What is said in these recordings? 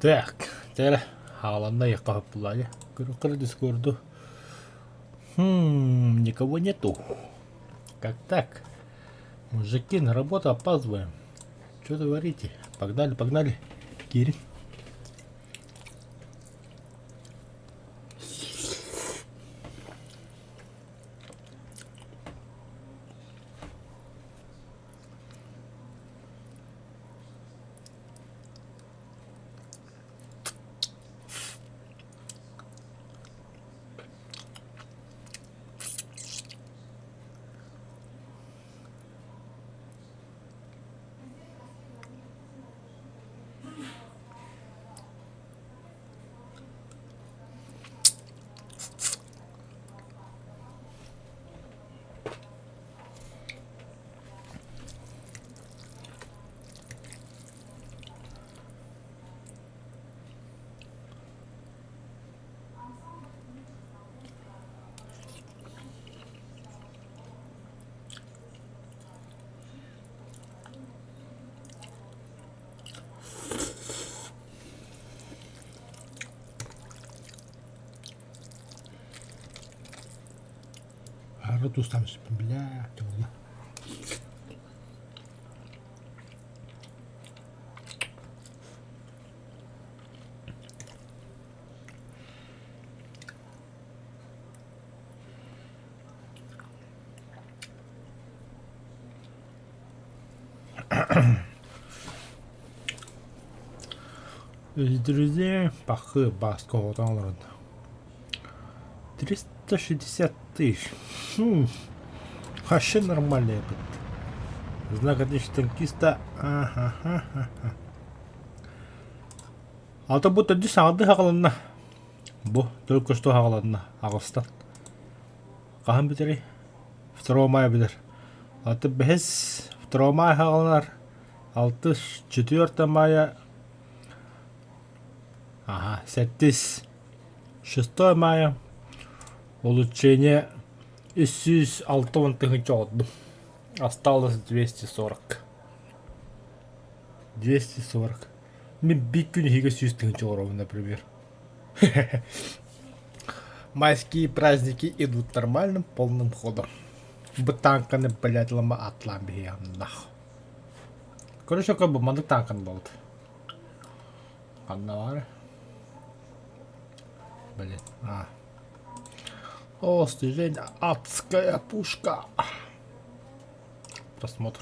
Так, теперь Халанда я капла. Круто дискорду. Никого нету. Как так? Мужики, на работу опаздываем. Что говорите? Погнали, погнали. Кирин. Ротус там, бля, темно. Друзья, пахы баскова там 360 тысяч. Вообще нормальный опыт. Знак отличия танкиста. Ага. А то будто десанты хағаланна. Бу, только что хағаланна. Ағыстан. Қахан бітірей? 2 мая бітір. Аты бәс 2 мая хағаланар. 4 мая. Ага, 6 мая. Улучшение 306 тысяч отдым. Осталось 240. 240. Мен биккүн хига 100 тысяч оров, например. Майские праздники идут нормальным полным ходом. Бутанканы, блядь, лама атламбия нахуй. Короче, как бы маны танкан болт. Каннавары. Блин, О, снижение, адская пушка. Просмотр.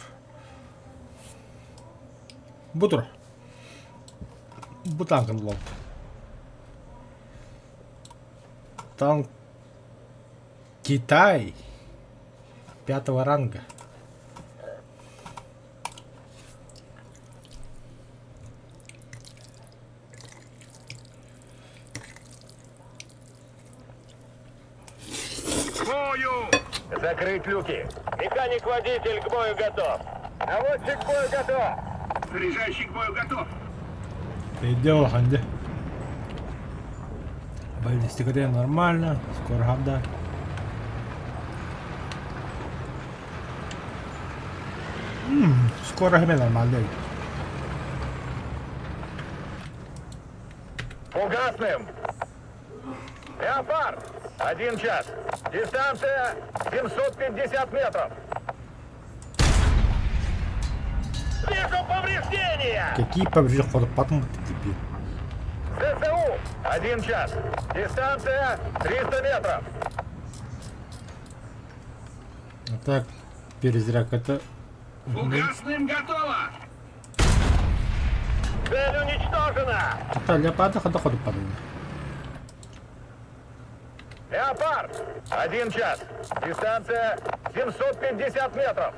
Бутур. Бутанкан лоб. Танк Китай 5 ранга. Закрыть люки. Механик-водитель к бою готов. Наводчик к бою готов. Заряжающий к бою готов. Идеал ханде. Баллистика нормально. Скоро хабда. Скоро хабда нормально. Фугасным. Леопард. 1 час. Дистанция 750 метров. Вижу повреждения. Какие повреждения? Потом теперь. ЗСУ. 1 час. Дистанция 300 метров. А так, перезряк это... Фугасным готово. Цель уничтожена. Это леопарда ходу падает. Леопард. 1 час. Дистанция 750 метров.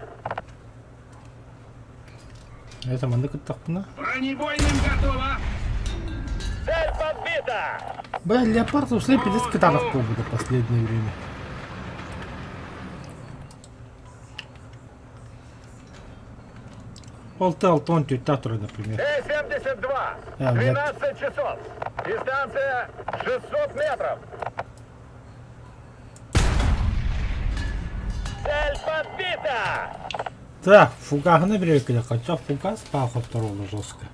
Это мандык тахна. Бронебойным готово. Цель подбита. Бля, леопард ушли 50 китаров побыта в последнее время. Алтон тютаторы, например. Т-72. 12 часов. Дистанция 600 метров. Цель подбита! Так, фугас наберем, хотя фугас пахал второго жестко.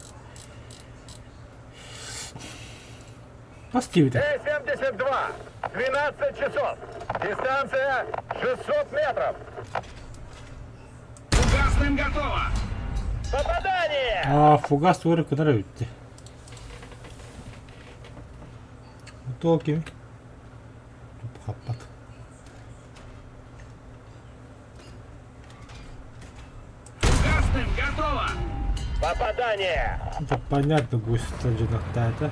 Постійте. Т-72. 12 часов. Дистанция 600 метров. Фугасным готово! Попадание! Фугас vuori kun röytti. Tuokin. Happat. Фугасным готово! Попадание! Это понятно будет стаджина täältä.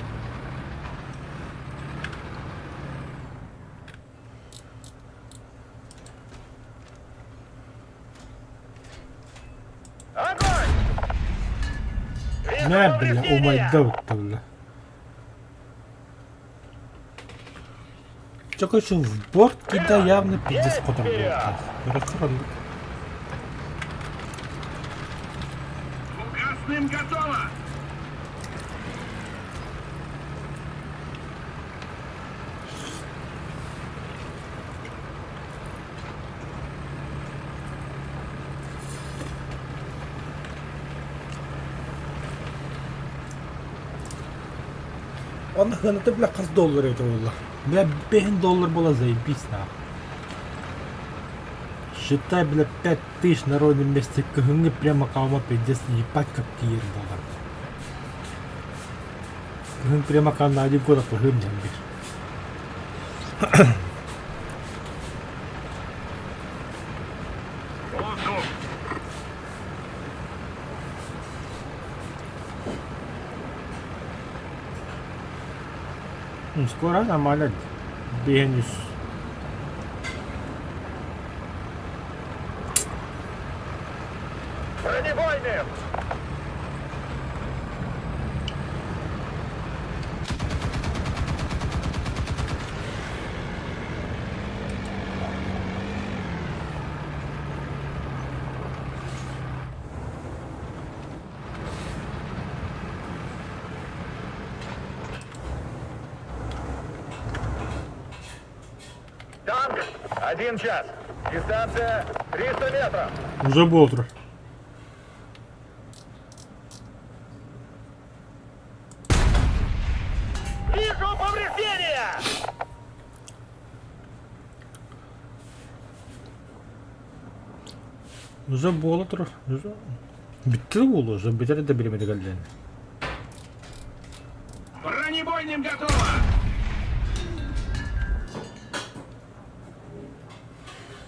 Огонь! Вижу Nää bля, oh my повреждения! god bля. Только что в борт кида явно пиздец потом был. Перехрон. Фугасным готово! Он это бля каз доллар это было. Бля $5 было заебись нахуй. Считай, бля, 5000 на ровном месте КГН прямо калма пиздец ебать как $1. КГН прямо на 1 год КГН бишь. Воздух! Скоро нормально. Бегнешь. Бронебойным! Танк! 1 час. Дистанция 300 метров. Уже бодро. Вижу повреждения! Уже бодро. Уже. Bitti oldu уже. Biteri de bilemedi galiba. Бронебойным готово!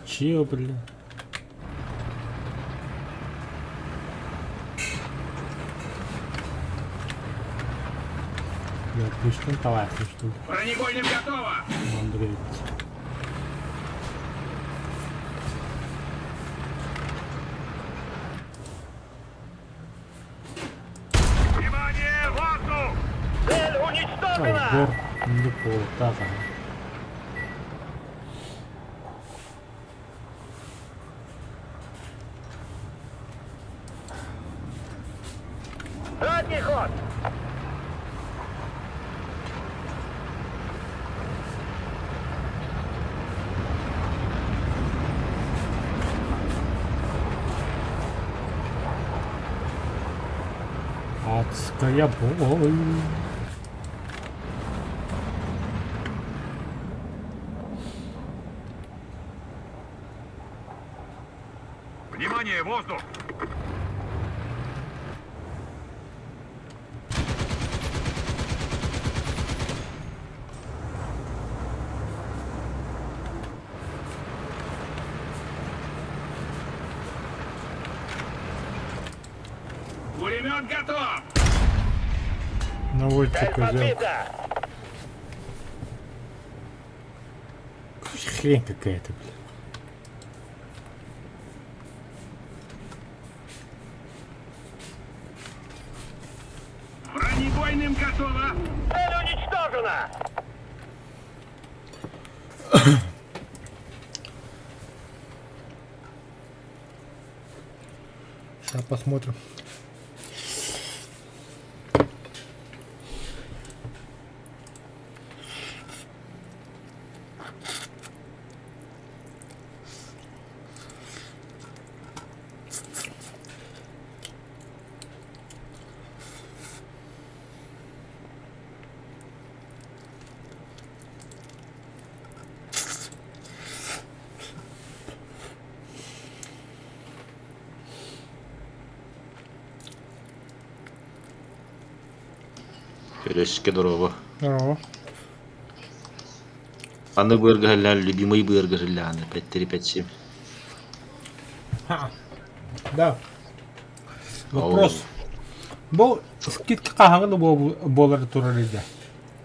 Чего, блин? Я пусть талайся, что ли? Бронебойным готово! Андрей. Внимание, воздух! Цель Ой, уничтожена! гор не пол, так, ага. Задний ход! Адская боль. Внимание, воздух! Пулемет готов! Наводится Цель козел. подбита! Хрень какая-то, блин. Бронебойным готово! Цель уничтожена! Сейчас посмотрим. Көрөске дорого. Здорово. Аны быргылан любимый быргылан. Петтери петсим. Да. Вопрос. Бұл скидка қағаны болар турар еді.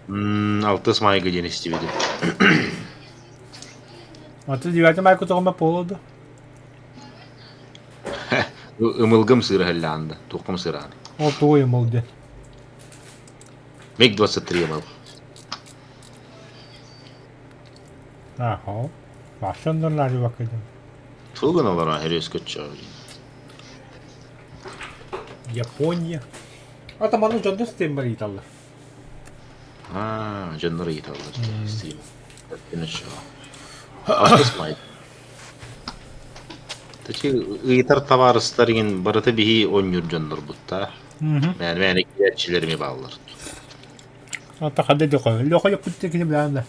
6 майга ден истебеди. Аты 9 май күтіғыма болады. Ымылгым сырыгыланды. Тукум сыраны. Ол туы емолды. Миг 23 ымыл. Ахо. Машиндар лари бакайдым. Туган олара херес көтчө. Япония. Ата ману жонды стем бар италла. Жаннары италар. Стим. Тенешо. 6 майга. Тачи ыйтар товарыстарыгын барыты бихи 10 юр жаннар бутта. Мәне киячилерими баллар. Ата хадде де қой. Лёха я кутте кине біләмді.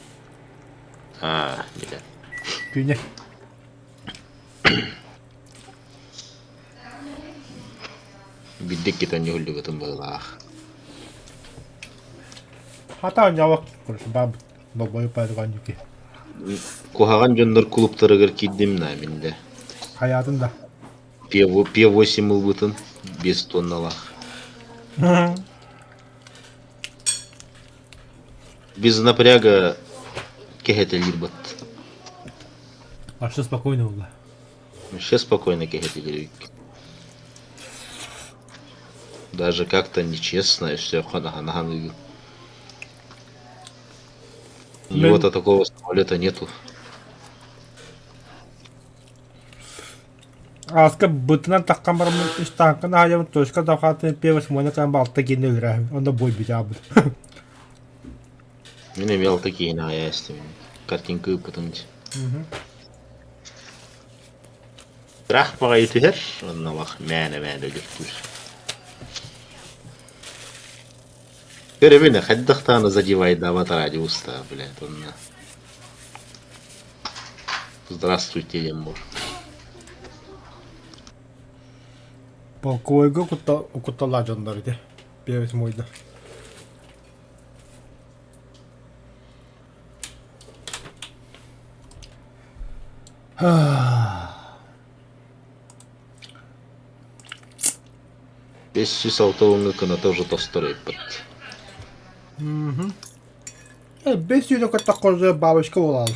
Биле. Күне. Биддик кетен юллугутун байлах. Хата жабақ көрсі бабы. Бабайы пайдыған жүке. Кухаган жаннар клубтарыгыр киддим на минде. Хаятында. P8 ылбытын 5 тонналах. Без напряга кехетелир бат. Вообще спокойно было. Вообще спокойно кехетелир. Даже как-то нечестно, все ханахан. У него-то такого самолета нету. Аска бытынан таққан барымын үш танқын айамын тошқа дақатын певас мойна кән балта кені өлірі. Онда бой бейті абыл. Мен имел такие на ясти. Картинка потомить. Бірақ баға етігер. Онна бақ мәні өліртір. Көребені қаддықтаны задевает дават радиуста, блядь, онна. Здравствуйте, Емур. Полковойға ұқыттала жандар еді. Певас мойда. Бес сүйс алтауыңы күні тоже тостыры еппіт. Бес үйді көттақ қоржы бабышқа болалы.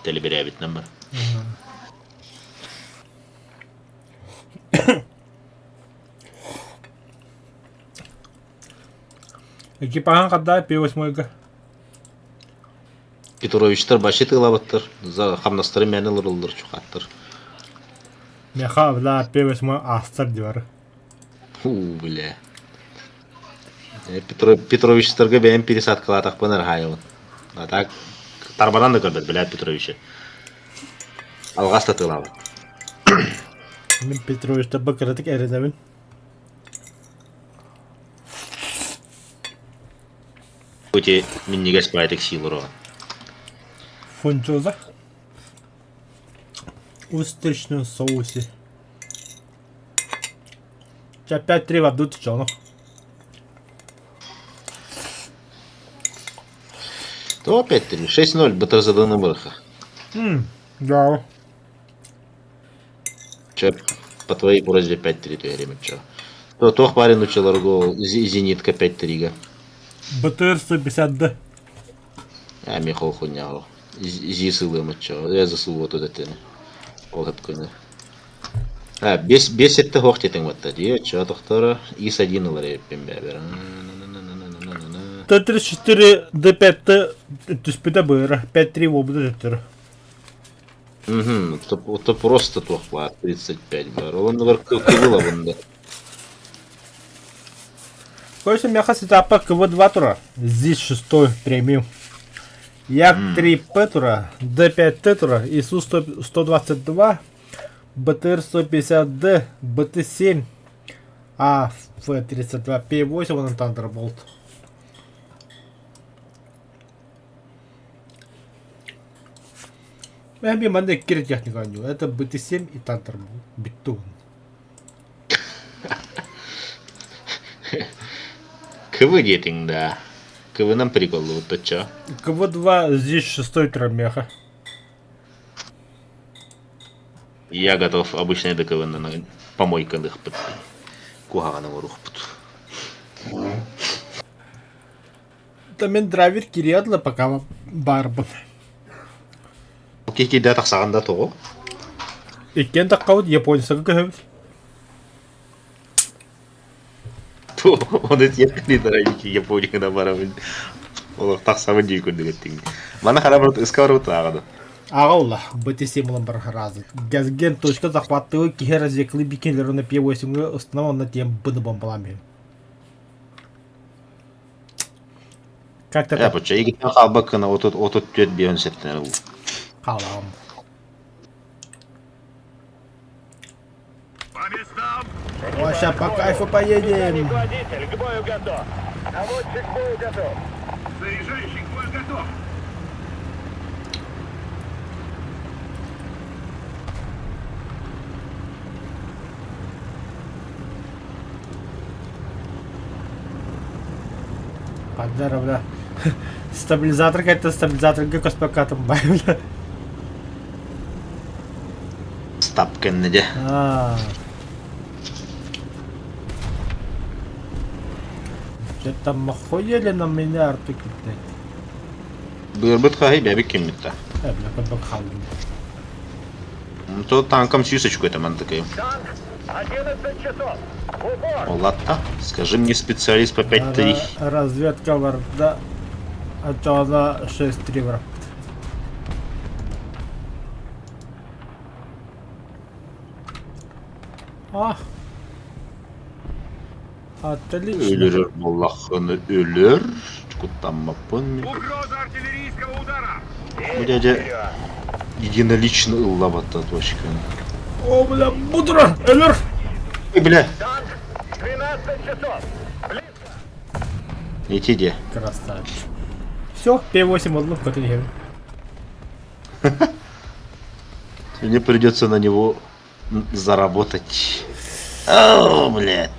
Теле бере бітнен бар. Экипаған қадда певас мойға. Петровичтар баши тылабаттар. За хамнастары мәні лырылдыр чуқаттыр. Меха бля певас мой астар дивары. Бля. Петровичтарға бәйін пересадкалатақ панар хайылын. А так, тарбадан да көрбет, бля, Петровичі. Алғаста тылабы. Мен Петровичті бақыратық әрінәмін. Өте мен неге спайтық силыр оған. Фунчоза. Устричном соусе. Сейчас 5-3 в одну течену. То опять 3, 6-0, БТРЗД бырха. Да. Че, по твоей просьбе 5-3 то время, че. То тох парень учил арго зенитка 5-3. БТР 150D. Михал хуйняло. Зи сылым, че. Я засылу туда тени. Ол хеп көне. Бесетті хоқтетің батта дие, че, тоқтары ИС 1 олар еппен бәбір. Т-34 Д5 түспеде бұйры. 5-3 обыды жүттірі. Это просто тох бар, 35 бар. Он бар кывыла бунда. Койся мяха сетапа КВ-2 тура. Здесь 6 премиум. Як-3П тура, Д5Т тура, ИСУ-122, БТР-150Д, БТ-7, Ф-32, П-8, вон Thunderbolt. Я би мандай кир техника у него. Это БТ-7 и Thunderbolt. Бетон. КВ детинг, да. КВ нам приколы, вот то чё. КВ-2, здесь 6-й трамеха. Я готов обычно до КВ на помойканых под куганого рух. Тамен драйвер кириадла пока барбын. Окей, да, так саганда того. Иккен таккаут японцага көһөбүт. Он это я дорогие Японии на барабан. Ол так самый дикий дегеттин. Мана харабрат искарут агады. Ағалла, бітесемілін бір разы. Газген точка захваттығы кихер зеклы бикенлеріні P8-ға ұстынам онна тем бұны бомбаламын. Как Я это почти игры халбакына отут төт бейон септен ул. қалам? По местам! Оша, по кайфу поедем. Механик водитель к бою готов. Наводчик к бою готов. Заряжающий к бою готов! Паддара, бля. Стабилизатор какой-то, стабилизаторға көспекатым бай, бля. Стапкен де. Что-то махуели на меня артык китtet. Бырбыт хай бәбик кеммитта. Бля, көпбек қалдым. То танком сюсочку это man такая. Танк 11 часов. В упор. Олатта, скажи мне специалист по 5-3. Разведка варда. А то она 6-3 враг. А. Отлично. Ölür Allah'ını ölür. Кутаммапын. Угроза артиллерийского удара! Bu dede единолично ыллабатта точка. О, бля, будра, элер. Ой, бля, Танк 12 часов. Близко. эти де. Красавчик. Все, P8 одну в котле. Мне придется на него заработать. О, блядь.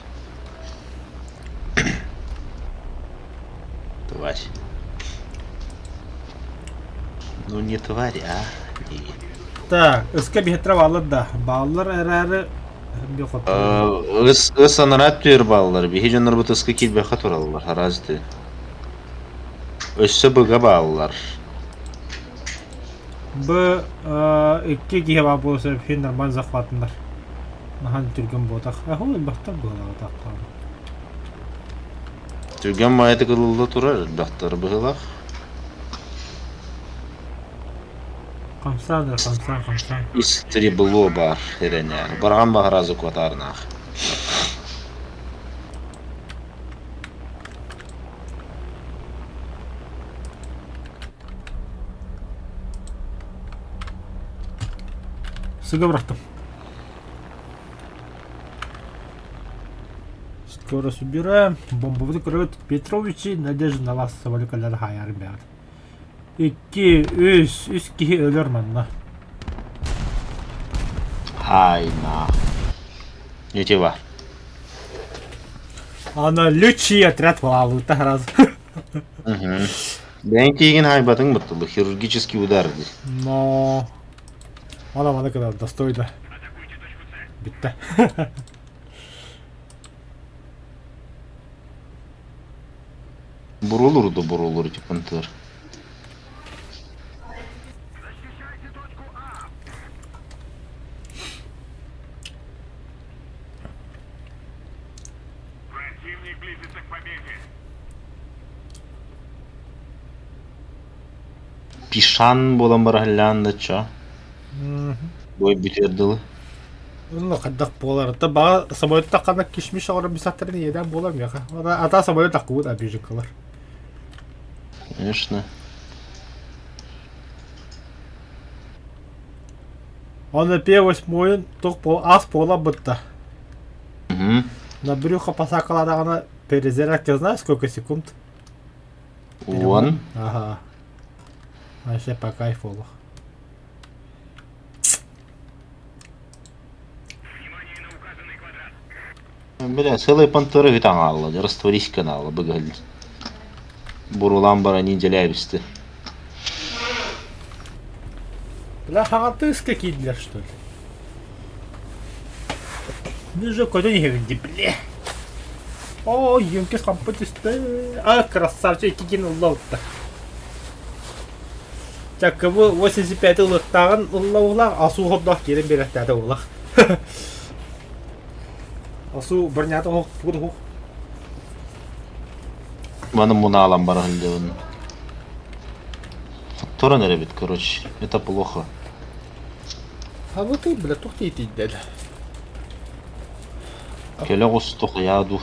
Тварь. Ну не тварь, а. И- Так, эскабиге травалы да. Баллар әрәрі. Ыс анарат түйір балалар. Беге жанар бұтысқа келбе қатыралар. Харазды. Өссі бұға балалар. Б икки кие бар болса фин нормаль захватындар. Нахан түрген ботақ. Аху бақтар бұғылағы тақтағы. Түрген майты қылылы тұрар. Бақтары бұғылақ. Қамсандар, қамсан. Истребло бар. Херене. Барған бағыразы көтарнақ. Сыга бұрақтым. Скоро собираем. Бомбовый крывет Петровичи. Надежда на вас самоликалар хайар бәр. Икки, үс кихи өлер манна. Айна. Нете бар. Ана лючий отряд валу раз. Бән кейін хайбатың бұттылы. Хирургический удар. Но... Ана когда достойно. Битті. Бурулur типантыр. Защищайте точку А! Противник близится к победе! Пишан болан бар хәлләнді ча. Бой бүтерділі. Ну, қаддақ болар. Та баға самолет таққанақ кешмеш ауыры бисаттарын еден болам яға. Ата самолет таққуыд әбежі қылар. Конечно. Оны P8 тоқ бол аз пола бытта. Угу. На брюхо посакаладағына перезарядка знаешь сколько секунд? Он. Ага. Вообще по кайфу. Внимание на указанный квадрат! Бля, целые понторы витан алла, растворись канала, быгаль. Бурулан бара неделяйбисты. Бля, хагатыска кидлер, что ли? Ну же, куда не генди, бля. О, юмкес компотисты. А, красавчик, кикин уллаута. Так, 85 улыктагын уллаулар, асу ходдах керен береттәді уллах. Асу бірнята хоқ, бұғыды хоқ. Мана муна алам бара хылдевын. Фактора наребит, короче. Это плохо. А вот ты, бля, тухти деді. Келе густух яду.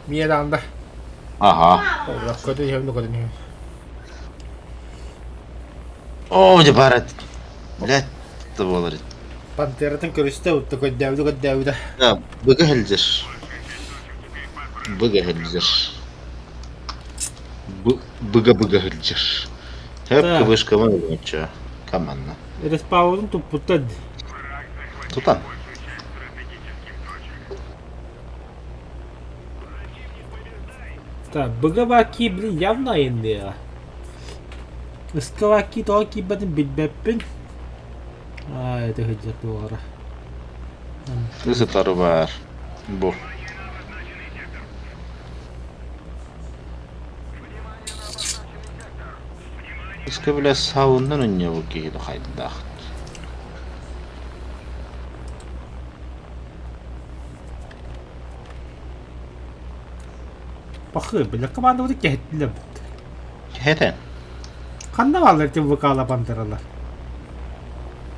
Миеданда. Ага. Оллах, көді егімді көді не. О, не барат. Блядь, это боларит. Пантератын көрісті өтті көддәуді. Да, быгаль Быга-быгаль. Хэпка вышка вон чё. Командно. Респаудың тұппұттад. Тутан. Так, бұғабаки, блин, явно енді. Іскаваки тоғаки бәдін білбәппін. Это хыджат оғара. Исытары бар. Бу. Иска бля сауындан өнне бу кейді қайдақ. Бақы, біля команда бұды кәйттілі бұд. Хетен. Қанда қалар тем вықала пантералар?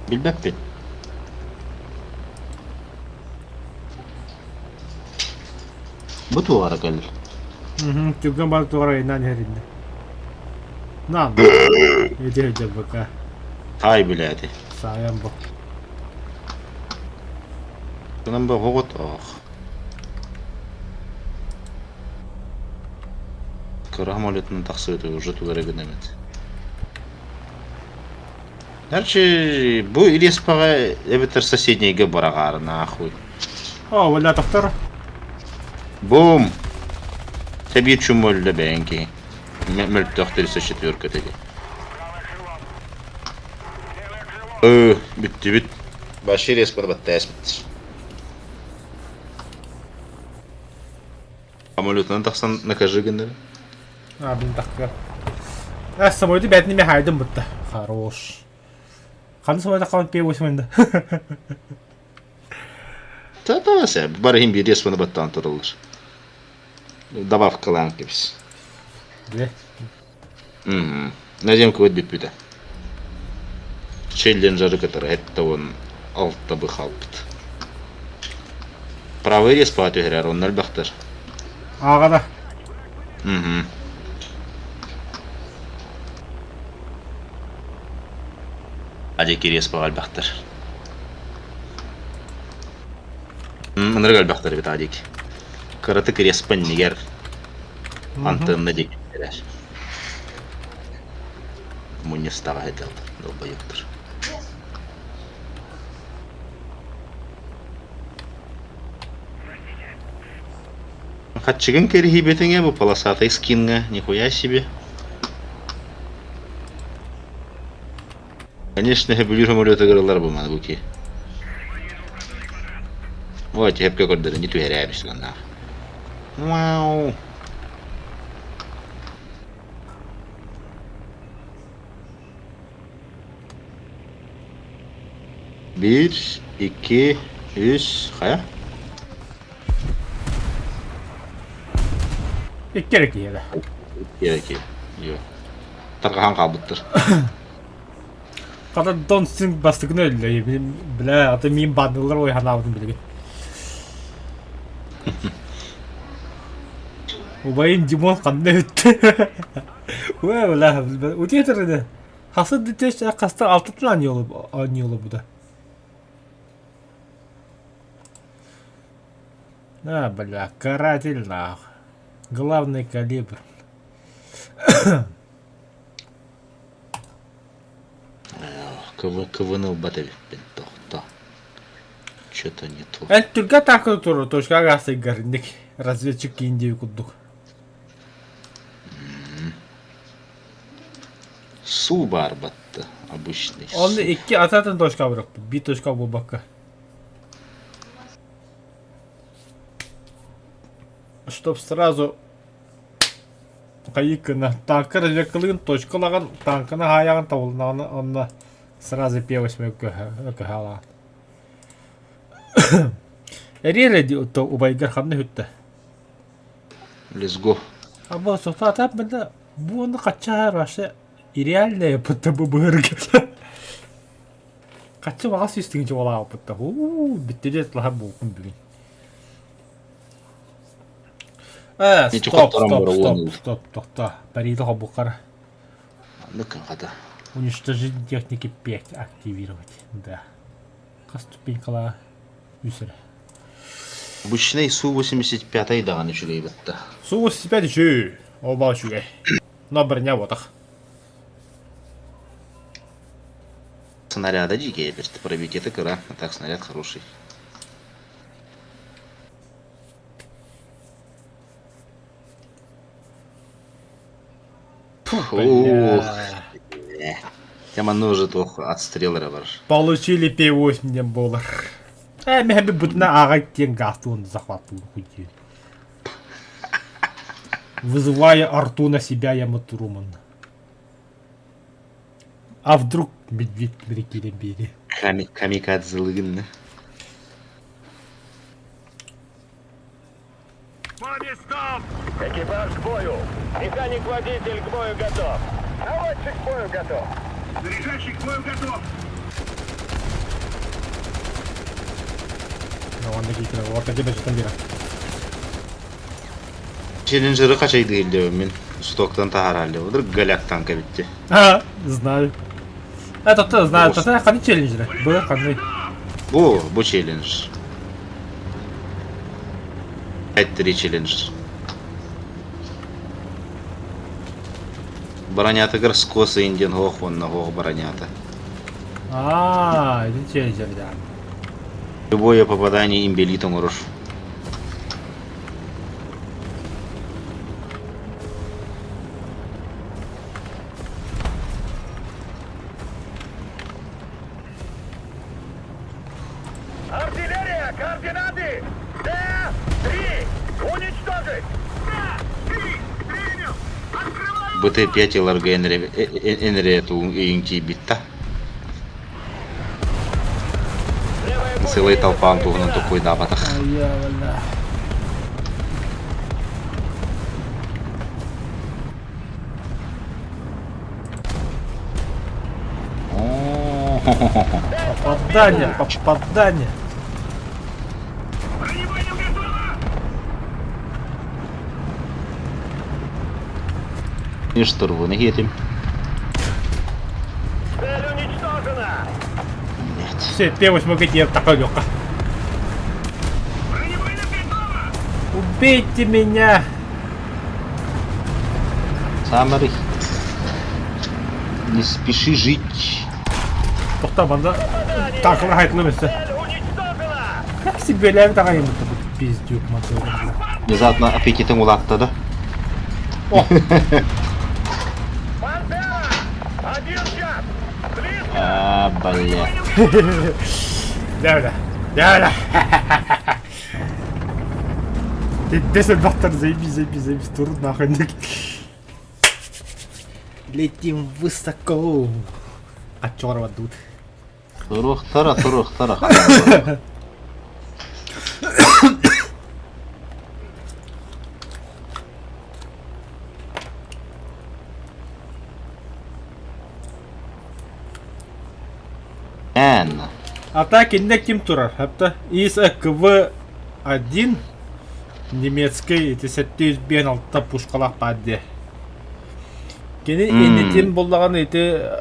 Билбеппин. Бу туғара кәлір. Түгін бал туғара енан herinde. Нам. Еде хыджат бұқа. Ай, блядь. Саян бұқ. Кынан ба ғоғыт ақ. Карамолетінің тақсыды уже туғара гінемет. Короче, бу Иреспаға эбетер соседнейге барағары, нахуй. О, валя тоқтар. Бум! Тебе чумолда бәнки. Мөлттөк 34 теді. Бітті. Башы Иреспаға бәтті әсмет. Амолетінен тақсан накажы гіндері? А, блин, таққа. Самойды бәтінеме хайдым бұтты. Хорош. Қанды самойда қауынт бей өсімінді. Та сәб, бары хим bir Иреспаны баттан тұрылыр. Добавкалан кепс. Біле. Наземка өт бит бүті. Челленджері кітір, әтті он алтта бұқал біт. Правы Иреспа атығырар, он әлбақтыр. Ағада. Адек Иреспа әлбақтыр. Мұнырық әлбақтыр біт адек. Кырытык Иреспан негер антынны дек берер. Мұнестаға әділді, долбайықтыр. Хатчыгын кері хибетіңе бұл полосатый скинға, нихуя себе. Конечно, бүлір өмірлеті ғырылар болмады бұл ке. Вот, hep көрдері, не түйер әбішті ғанда. Вау! 1, 2, 3, қая? Керек еді. Керек. Тарқахан қалбыттыр. Қада донсын бастығын өлі. Біле, аты мен бандылар ойхан алдым білген. Обайын Димон қандай өтті. Уә, біле, өте етірді. Хасы дітеш қаста алтытын ани олы бұда. А, бля, каратель нахуй. Главный калибр. Кывыныл батыр бен тоқта. Что-то не то. Эн түргэ танк туру точкага сайгарник. Разведчик кинди кудук. Су бар батты. Обычный. Он су. 2 ататын точка бирок. Bir точка болбакка. Чтоб сразу кайыкына танкы разведкалыгын точкалаган танкына хаяган табылнаганы онна сразу П-8 көһала. Эререди утто убайгар ханны хүтте. Let's go. Або софата бенде буны качар ашы реальная пытта бу бырга. Качы багас үстүнчө бола пытта. Биттелет лаха бу күн бүгүн. Ничего которому уровнил. Стоп. Парида хабукара. Ну-ка, хода. Уничтожить техники 5 активировать. Да. Ступенькала үсір. Обычный Су-85 даганы чүлей батты. Су 85 чүй. Оба чүй. Но біріне отақ. Снаряда дикие, берти пробить это кыра. А так снаряд хороший. Ух. Тема ножит отстрелера бар. Получили П-8 болар. Мәхәбі бұтына ағай тен гастуын захватуын хуйте. Вызывая арту на себя, я матуруман. А вдруг медведь прикинем бери? Камикадзелыгын. По местам! Экипаж к бою. Механик-водитель к бою готов. Наводчик к бою готов. Заряжающий к бою готов! Onda gittiler. Ortaki de çıktım bira. Челленджеры қачай дейілдеу мен стоктан тахар халде отыр. Галяк танка битти. Ха, знаю. Это ты знаешь, это ходить челленджеры. Был ходить. Бу челлендж. 5-3 челлендж. Бронята гар скосы инден хох вон на хох бронята. Это челленджер, да. Любое попадание имбелитом урош. Артиллерия! Координаты! Д-3! Уничтожить! Д-3! Принял! Открываю! БТ-5 ларга энрету инти битта. Целая толпа антугнан такой дабатах. Валля. Попадание. Бронебойным готово! И штурвы нагетим. Цель уничтожена! Нет. Все, П-8 где такой лёгко. Бронебойным готово! Убейте меня. Самарый. Не спеши жить. Тоқта банда такыр хайтлымызды. Цель уничтожена! Как себе ляг тағайын бұтты бұл пиздюк мотор. Внезапно аппетитом улатты да. О, Пантера! Один час! Близко! Бля. дәуля. Десен бақтар заебись, тұру нахуй. Летим высоко. А чорва тут. Турух-тара. Энна. Атаки не ким турар. Хәтта ИС-КВ-1 немецкий 756 пушкалак падде. Кені енетен болдаған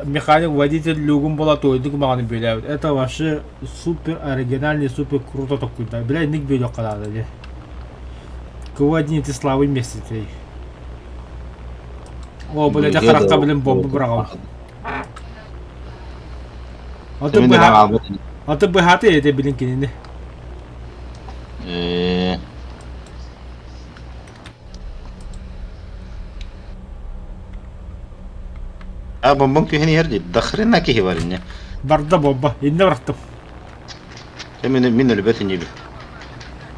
механик водитель люгун бола тойдық мағаны бөләуд. Это вообще супер оригинальный, супер круто такой. Бля, ник бөлек қалады. КВ-1 эти славы месяц. О, бля, қараққа білім бомбы бұрағау. Аты бұхаты еде білін кенені. Бомбон күйені ерді. Дақырына кейі бар ине. Барда бомба. Инде быраттым. Мен өлі бәтін ебі.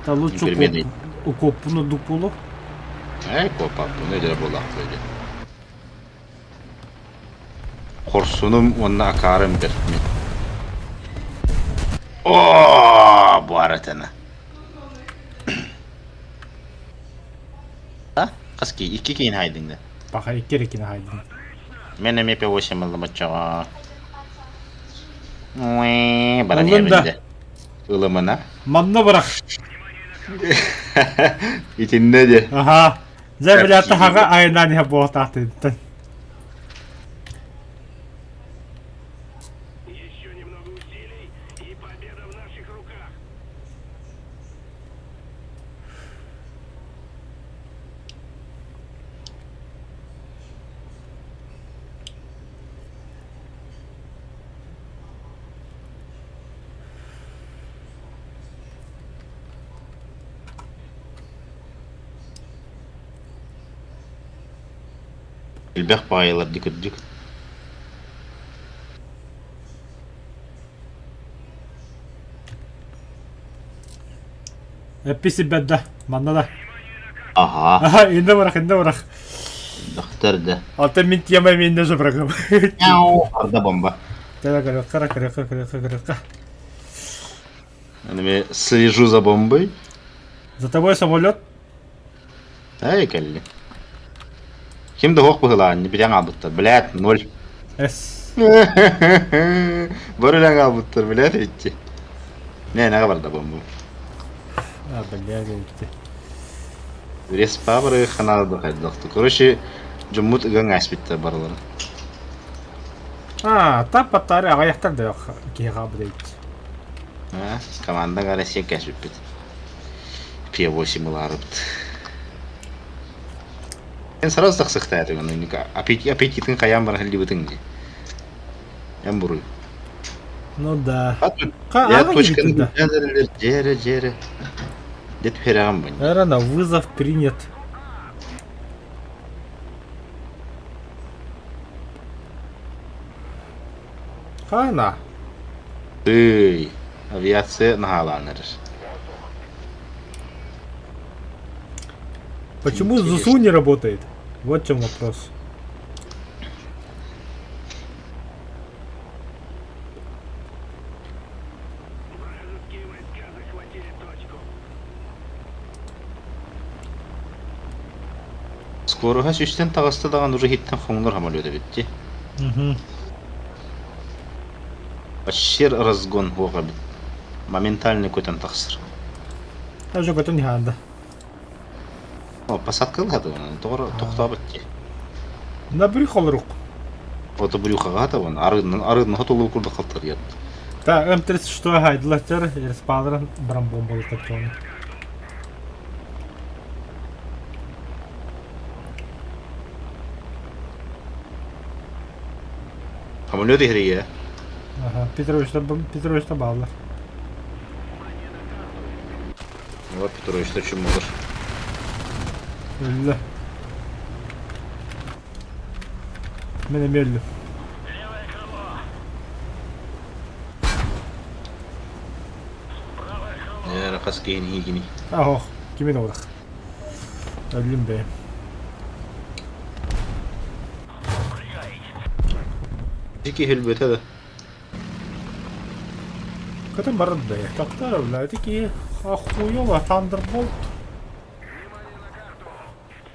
Та лучше Бермедей. укопуну дупулу. Копа, bunu öyle bolak böyle. Korsunum onunla akarım bir. Ooo, bu aratana. Ha? Kaski, iki keyin haydın da. Baka ikkerekine haydın. Menem yapı hoşamalı maçağa. Bana Oğlum niye da. bende? Ilımına. Manna bırak. İçinde de. Ага. Зәбіләті Как хаға айынан я бұл тақтыдын. Еще немного усилий, и победа в наших руках. Ilbək bağıylar dikkat. Әппесі бәдді. Манна да. Aha, Ага, инде бырақ. doktor da. Алтын мен тиямай мен де жыбырағым. Arda bomba. Кыры. Я слежу за бомбой. За тобой самолет. Ай, келли. Kimde hok bıhılan, bir tane abıttır, bilet, 0. Әс. Böyle abıttır, bilet etti. Ne kadar da bomba. Бля, гейті. Респа бары ханады қайдақты. Короче, жұммут үгін әспетті барлары. Тап баттары ағаяқтар да жоқ. Кейға бұдайды. Команда қара сек әспет бет. P8 мұларыпты. Мен сразу тақсықты әтігін. Аппетитін қаян бар хілді бұтынғы. Мен бұрый. Ну да. Я точканы жері. Дет перағым бұн. Эрана, вызов принят. Хана. Эй, авиация нахаланыр. Почему ЗСУ не работает? Вот в чем вопрос. Вражеские войска захватили точку. Скоруға сүстен тағысты даған уже хиттен қоңлар хамал өді бітті. Ашер разгон оға бит. Моментальный көтен тақсыр. Я уже готов не ханда. О, посадка қылғады оны, тоқта бітті. Набри холрук. Оты брюхаға ата оны, арыдың хотолу күрді қалтар еді. Так, М-36 хайдылаттар, респадран брам бомбалы тапчоны. Хамал өді хірге. Ага, Петрович'ta bağlılar. Вот Петрович'ta чүм olur. Öldü. Benim öldüm. Рақас кейін егіне. Oh, kimin uğrak? Öldüm be. Жеке хелбет еді. Kadın barın da ya. Taktar evladı ki охуела Thunderbolt.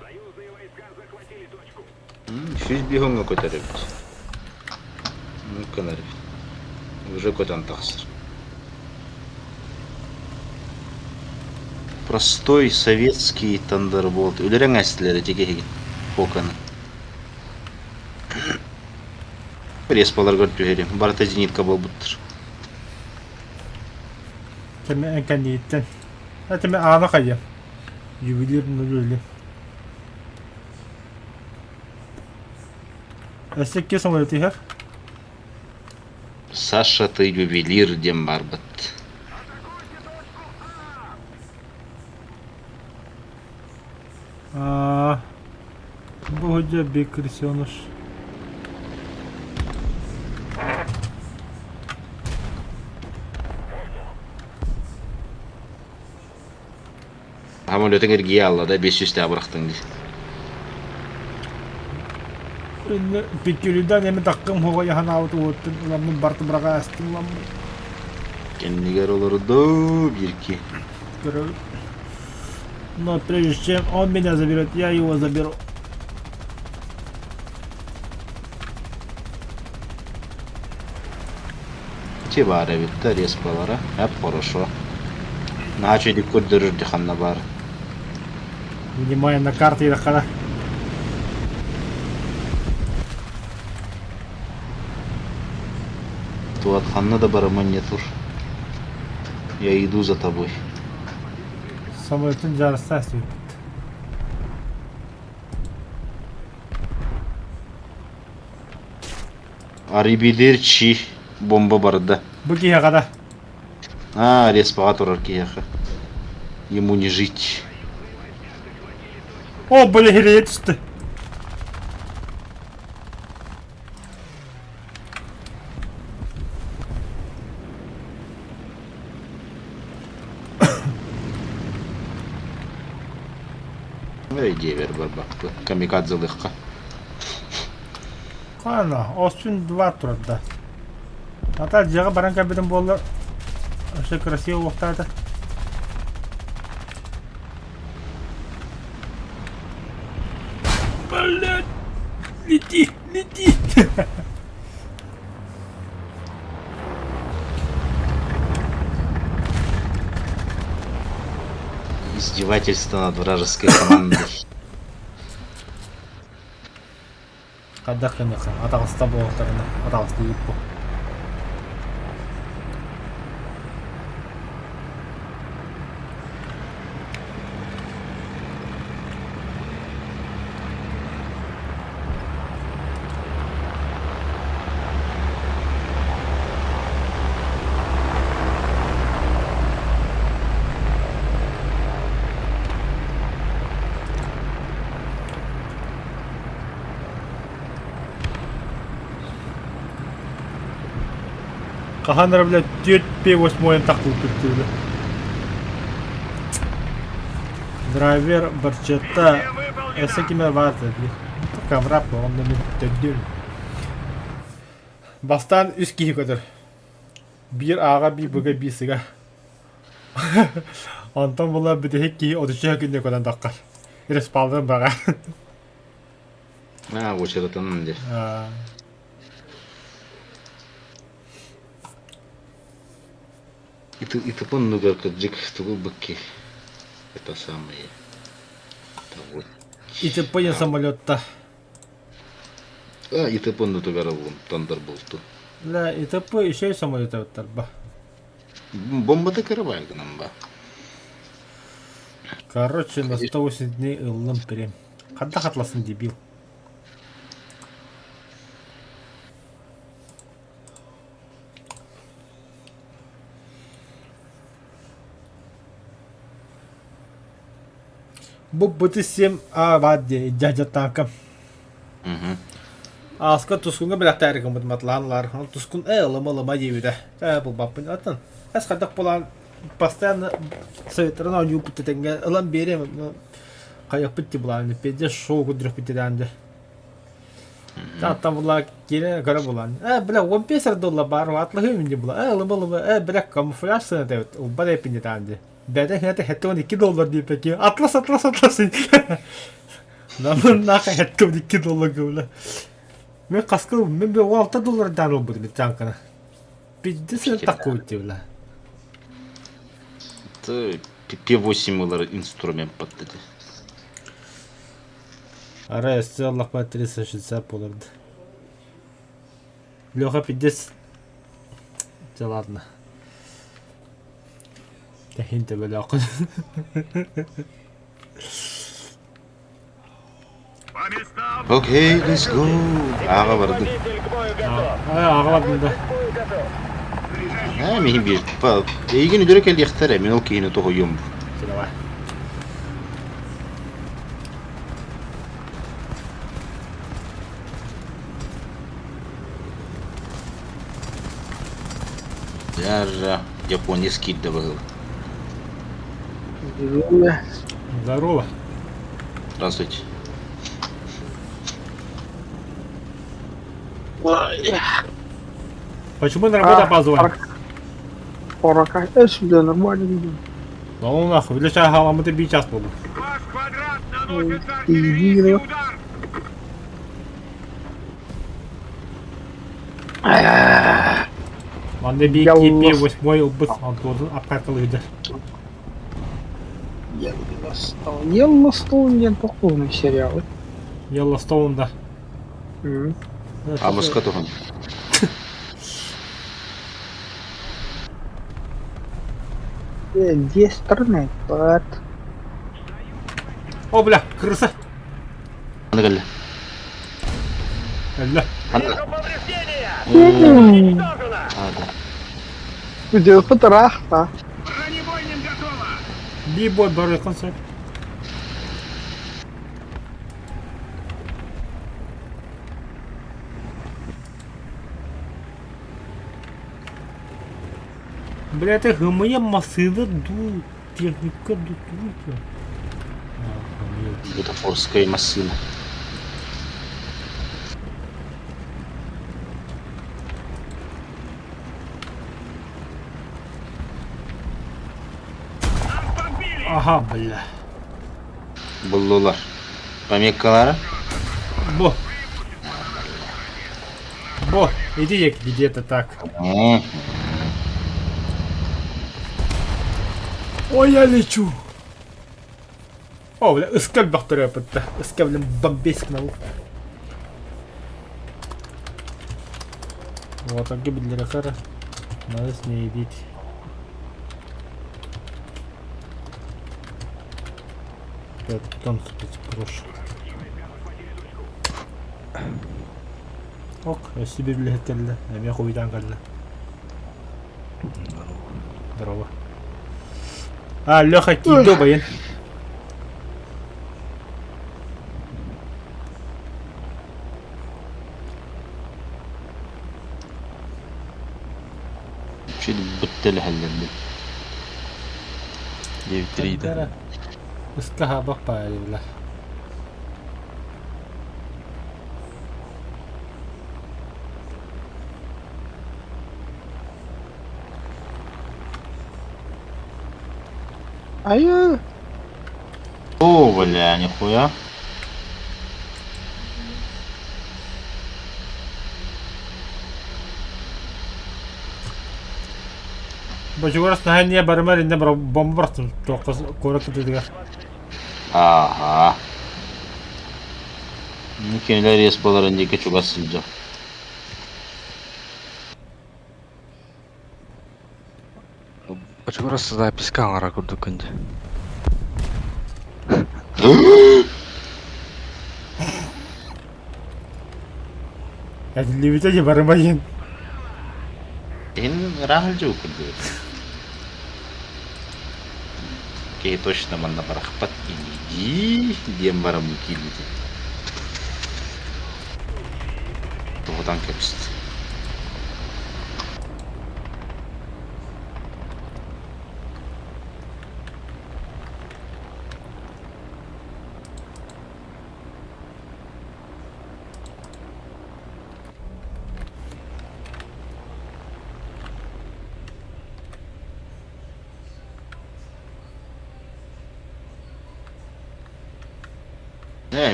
Союзные войска захватили точку. Шүз бігонға көтеріп. Мүмкін әріп. Уже көтен тақсыр. Простой советский Thunderbolt. Өлерен әстілері жеке-жеке. Фоканы. Респалар көріп жүрем. Барыта зенитка бол бұттыр. Temi enken niyetten. Ha temi ağına kayayım. Jubilir öyle. Esek kes onu ötüyor. Саша, ты ювелир, дем барбат. Bu hoca bir krisyonuz. Самолетың эргие алла да 500 тә бырактың ди. Pikülüden yemi takkım hoga yahan avut uğuttun. Ulanın bartı bırağa astın lan. Кеннигер олар да бирки. Görüyorum. Но прежде чем он меня заберет, я его заберу. Тибаре битте респалара. Hep хорошо. Начали көддөрүр диханна бар. Внимание на карте и на хода. Туатханна да бараман не тур. Я иду за тобой. Самолетun canısı istiyor. Арибидерчи бомба барды. Bu kiye kadar. Респаға турар кияха. Ему не жить. O böyle hireye düştü. Иди бер барбақты. Камикадзылыққа. Kana, Остин 2 turda. Hatta jaga barang kabin bollar. Все красиво вахтада. Блядь! Лети, лети! Издевательство над вражеской командой. Кадах кенаха, атагыста болуктарына, атагысты үйүп бо. Кахандар блядь 4P8 takılıp bitirdi. Драйвер барчатта эсе киме vardı. Каврап онда мен төддүр. Бастан үс кихи көтөр. Bir ağa bir buga bir siga. Антон була битек ки одуча күндө көтөн таккар. Ирес палдын бага. Очеретанын де. И ты помню, как Джек тугу быки. Это самое. Это вот. И ты понял самолет-то. И ты помню, тугу вон Тандерболту. Да, и ты по еще и самолет вот тарба. Бомба-то каравай к нам ба. Короче, на 180 дней ылым перем. Когда хатласын дебил. Bu bıtısım vaddi jaja tankam. Aska tuskunga bilak tarikim bud matlanlar. Tuskun ылым жебиде. Bu bapın атын. Аз кадак болан постоянно советрана юпты тенге ылым берем. Каяк битти булан. Педе шоу гудрых биттиданды. Там була келе кара булан. Бля $15 бар атлыгы менде була. Ылым бля камуфляж сынды. У бада пиндиданды. Бәден хәтта $2 дип пеки. Атлас. Намын нака $2 гөле. Мен каскы мен $16 дан олбуду бит танкана. Пиздесен такой дивла. Это P8 олар инструмент подтыды. Ара Аллах по 360 болырды. Лёха 50. Да ладно. Тахин тебе лёха. Окей, let's go. Ага барды. Водитель к бою готов. Ага барды. К бою готов. Михин бир. Ийгин үдөрөк элди ихтаре. Мен ол кейини того юм. Давай. Даже Япония скид был. Здорово. Здравствуйте. Почему на работу опаздываем? 40 сюда нормально видим. Да ну нахуй, для чего халамы ты бить час буду? Ваш квадрат наносит Ты артиллерийский видел? удар. Манда бейки Яллас. 8-й убыс Антон апкатылыйды. Йеллоустоун не похожий сериал. Йеллоустоунда. А Москатухан. Где страны? Пат. О, бля, крыса. Андагали. Элля. Вижу повреждения! М. Уничтожено! Где фоторахта? Бронебойным готово. Бибой бары концерт. Бля, это моя машина ду, техника дует. Бутафорская машина. Подбили. Ага, бля. Буллулар. Помеккалары. Бо. Бо, иди я где-то так. Ой, я лечу. О, бля, ıskab бақтыры бітті. Iskab, блин, бомбейскнал. Вот, а гибель кара. Надо с ней бить. Тон спецпрош. Ок, я себе билет келді. Я хуйдан келді. Здорово. А, Леха Кидо, блин. Чуть быттелі хәллерді. 9-3 да. Ыскаха бақпа, бля. Ай, О, бля, нихуя. Бачугорас нахайния барымар инде бар бомба бартын. Тоқыз көріп кетедігі. Ага. Мекенелер ес болар індеке чугасылды. Почему раз запись камера курдукунде? Я телевизоре барымайын. Ин рахал жаук күрді. Кей точно манна барахпат иди, дем барам килді. Туғыдан кепсті.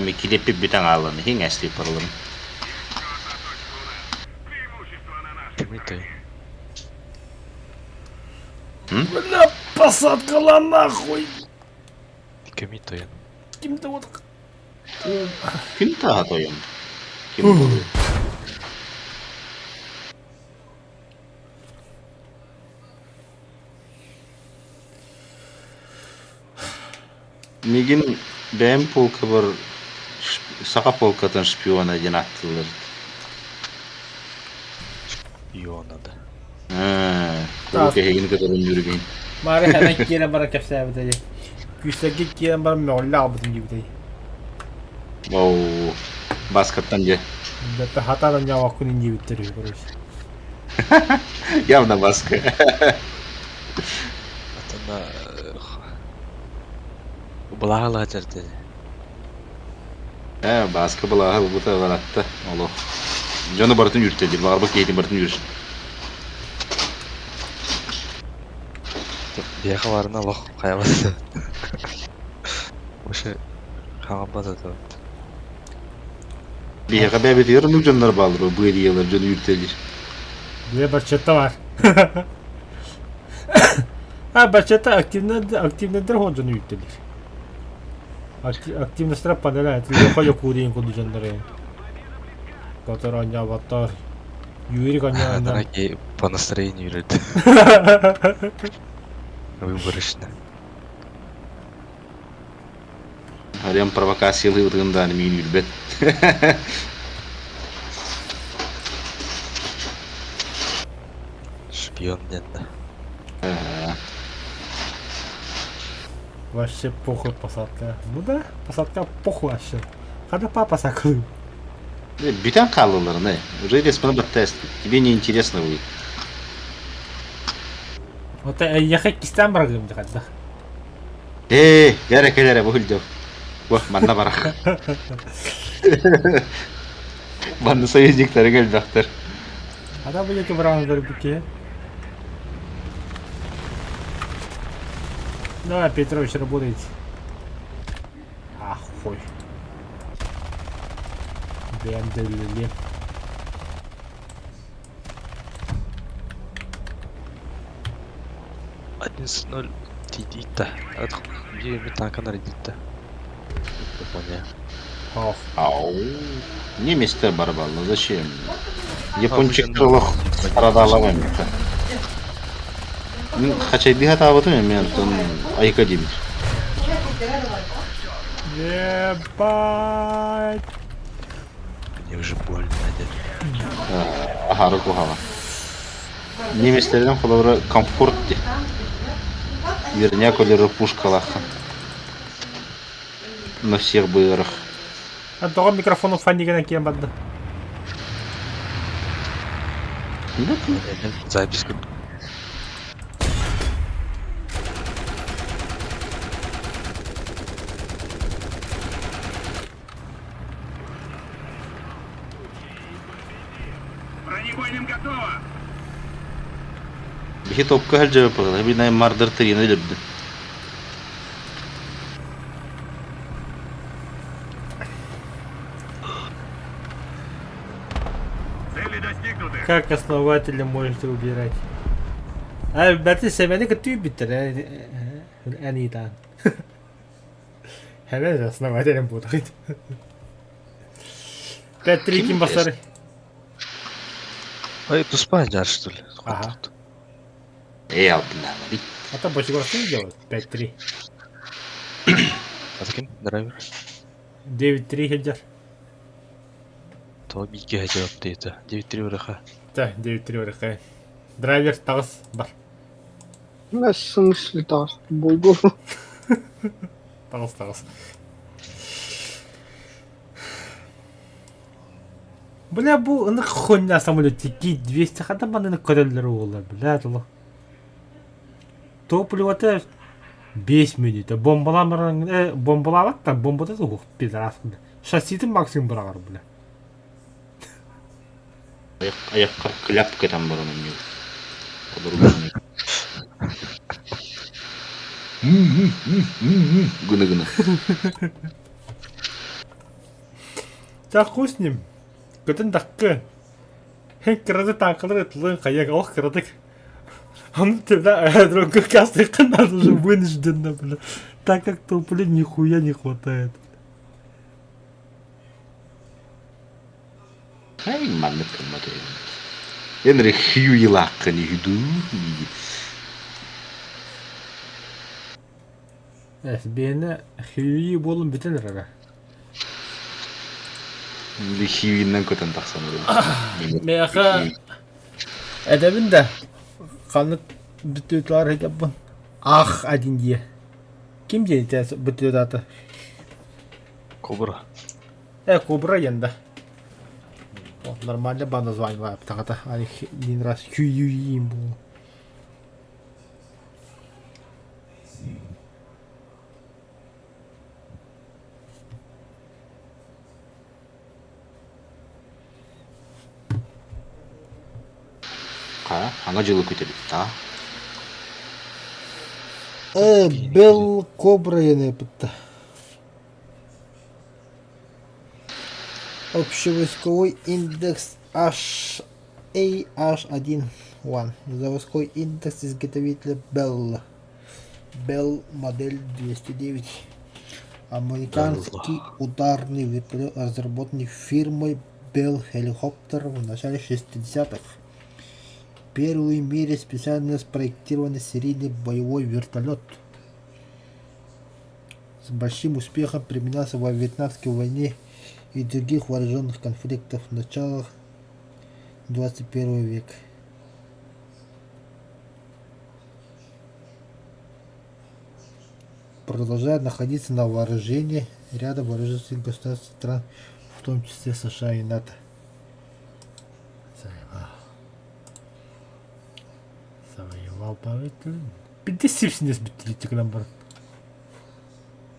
Ми килеппи битаң алын, хин әсти пырлым. Преимущество на нас. Кемитай. Бля, посадка на нахуй. Кемитай. Ким-то вот... Ким тағы тойым? Ким болу? Мигин бәм полка бар, сақа полкатан шпиона ден аттылыр. Ионада. Көлке хеген көтерін жүрген. Мары хәмәк киерен бара кәпсә бітәйі. Күстәге киерен бара мәғолла абыдын жібітәйі. Оу, баскаттан же. Дәтті хатадан жауақ күнін жібіттері, короче. Явно маска. Атана Былағала жерде. Маска была, бұта баратты. Оло. Жоны бартын жүртеді. Бағарбы кейтін бартын жүрсін. Бияқа барына лох қаябасы. Ошы қағанбады да. Бияға бәбет ер, ну жонлар балыр, бұйыр елер, жоны жүртеді. Где бачета var. Бачета активнендер ходжаны үйттелер. Активностьра панеля, это я курин коду жандаре. Который аня аватар. Юрик аня аня. Анаки по настроению жүреді. Выборочно. Арям провокациялы ұтығындан мен үрбет. Шпион деді. Вообще похуй посадка. Ну да, посадка похуй вообще. Когда папа сакыл. Бүтән қалылар, уже респон бір тест. Тебе не интересно будет. Вот я кистен баргым дегенде. Ярекелері бұл деп. Бұл, манна барақ. Манна союздіктері келдіқтір. Ада бұл екі бірауын бір бүке. Давай, Петрович, работайте. Ахуй. Бендели. Одиннадцать ноль дейді да. Еме танканар дейді да. Япония. Ох. Ау. Неместер бар балны, зачем? Япончиктер лох арада аламайм. Хачай дихат абытым, мен тон айка дейміз. Ебать. Мне уже больно, деді. Ахары кухала. Неместерден қолауыры комфорт де. Верняк олері пушкалақан. На всех быырах. А тоға микрофону фаннигенен кейін бадды. Запись күн. Бронебойным готово! Бихи топка хәл жауап болған. Бинай мардыр тырыны өлірді. Цели достигнуты! Как основателя можете убирать? А, бәті сәмәні күтті біттір, әнейдан. Həmən основателем будағыд. Пәттірі кім басары? Ой, туспа жар, что ли? Ага. Алдына, бит. А там больше городцы делают? 5-3. Атакин, драйвер. 9-3 хеджар. То биге жауап дейді. 9-3 ұрыға. Да, 9-3 орыққа. Драйвер тағыз бар. В смысле, да, бойгу. Тағыз. Бля, бұл ұнық хуйня самолетики 200 қадам баны көрелері олар, бля, тұлы. Топливаты 5 минута. Бомбалаваттан бомбада да ұқыт педерас, бля. Шассидің максимум бірағар, бля. Аяққа кляп кетем бар оның не. Подруганы. Гүні. Да хуй с ним. Көтін даққы. Хен кірді танқылыр етілін қаяқ алық кірдік. Он тебя аэродромка касты надо уже вынужденно, бля. Так как топлива нихуя не хватает. Ай, манны кылмады. Энри хью лаққы не хүду. Бені хүйі болын бітін рара. Хьюинен көтен тақсан ұрын. Меха әдәбін да қанық бүтөтлар әдәбін. Ах, один дие. Кім дейін тәс бүтөт аты? Кобра. Кобра енді. О, нормально бы название, потому что они один раз хююим был. аңа жылы көтерді. Бел Кобра я не пытаюсь. Общевойсковой индекс AH1. Заводской индекс изготовителя Bell. Bell модель 209. Американский ударный вертолет, разработанный фирмой Bell Helicopter в начале 60-х. Первый в мире специально спроектированный серийный боевой вертолет. С большим успехом применялся во Вьетнамской войне и других вооруженных конфликтах в начале 21 века. Продолжает находиться на вооружении ряда вооруженных государств стран, в том числе США и НАТО. Завоевал повітря. 50 не збитили набор.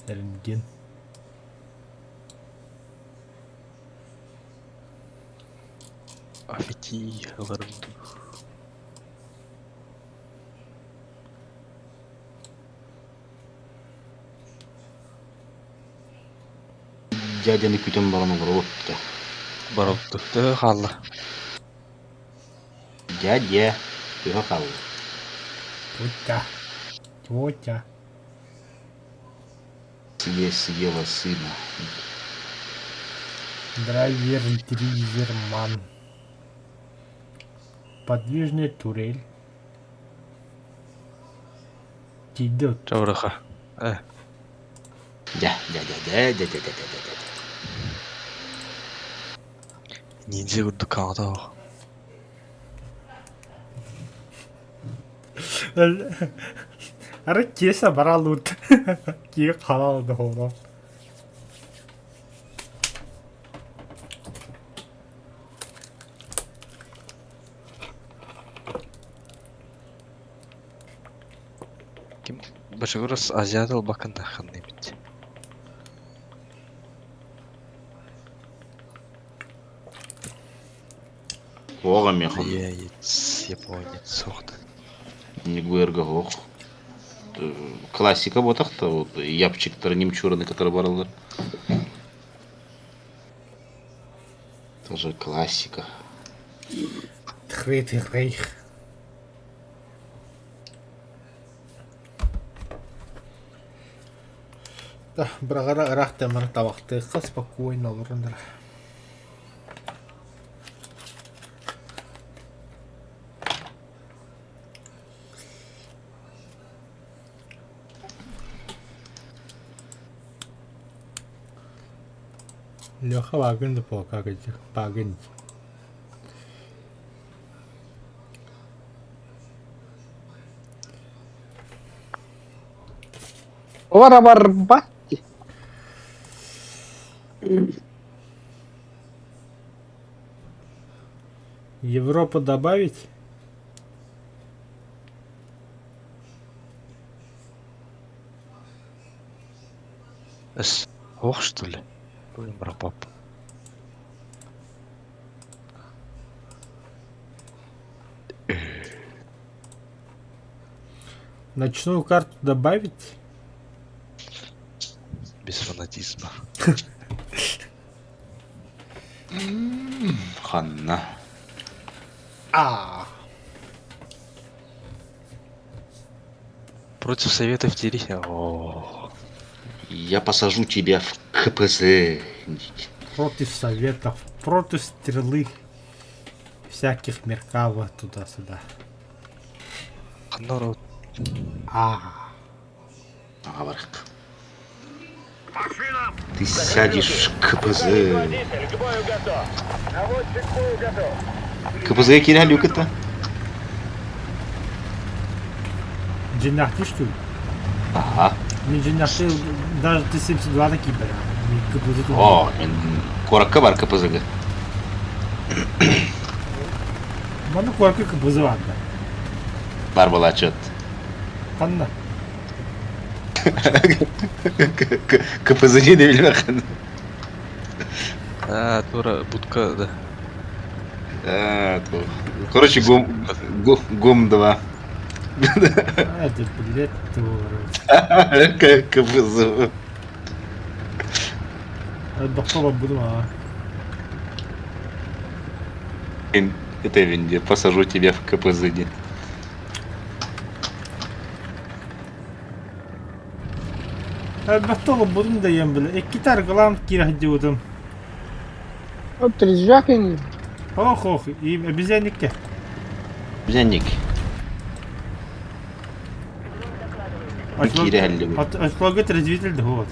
Рентген. Офигеть. Дядяны күтен бараны бұрылыпты. Барылды қалды. Дядя, түйі қалды. Тетя. Съела сына. Драйвер, тризерман. Подвижная турель. Идет. Жаураға. Дя. Ниндзя көрді қалды. Ара кеса баралут. Кие қалалды хоно. Кім башығырыз Азияда бақында қандай бітті. Оға мен қыл. Японец соқты. Не гуэрга ох. Классика ботақта, вот япчиктар немчураны, которые баралдар. Тоже классика. Третий рейх. Да, брагара рахта мана табақты спокойно олырындар. Леха вагонды пока где вагон. Варабарбати. Европу добавить? Ох, что ли? Будем брапап. Ночную карту добавить? Без фанатизма. Ханна. Против советов Тереха. О, Я посажу тебя в КПЗ. Против советов, против стрелы. Всяких меркава туда-сюда. народ. Говорит. Ты сядешь в КПЗ. Водитель к бою готов. Наводчик к бою готов. КПЗ кире люк-то? Джинахты что ли? Ага. Мен джинахты даже Т-72 такие бля. О, мен коракка бар КПЗ-га. Bana korku kıpızı vardı. Бар болачыт. Kanna. КПЗ не билбекин. Тура будка, да. Короче, ГУМ 2. Hadi bilet doğru. КПЗ. Hadi bakalım bunu ha. Это Винди, посажу тебя в КПЗ. Hadi bakalım bunu da yem bile. İki kalan kirah diyordum. Отрезжакин. Oh, iyi bize nikke. Бзянник. Кире halde bu. Açlığa трезвитель вот.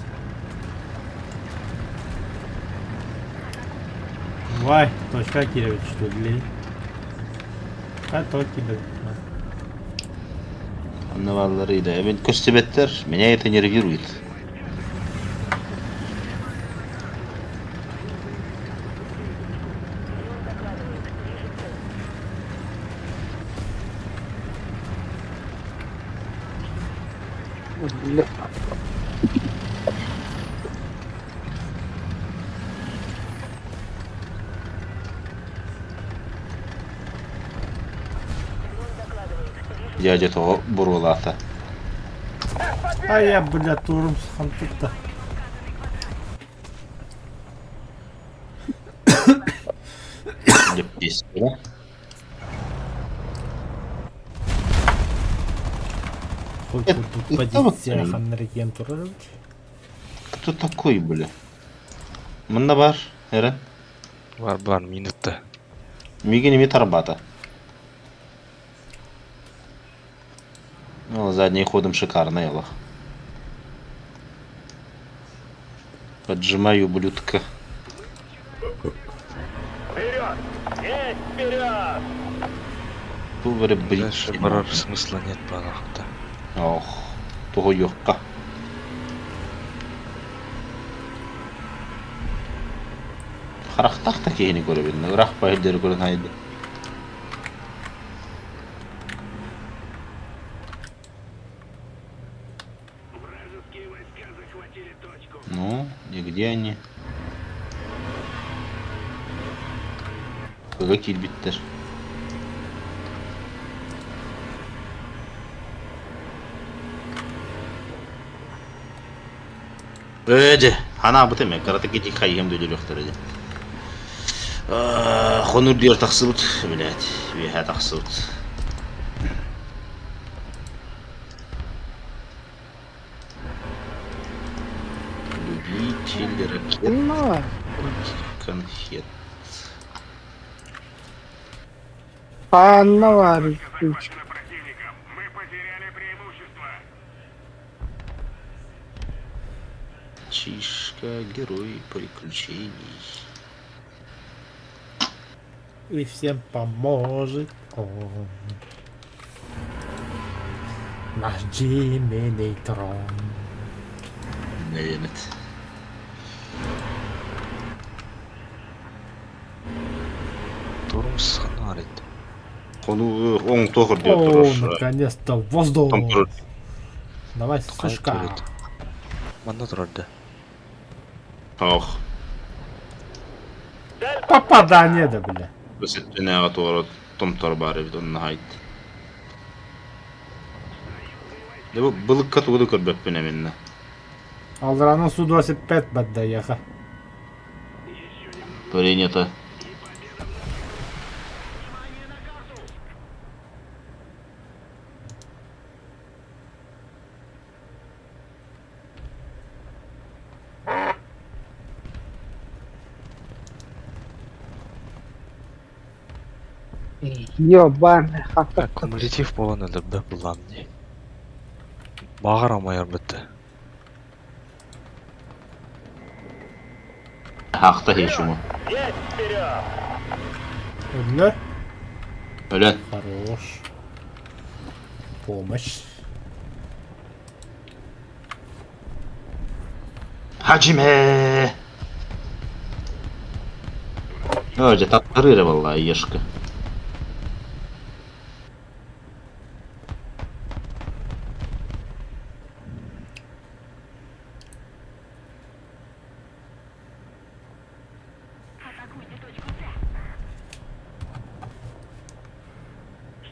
Vay, точка Кирович, что ли? Ha, точки да. Anıvallarıyla. Evet, köstebetler меня это нервирует. Бля. Дядя того Бурлата. Ay ya bля, турум sıkıntı. Здесь, да? Хоть Это тут вот позиция он. Ханнерген Турович. Кто такой, бля? Мында бар, Эрен. Бар, минутта. Миги не Тарбата. Ну, задним ходом шикарно, елах. Поджимаю ублюдка. Вперед! Есть вперед! Поваре Дальше брить. барар смысла нет, панахта. Ох, того йокка. Харахтах такие не көрөбүн. Ырах пайылдары көрөн айды. Вражеские войска захватили точку. Ну, и где они? Кыга килбиттер. Öde. Hana bu teme. Karate kiti kayım dölür yoktur öde. Хонур дер тахсыбыт, блядь. Веха тахсыбыт. Любитель ракет, Ну, конфет. пановар. Захвачено противником. Мы потеряли преимущество. Чишка, герой приключений. И всем поможет он. Наш Джимми Нейтрон. Наверное. Турум сханарит. Onu on tohur diyor О, durur. наконец-то воздух. Там durur. Давай, сушка. Манда турарда. Oh. Попадание, да, бля. Bas üstüne doğru tomtor bari bir onun hayt. De bu balık katı da körbek bine minne. Алдрана Су-25 баддаяха. Принято. Ёбаный хата. Кумулятив болон эле бе булам не. Багара майор битти. Hakta hiç umu. Есть вперед! Öyle. Ölen. Хорош. Помощь. Hacime. Öyle tatları vallahi yaşka.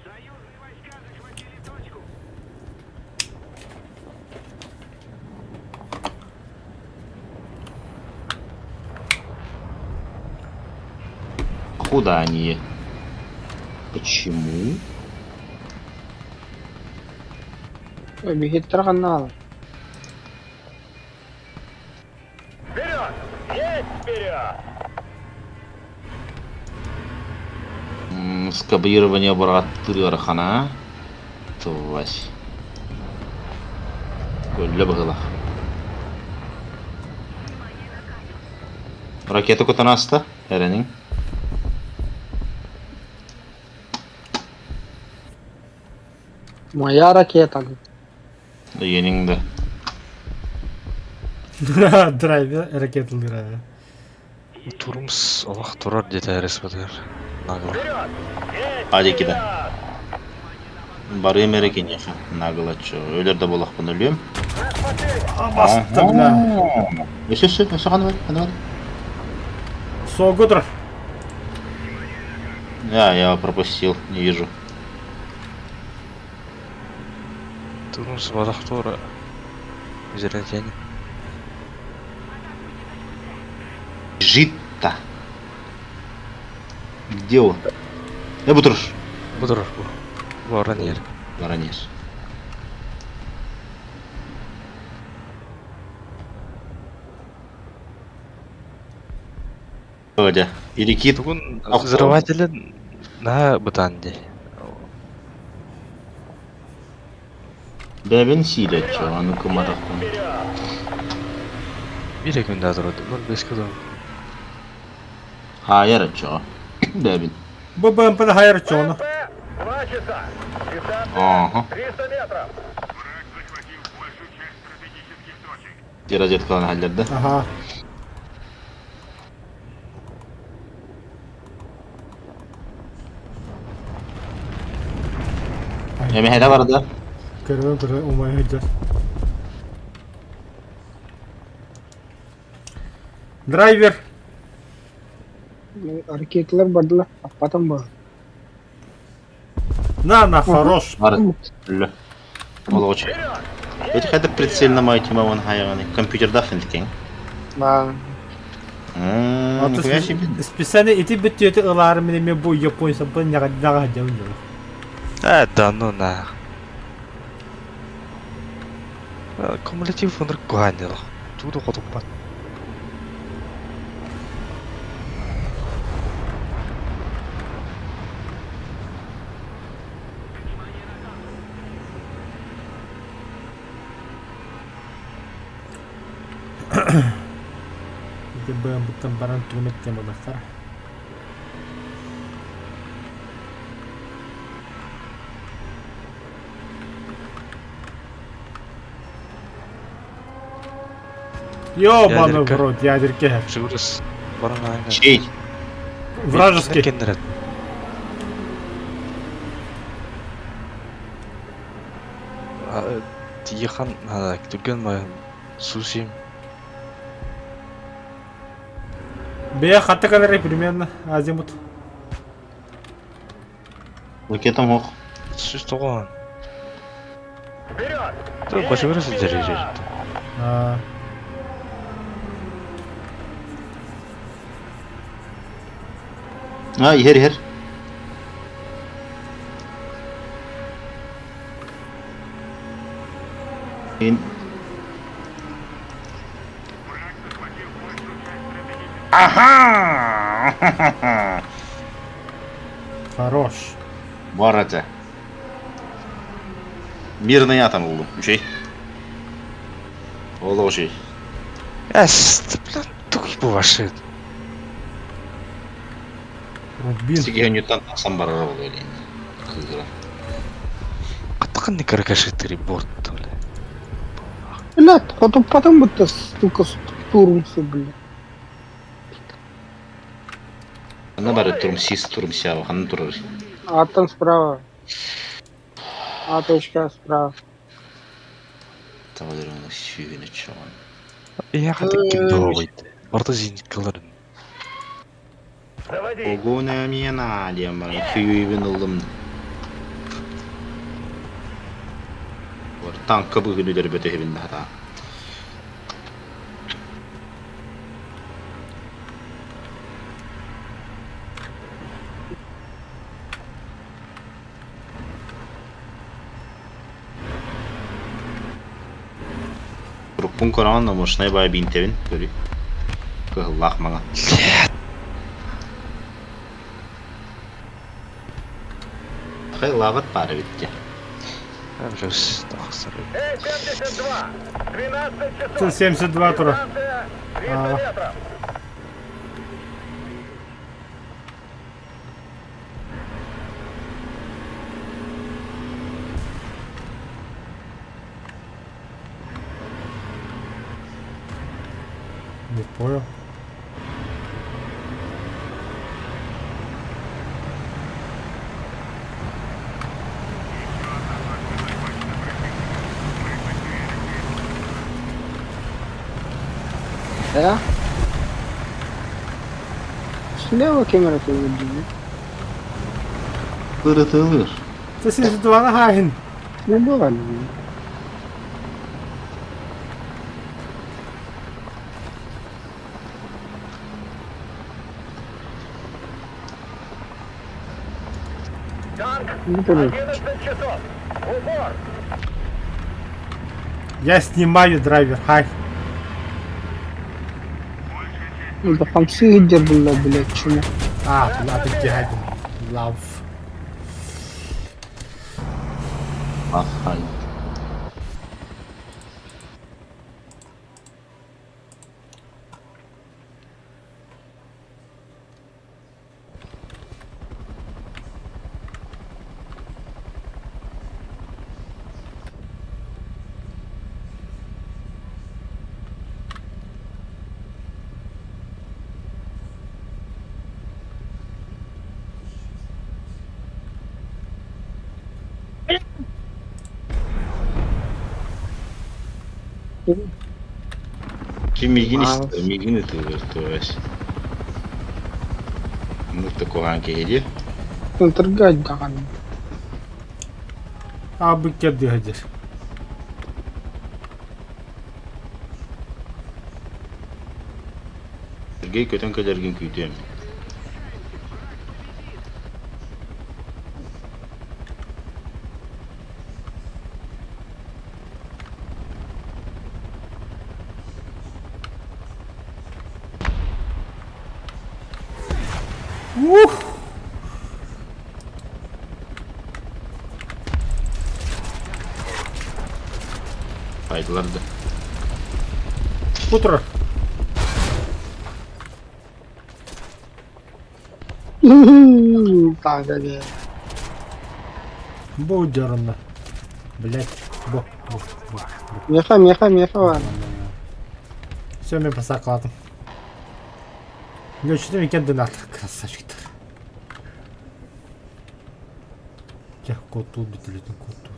Союзные войска захватили точку. Куда они? Почему? Бігітра канал. Вперед! Есть вперед! Скабрирование бұраттыры арқана. Твась. Көлі бұғыла. Ракета көтін асты, әрінің. Моя ракета. Еніңді. Драйвер ракеталдыра. Турумс Аллах турар деді әресбедер. Нағыл. Вперед! Есть Hadi gidelim. вперед! Бары мерекен яқы. Нағыл атшы. Өлерді болақпын өлем. Нас потери! Bastı bile. Өсі, қаны бар. Согудр. Я пропустил, не вижу. Турумс Аллах тура. Израильтяне. Жит-то. Где он? Бутырыш. Бұдыр. Баран ер. Воронеж. Öyle. İrikit. Бүгін Ақ, взрывателі на бұтанде. Бәбін сийлет, аны кымадақпын. Bir günde durdu. 05 kilo. Hayır açı. Бәбін. Bu БМП'de hayır çoğunu. БМП! 2 часа! Дистанция Ага. 300 метров! Враг захватил большую часть стратегических точек. Розетканы hallerdi. Aha. Yemeğe vardı. Kırı umayı hıcır. Драйвер. Ракетлар бадла. Потом был. На, хорош. Var. Öyle. Ол очи. Эти хәдә прицельно майтима вон хайганы. Компьютерда финткен. Да. Нихуя себе. Списание ити битти ылары менен bu Япония bu нага хадям. Да ну на. Кумулятив он руканил. Туду хоту пат. Itu bukan barang tumit yang besar. Ёбаный в Ядерка. рот, ядерки. Жигурис. Баран айна. Şey. Вражеский. Кендерет. Тихан түген ма сусим. Бе хаты kadar примерно азимут. Ракетам ох. Сүз тоған. Вперед! Тұр башы көресі дәрежі. Her. Aha! Хорош. Var ete. Мирный атом oldu. Şey. Oldu o şey. Блин, тух bu başı. Рубин. Сиге Ньютон таксам барар болду эле. Кызыра. Қатқан не каракашетри борт. Блядь, потом будто стука с турмсу, блядь. Она бары турм сява, хан турар. А там справа. А точка справа. Тавадыр оны сүйгені чоған. Я хотел кимдовый. Орта зеникаларын. Заводи. Огуна мена диям бары сүйгебен олым. Танка бүгінілер бөте хебінде хата. Руппун кораман мошнай бая бинтевин көрі. Кығыллақ маңа. Хай лағыт бары бітті. Плюс тахсар. Эй, 72! 12 часов! Це 72 тура. Станция 300 А. метров! Не понял. Да? Слева камера ты видишь? Кырытылыр. Це 72 на Гагін. Не было. Танк! Не понял. 11 часов! Упор! Я знімаю драйвер, хай. Это фанкции где было, блядь, чему? А, ладно, гайден. Лав. Ахай. Чи мигін істі, мигін ітілер, то ось. Ну, тако ганки еді. Торгать да. Abi geldi Hacer. Сергей көтен көлерген күйтем. Faydalarda. Утро. Так, да, да. Будь дерно. Блять. Бо. Меха. Все, ми посакладом. Лёчный уикенд донат. Красавчик. Я кот тут, блядь, кот тут.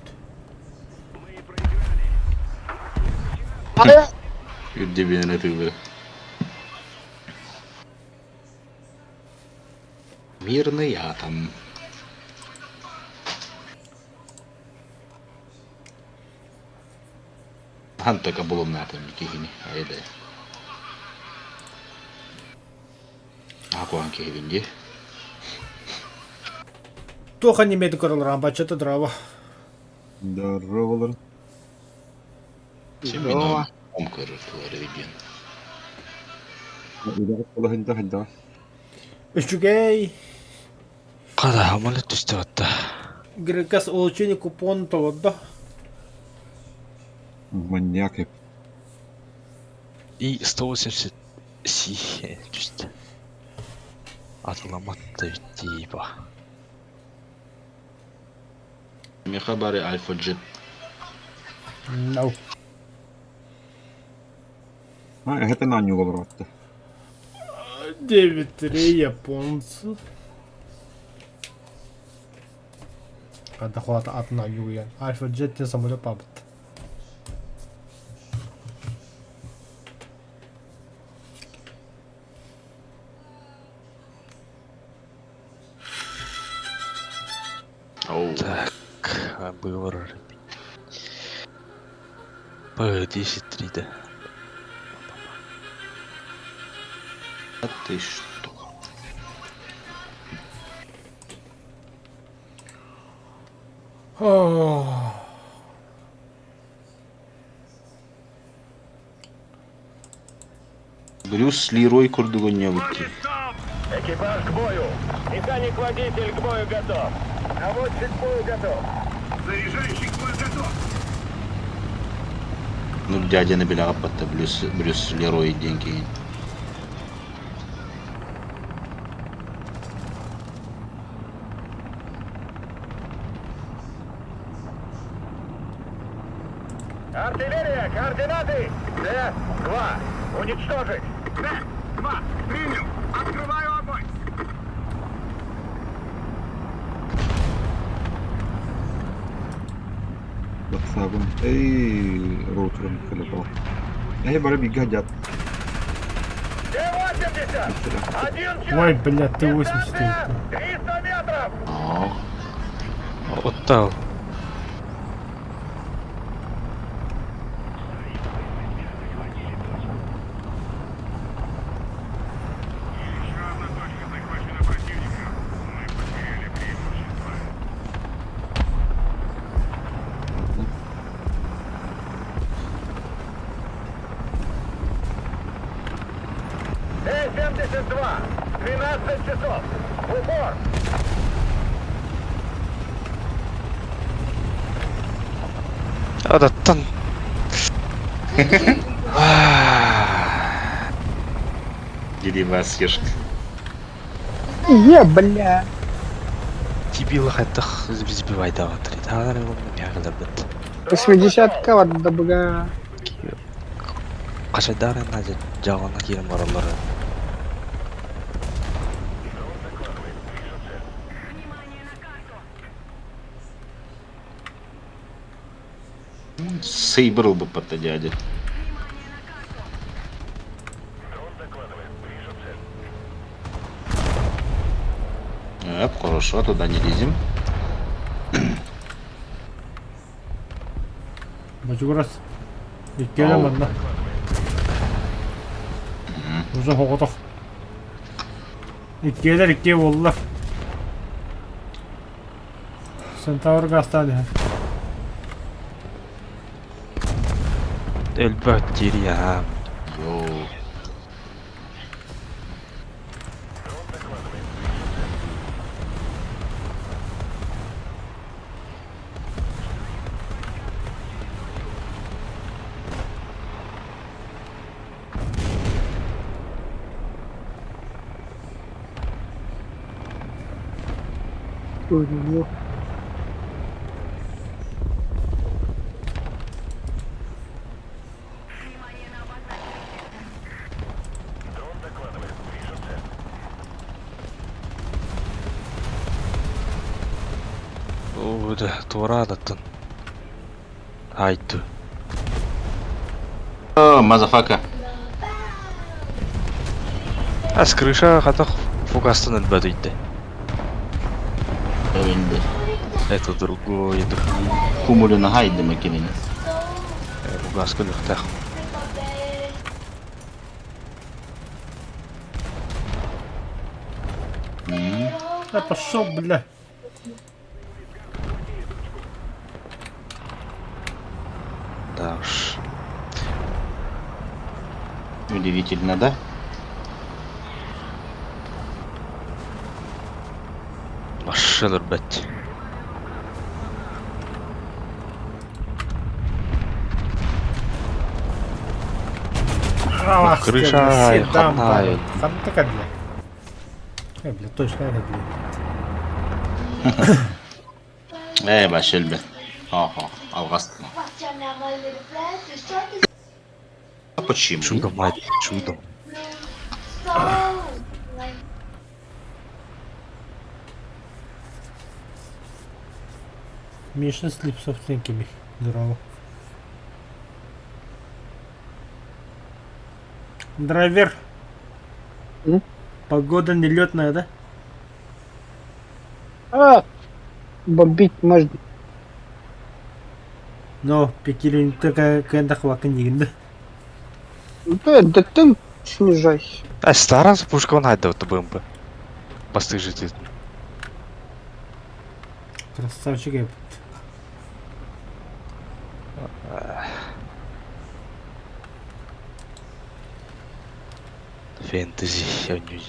Yüddebine tığlı. Мирно я там. Хантака було напрямки гіні, а йде. Акуанки гінді. Тоха не меді королрам, бачите дрова. Здоровалар. Чиміно. Омкар ревідін. Хинда. Үшігей. Қада амалет түсті отта. Грекас олчини купон тоодда. Маньяки. И 180 си just атламатты типа. Меха бари альфа джет. No. Eihän tänään juolla. 9-3 японцы. Когда хват атына югиян. Альфа джеттен самолет пабыт. Оу. Так, выбор. P10-3, да. А ты что? Брюс Лерой Курдугонявки. Экипаж к бою. Механик-водитель к бою готов. Наводчик к бою готов. Заряжающий к бою готов. Ну, дядя набила аппата Брюс Лерой деньги. Артиллерия, координаты. Д-2. Уничтожить. Д-2. Принял. Открываю огонь. Baksaabun. Роутером колебал. Bara bygga hajat. Д-80. Один час. Ой, блядь, ты 80. 300 метров. Ох. Оттал. Д-72. 12 часов. В упор. А, да, там. Деревя съешь. Бля. Дебилах это сбивай да вот. Тағар его мягко бит. 80-ка var burada bıga. Қашайдары назы жағына келім оралары. Сейбрил бы под дядя. Хорошо, туда не лезем. Бачугурас. Иккелем одна. Уже хоғытық. Иккелер икке болдылар. Сентавр гастады. Элбәт дери ya. Йоу. Ой, О, да, турадаттан. Айтты. О, мазафака. А с крыша хатах фугастан отбадыйды. Önde. Это другой, это Kumuluna haydi makinenin. фугас көліктақ. Да пошел, бля. Да уж. Удивительно, да? Машина бәт. крыша, хатная. Хатка, бля. Бля, точно это, бля. Başel be. Ага, алгастın. Почему? Чудо, мать, чудо. Миша Слипсовтен кеми. Здорово. Драйвер. М? Погода нелетная, да? Бомбить можно. Но пекилин такая кендах вакандигинда. Да ты снижайся. Старанс пушкан хайдаватты БМП. Бастык жетет. Красавчик я. Фэнтези явнюй.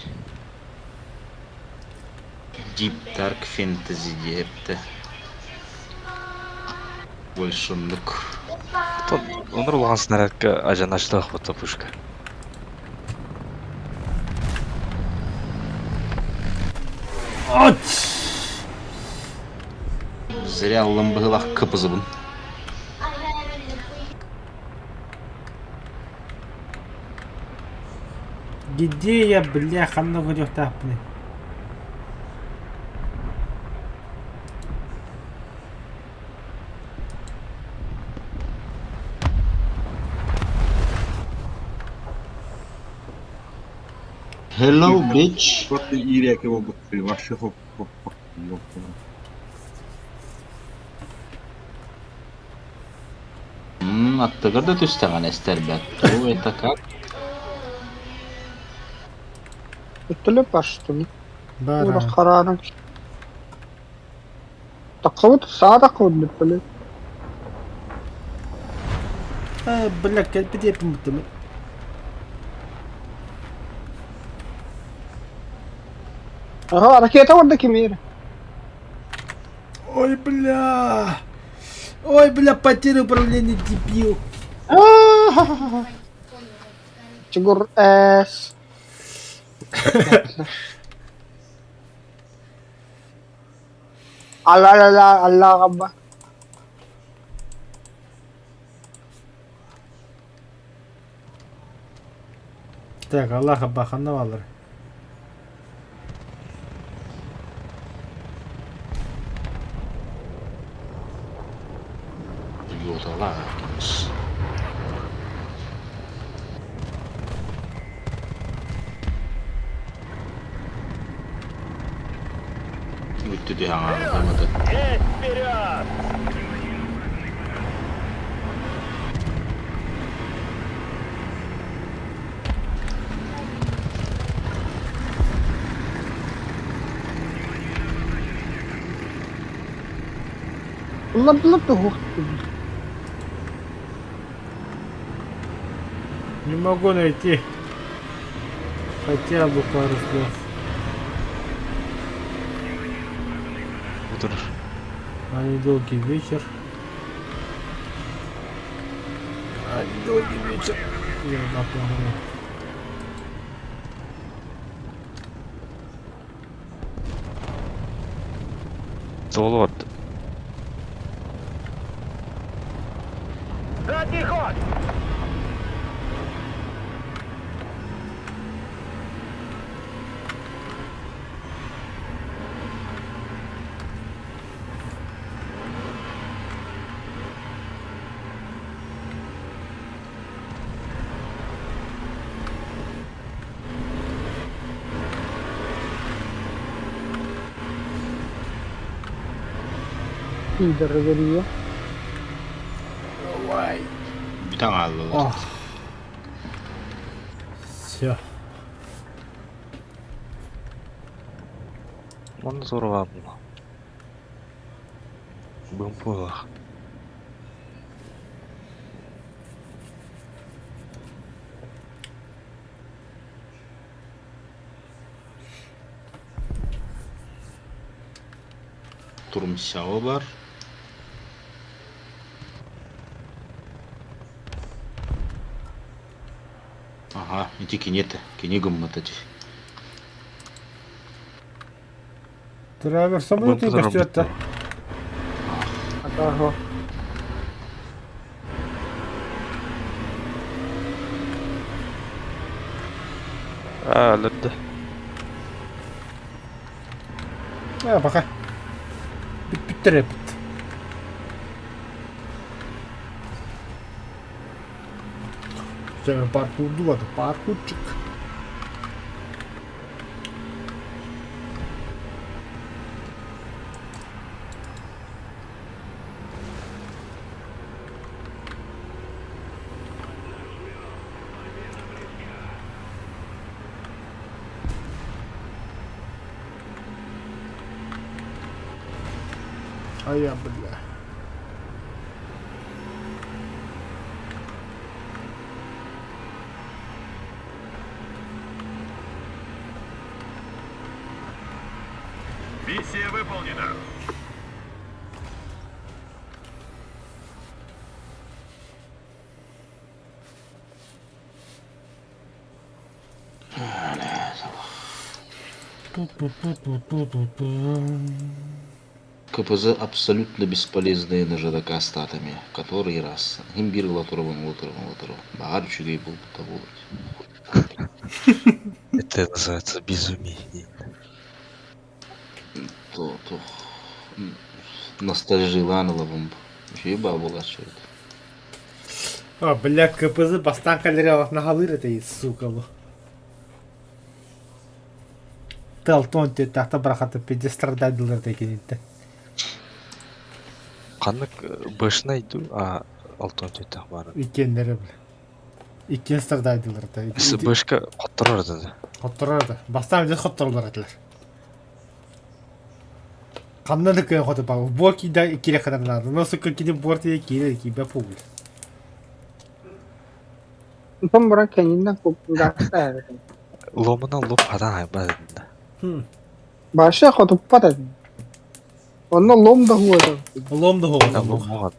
Deep Dark Fantasy депті. Большонлық. Оныр улған снарядка ажан аштақ бота пушка. От! Зря ламбығылақ кыпызыбын. Где я, бля, ханна вырёх тапны. Hello, bitch. Просто Ирия его быстрее, вообще хоп. Аттығыр да түстіған әстер бәт. О, это как? Ütülüp açtı mı? Бара. Burada kararım. Takıvıt sağa takıvıt böyle. Бля, как бы я помню. Aha harekete oradaki meyre. Ой, бля. Ой, бля, потеря управления, дебил. Çukur es. Allah Allah Allah kabba. Так, Аллаха баханна валыр. Йоталар. Өтті де аңа қоймады. Есть вперед! Allah tuh. Не могу найти. Хотя бы пару слов. Отыр. А недолгий вечер. А недолгий вечер. Я напомню. Солот. Задний ход! İyidir geliyor. Бүт аңа алылар. Все. Оны зорға бұл. БМП лах. Тұрмысауы бар. Ага, иди кинеті. Кене гүмматады. Драйвер самолетный костюм-то. Ага. Ләдді. Пока. Бит-бит. Sen parkurdular, parkurcuk. Ay ya billah. Миссия выполнена. КПЗ абсолютно бесполезные на ЖДК статами. Который раз. Имбир латурован. Багар чудей был того. Это называется безумие. То. Ностальжи ланылабым. Жеба была что это. А, бля, КПЗ бастан калерия нахалыр это, сука, ло. Талтон те тахта брахата педестрададылар текенитте. Қанық башына иду, а алтын төйтақ бар. Икендері бля. Икен стрададылар да. Біз башқа қоттырар деді. Хоттурарды. Бастан жес хоттурлар атылар. Қанна да көйін хоты бағу. Бұа кейда кире қадарнады. Но сука кейде бортия кире кейбе пугыл. Там бұран кәнінден көптің жақсы әрі. Ломынан лоп адан айба деді. Башы қотып па деді. Оны лом да хуа деді. Лом да Лом хоғын. оған.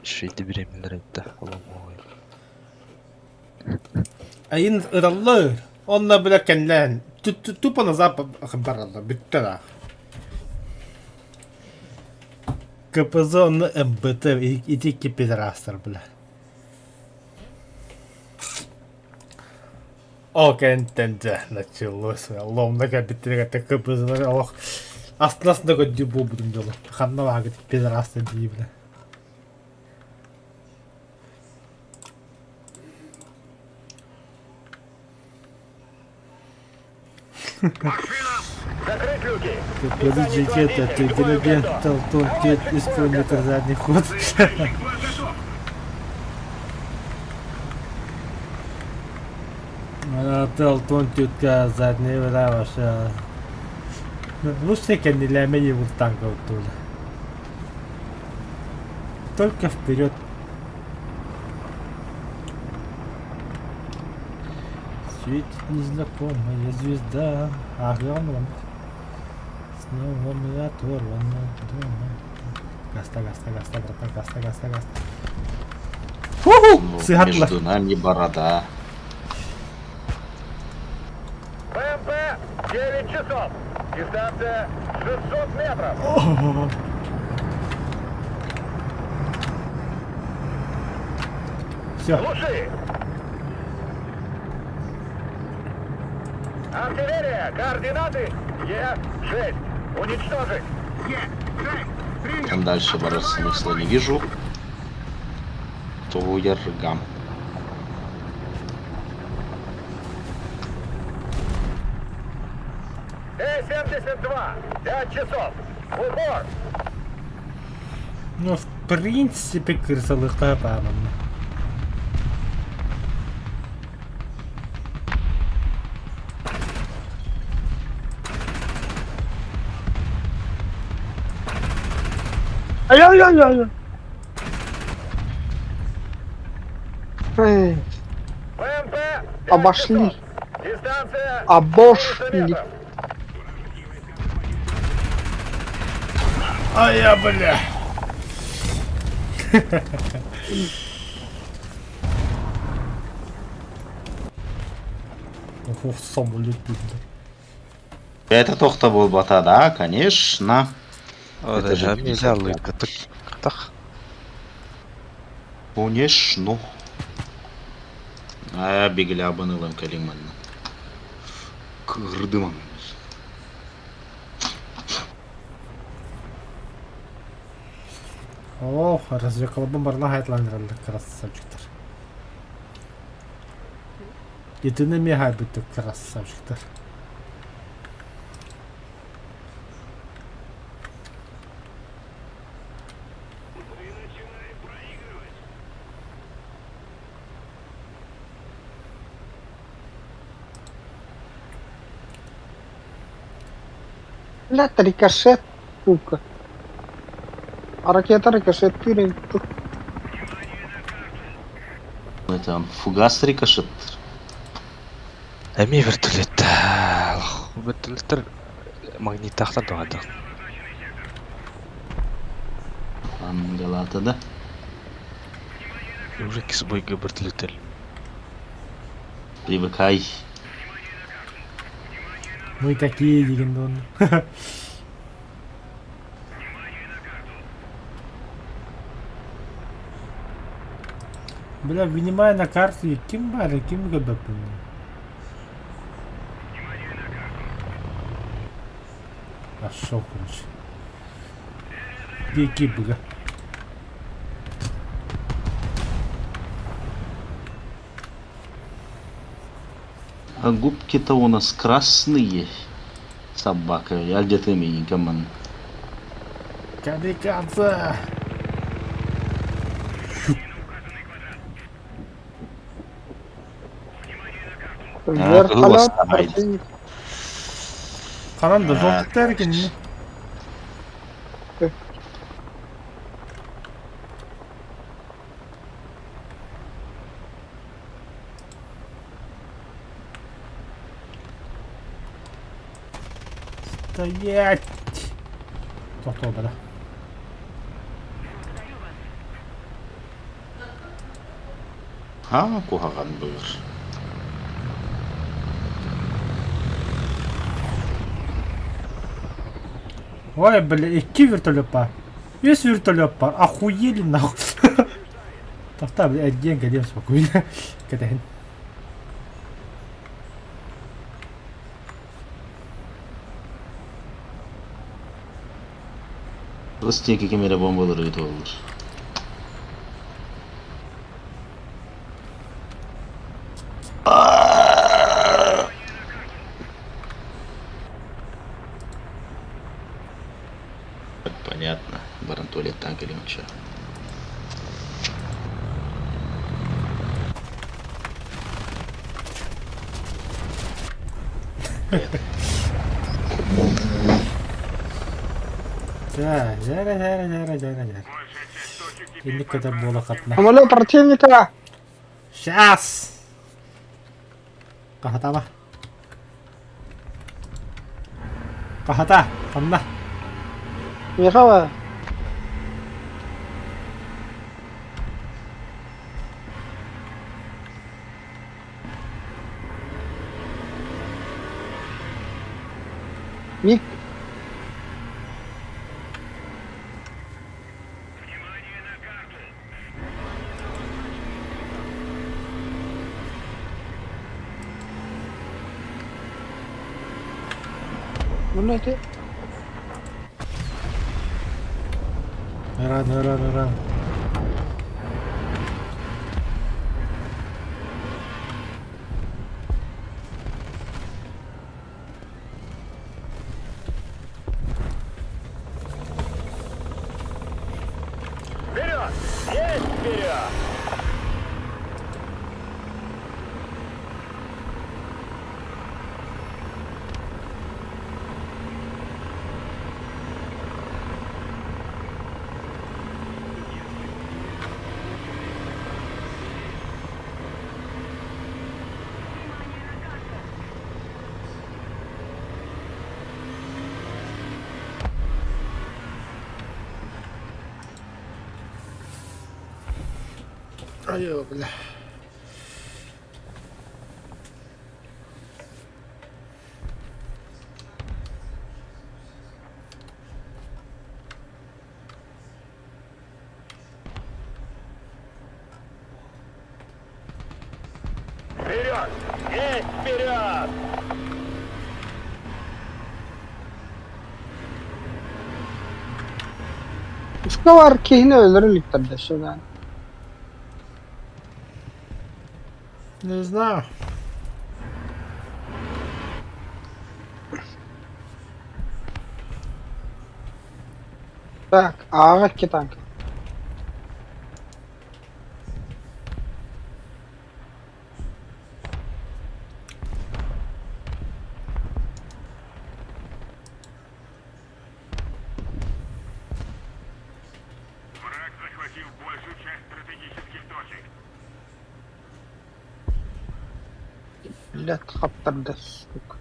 Шейді біремілер етті. Лом оған. Айын ыраллар. Онна бля кәнлән. Тупа назап баралар. Бітті да. КПЗ оны МБТ итеки пидорастар бля. Окентенде началось. Ломнага биттиргәтә КПЗ алах. Астынасында көдді бұл бұдым жолы. Қанна бағыт пидорастар дей бля. Закрыть люки. Подождите, это интеллигент, толтон, тет, исполнитель задний ход. Толтон, тетка, задний вода ваша. Лучше, как не для меня вот танка вот туда. Только вперед. Светит незнакомая звезда, огромным. Снова мы оторваны дома. Гаста, братан, гаста. Фу-ху! Сыгатла. Между нами борода. БМП 9 часов. Дистанция 600 метров. Все. Глуши. Артиллерия. Координаты Е6. Уничтожить. Там дальше бороться смысла не вижу. Туяргам. Т-72. 5 часов. Упор. Ну, в принципе, крысалыхта памам. Ай-яй-яй-яй. Эй, БМП 5 Обошли. часов. Дистанция Обошли. 400 метров. А я, бля. Ого, самолет бедный. Это тохта был бата, да, конечно. Ода Это же жа мейлі 50. алып қытық. Конечно. А бегли абанылым калиман. Кырдыман. О, развлекалабын барна хайтландырылды, красавчиктар. Етіні ме хайбітті, красавчиктар. Блядь, рикошет, сука. А ракета рикошет тырень. Это он фугас рикошет. Эми вертолет. Вертолеттер магниттахтар доғады. Ангалата да. Уже кисбойга вертолеттер. Привыкай. Мы такие дегенде оны. Бля, внимай на карту, ким бары, ким göböpün. Ашо, короче. Пики быга. А губки-то у нас красные. Собака. Я где-то миленько, ман. Камикадзе! Вертолет, голоса найди. противник. Кананда жолтуктар экен эмне? Стоять! Тоқтау бара. Ha, kuhagan buyur. Ой, бля, 2 вертолет бар. 3 вертолет бар. Охуели нахуй. Тоқта, бля, один гадем спокойно. Кетехин. Ростеки кемере бомбалары өтіп алыр. Понятно. Баран туалеттан келемекші. Жара. Енді көтер бола қатына. Самолет противника. Сейчас! Қахата ма? Қахата, қанна. Михава. Мик. Ну это Ран. Вперед! Есть вперед! Ай, бля. Вперед! Есть вперед! Iskavar kihini öldürürlük tabi şu yani. Не знаю. Так, ağa ki tank. Враг захватил большую часть стратегических точек. Millet kaptırdı. Sıkık.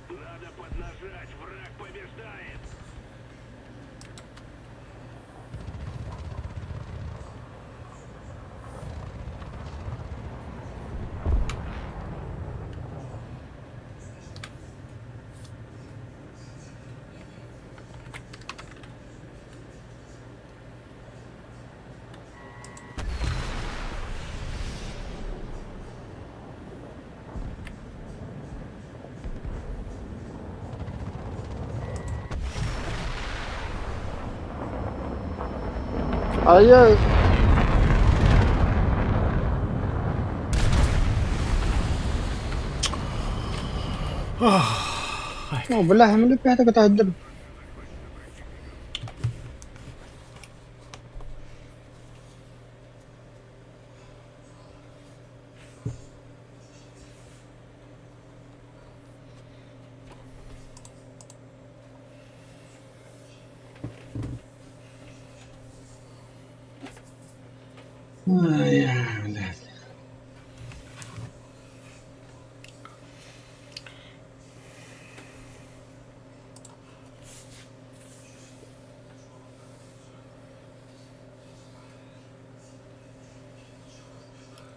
Надо поднажать, враг побеждает. Ay ay. Oh, belah hamil pe hata kata haddar.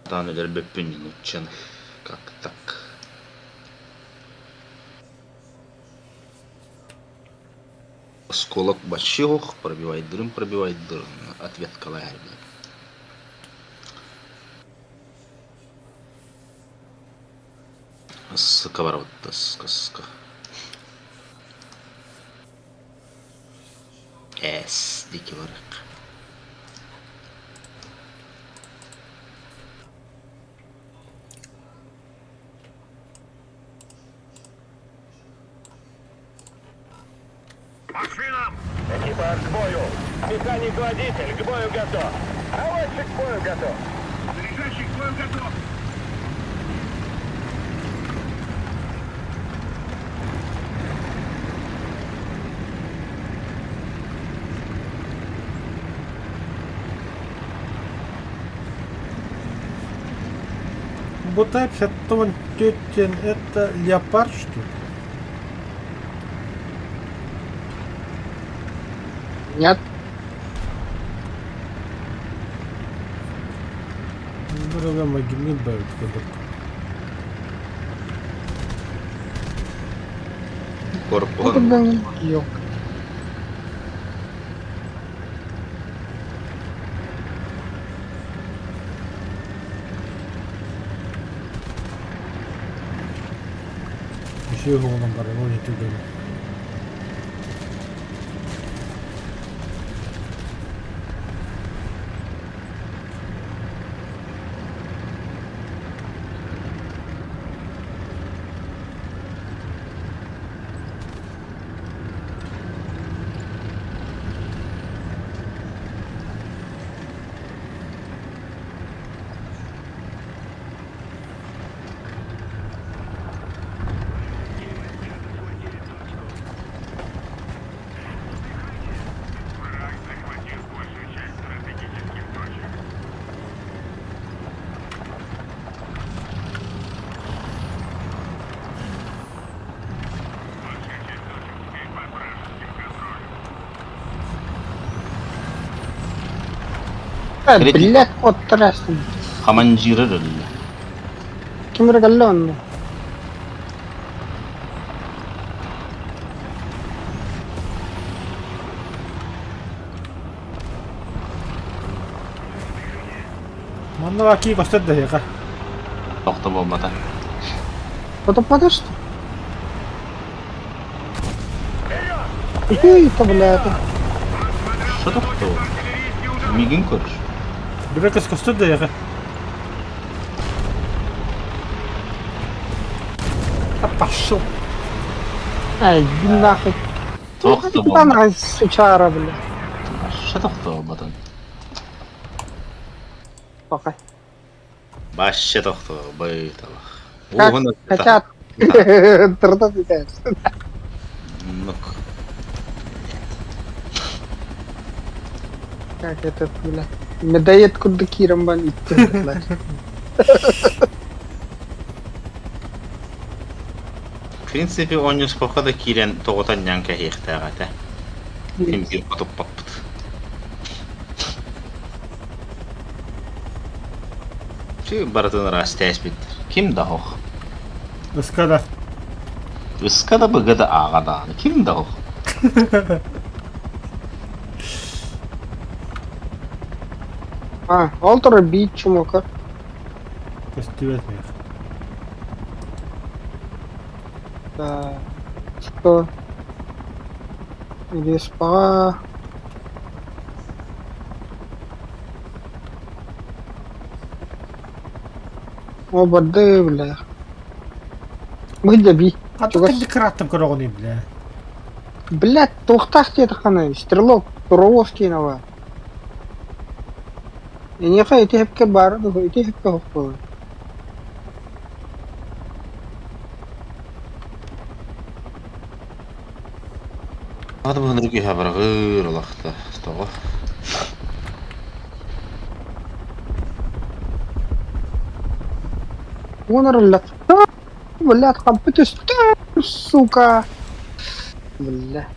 Taneler беппенин учен. Как так? Осколок бачок, пробивает дым. Ответ калайр. Сковородка, сказка. Дикий ворок. Машинам! Экипаж к бою. Механик-водитель к бою готов. Наводчик к бою готов. Заряжающий к бою готов! Бутай 50 тетен, это леопард, что ли? Нет. Burada magimi böyle kadar. Это был yok. Bir şey yok oğlum bana, o yeter. Блядь, отрясен. Командиры рөлі. Кимрі галлон. Манна ки костер дайга. Тоқты болмата. Потопадешь что? Эй-то, блядь. Що тоқты ол? Мигін көріш. Бирекес костер дайга. А пошел. Ай, иди нахуй. Тоқты Там болмата. сучара, блядь. Що тоқты болмата? Пока. Баще тоқты байталық. Как хотят. Трудно питается. Нұқ. Как этот, блядь. Медоед курдаки рамбан идти, блядь. В принципе, он не сколько да кирен тоғытан нянка хейхтағаты. Кем бір құтып баппыт. Şu baratın rastı tespittir. Kim da hoq? Ыскада. Iska da bıgı da ağa dağını. Kim da hoq? А, Олтер бить чумака. Костювет мех. Да. Что? Веспа. О, барды, бля. Мы би. Ата кэнди краттым көрөгүн бля. Блядь, тоқтақ деді қана. Стрелок, Туровский нава. Енеха етепке барды, етепке хоқ болды. Hadi bu hınırı ki haber gır olaqta. Stoğa. Вонор ла. Блядь, компьютер, сука. Бля.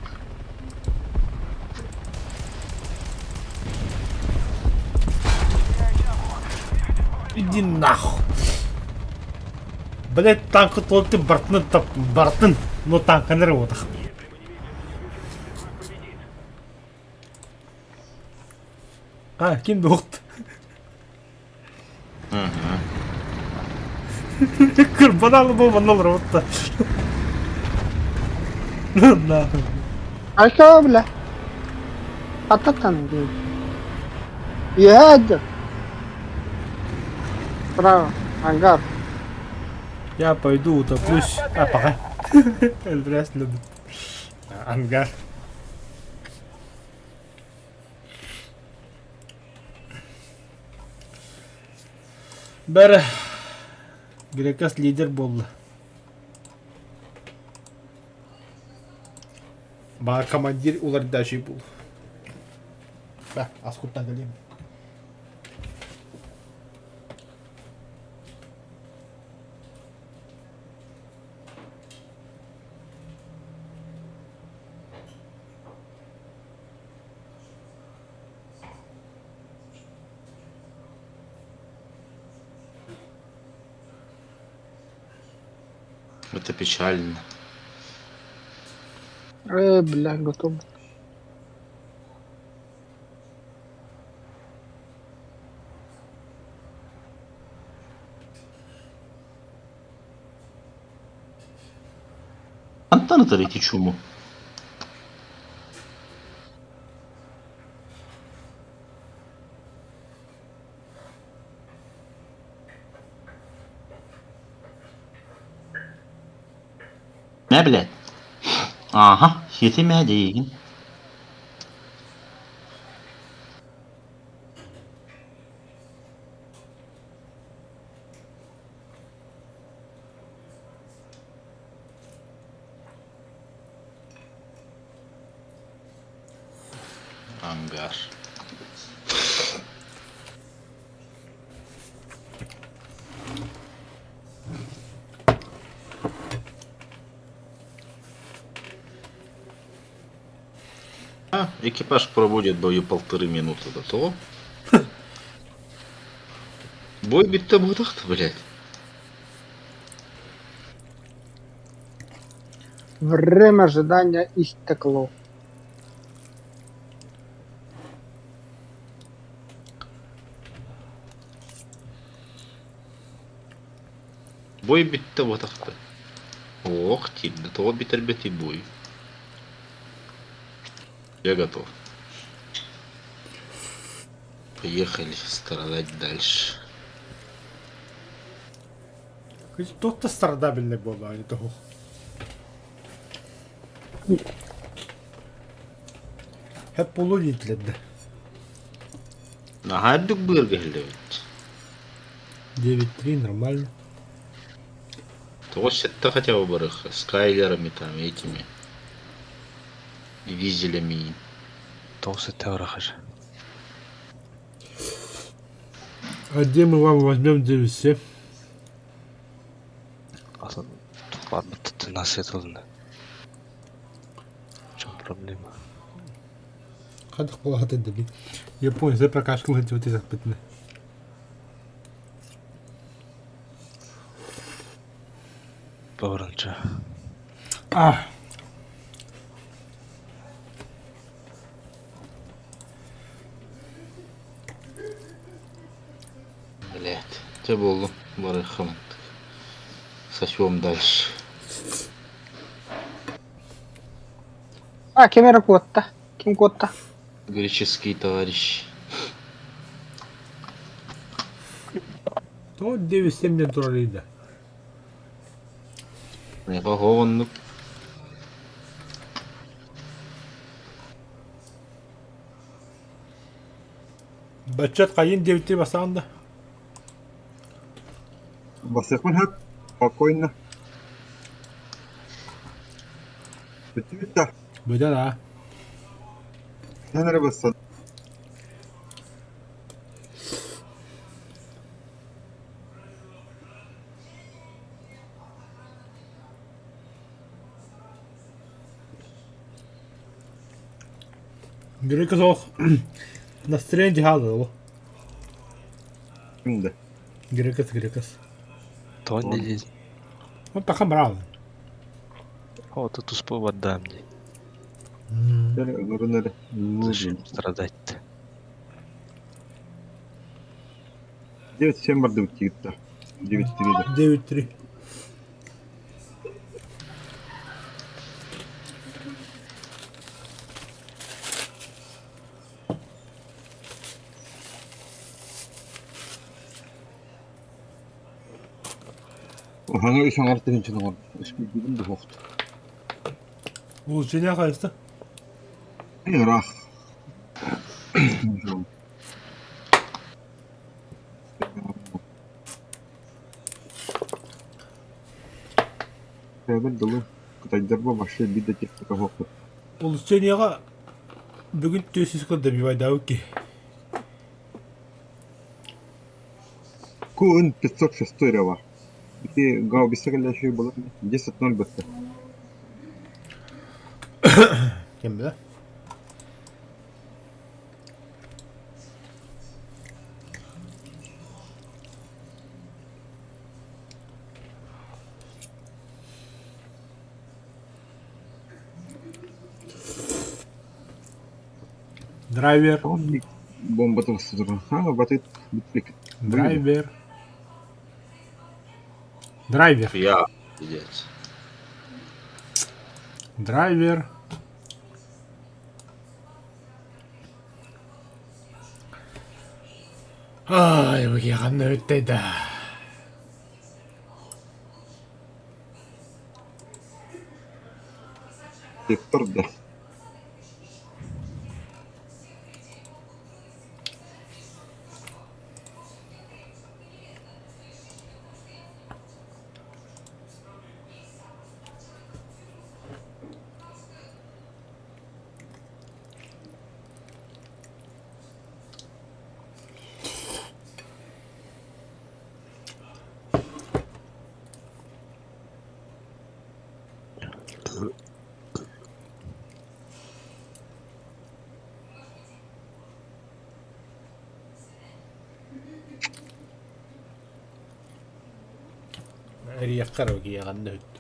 Иди нахуй. Блять, танк толты бартын. Но танка не работах. А, ким доқты? Кырбан алып болман олар отта. Нахуй. Алька, бля. Ататан, блядь. Ядер. Право, ангар. Я пойду утоплюсь. А, пока. Эльдряс любит. Ангар. Бәрі. Грекас лидер болды. Баа командир улар дәші бұл. Бә, аскуттан келем. Это печально. Бля, готов. Антанı iki çumu. Ne bile? Aha, yetemediğin. Hangar. Экипаж пробудет бою 1,5 минуты до того. Бой битте мыдықты, блядь. Время ожидания истекло. Бой битте мыдықты. Ох, тильно, то битер бой. Я готов. Поехали страдать дальше. Тут та страдабельний був, а не того. Hep полулитледі. Нагадук быргылдыбыт. 9-3 нормально. То сетта хотя бы барых с Кайлерами там этими дизелями. Тоусы теорахаж. А где мы вам возьмем 9-7? Ладно, ты нас это ладно. В чем проблема? Хадах полагати дебі. Японці, де прокашкали ці оті запитні. Поворонча. А! Блять, те было барыхом. Сочем дальше. А, кем Котта? Кем Котта? Греческий товарищ. То 9-7 не тураліда. Не погонну. Бачат қайын 9-3 басағында. Басықмын хат. Спокойно. Бітті. Бөден а. Нәнәрі басады. Грекас оқ. Настроение халды ол. Кімді? Грекас. То не здесь. Он тақам брал. О, тут успел отдам мне. Нұрыныры. Зачем страдать-то? 9-7 барды өттігітті. 9-3-ді. 9-3. Оғаңа үш аңар тігінші нұғыр. Үш білгімді қоқты. Бұл жене қайысты? Рақ. Тәбір дұлы. Қытайдарба башы биді техника қоқты. Бұл женеға бүгін төсіз қылды бивайда өкке. Куын 506 рева. Ити гау бисәгәләші болар. 10-0 бітті. Кем біле? Драйвер. Бомба тылсы тұрған. Ха, батыт битлік. Драйвер. Я, пиздец. Драйвер. Ай, выгеганны өттейді. Тек тұрды. Эрияққар кияганда хүт.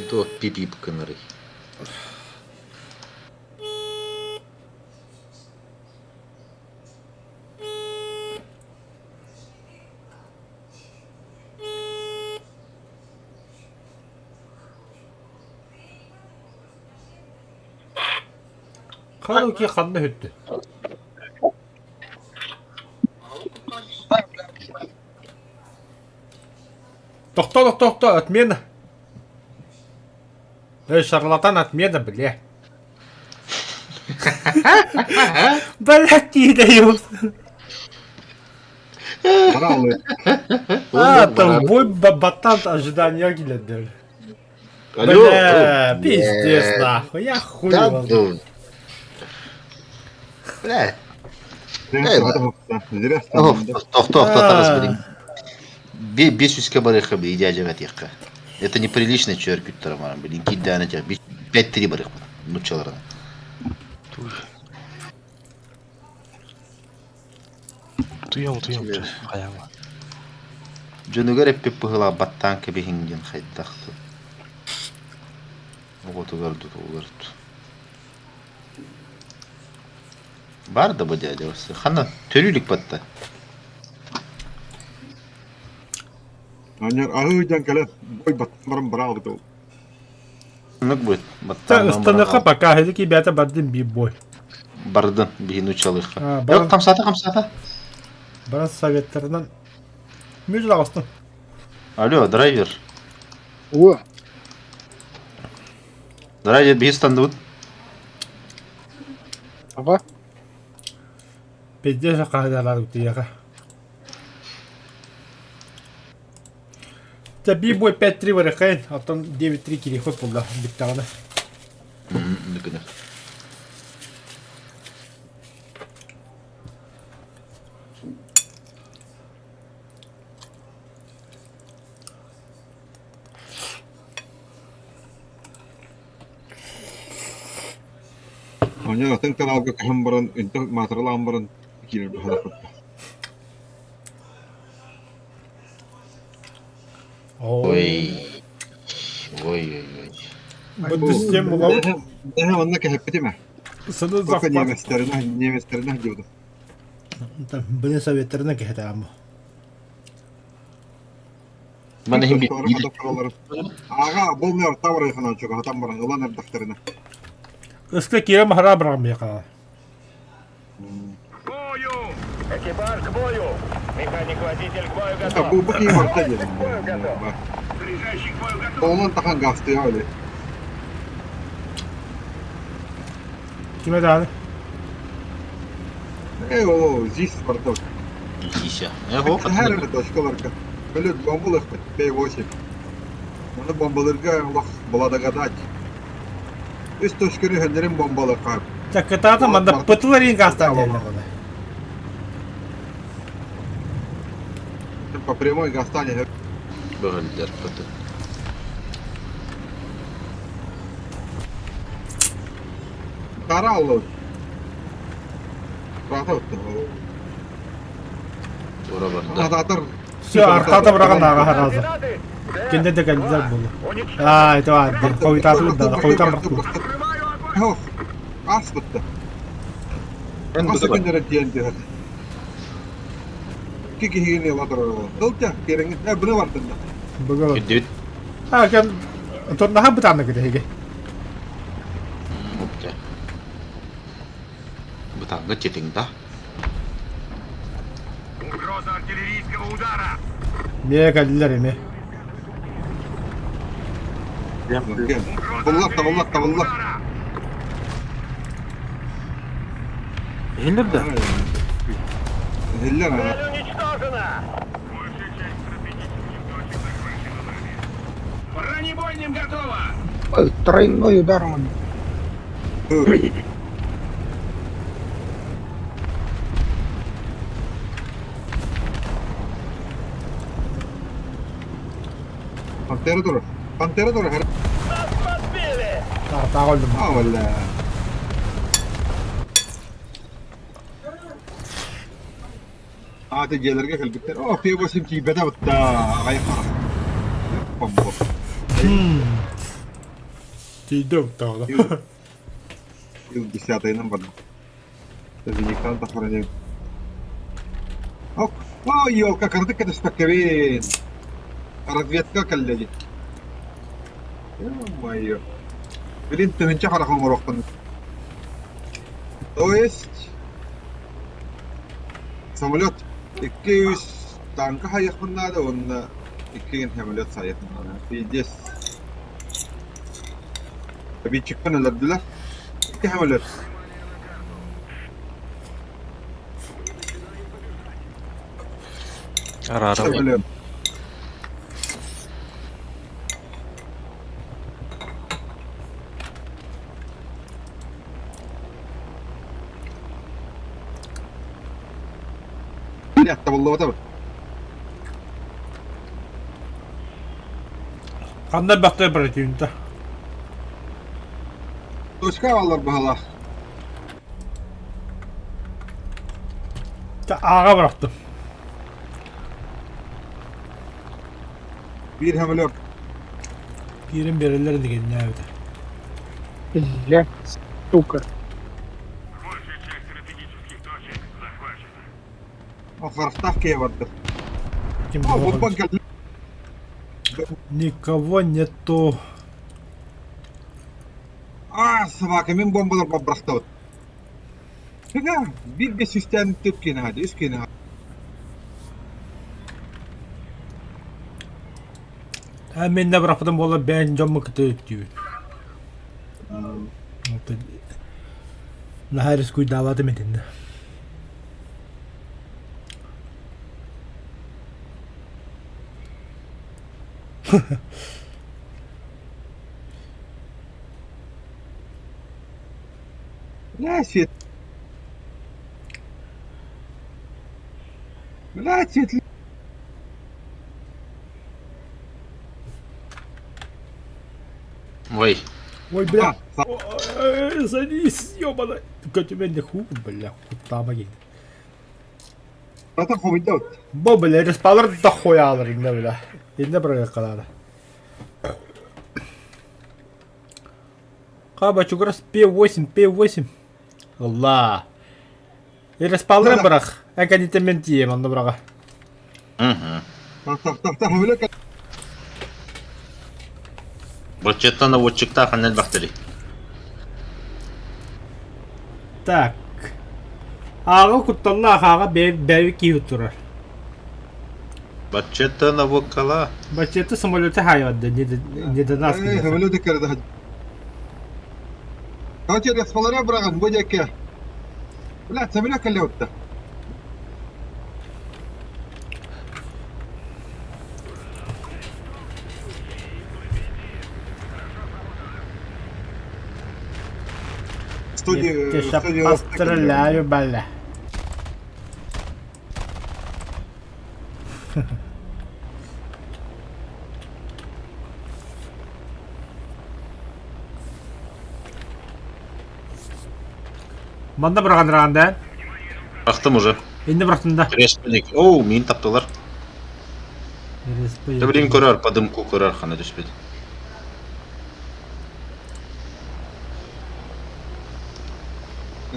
Tuo pipipkönari. Қалу кияганда хүтті. Тоқта, отмена. Шарлатан отмена, бля. Блядь, не дают. Баралы. Там бой батан ожидания гилядер. Алло. Бля, пиздец нахуй, я хуй Да, его. ду. Бля. Зря Оф, стал. тоқтағыз білейін. 500 барыха бы идя жевать ехка. Это неприлично, что аркюттера марам, блин, кидая на тебя. 5-3 барых. Ну чё, ладно. Туйом, хаяма. Жөнөгөр эппеп пыгыла баттан кебе хинген хайдахты. Вот угарды. Бар да бу дядя осы. Хана төрүлүк батта. Анер ahıcan kele boy batmarım bıraktı. Нук будет. Баттан. Станаха пока хедики бята баддин бибой. Бардын бигину чалыха. бар. Yok камсата. Баран советтеринен мүжүл агыстын. Алло, драйвер. О, Драйвер бейстанды. ага. Педде жакадалар үтияга. Та бибой 5-3 варахайн, а там 9-3 переход булда биттагана. Ныкыны. Anер atın kanalga kahım barın, inti material barın. Kine bir halak. Ой. Bu sistem bu. Daha onunla kehpeti mi? Сыны Bakın захват. Nemeslerine gidiyordu. Блин, советтерине кехете аммо. Bana hem bir Ağa bol ne tavır yakından çok hatam barın. Ulan hep defterine. Ыскы кирем хара брамыяка. К бою! Экипаж к бою! Механик-водитель к бою Ya готов! bu iyi var da diyelim. Заряжающий к бою готов! Oğlan takan gazete ya öyle. Kime dağını? O zis var da. Хища. Эго, Her yerde doşkalarka. Böyle bombalı B8. Onu bombalarga Allah bulada gadać. Üst doşkörü hönlerin bombalı kar. Так это там надо пытларин гастали. По прямой гастане. Бöğüller pıtı. Kara Allah. Rata öttü. Ора барда. Atatır. Все, артата браган дага харазы. Координаты! Кенде де кандидат болду. Уничтожить! А, это ладно. Ковитату да, ковитам братку. Yok. Az bitti. Ben Az bu da günlere diyen diyor. İki kişi ladır. Dılca kerin. Ne bunu var bunda. Быгал. Güdüt. А, кен тут на хабытаны киде хеге. Мупте. Бытаңга четиңда. Угроза артиллерийского удара! Мие калдилер эме. Bullat da bullat da bullat. Хиллерде? Hiller ha. Цель уничтожена! Большая часть стратегических точек захвачена нами. Бронебойным готово! Ой, тройной удар он. Pantera dur. Pantera dur. Her... Нас подбили! Tää öldüm. Aa valla. ATC'lerge gelbitler. Oh P-Boss'im ki beda bitta. Ayıp para. Bomba. Тидок тağla. Yıl 10-й bana. Доминикан охранять. Ок. Ой, елка, картык это спаковин. Разведка коллеги. Ё-моё. Блин, ты ничего хорошо морохтан. То есть... Самолет 200 танка хаяхман надо, он 200 самолет саяхман надо. Пиздец. Обидчик паналабдула. 2 самолет. Ара, ара. Самолет. Yatta vallahi tabii. Qanday baxtay bırakıyorsun? Точка алар баhala. Ağa bıraktım. Bir hamle Birin verirler de gelin evde. Блядь, сука. Большая часть стратегических точек захвачена. afar ставки vardı. Kim Aa bilir bomba bakalım. geldi. Никого нету. Aa sabah kimin bombalar bıraktı. Kıga bir de sistem tepkine hadi üskene hadi. Hemen de bıraktım valla ben camı kıtı diyor. Нахай рискуй давати мединде. Блядь, Блядь, светли. Ой, Ой, бля. Садись, ёбана. Kötümen de ху, бля, кутама geldi. Zaten komik de Bu bile respalar da koya alır indi bile. İndi buraya kadar. Каба, чуграс P8, P8. Allah. И респалры бырак. Акадитемен тием анда бырага. Угу. Так, hamle kal. Бочетта наводчикта ханел бахтери. Так. Ага кутталла ага беви киyu турар. Бочетта навокала. Бачета самолете hayvandı. Ne de nas gibi. Hamle de kerdi hadi. Kaç yere spalara bırakın bu ceke. Блядь, hamle kalle otta. Che s'appastrellaio bella. Manda bırakan rağında. Baktım уже. İndi bıraktın da. Kreşmedik. Oo, min taptılar. Da bileyim korar, по дымку korar хана düşmedi.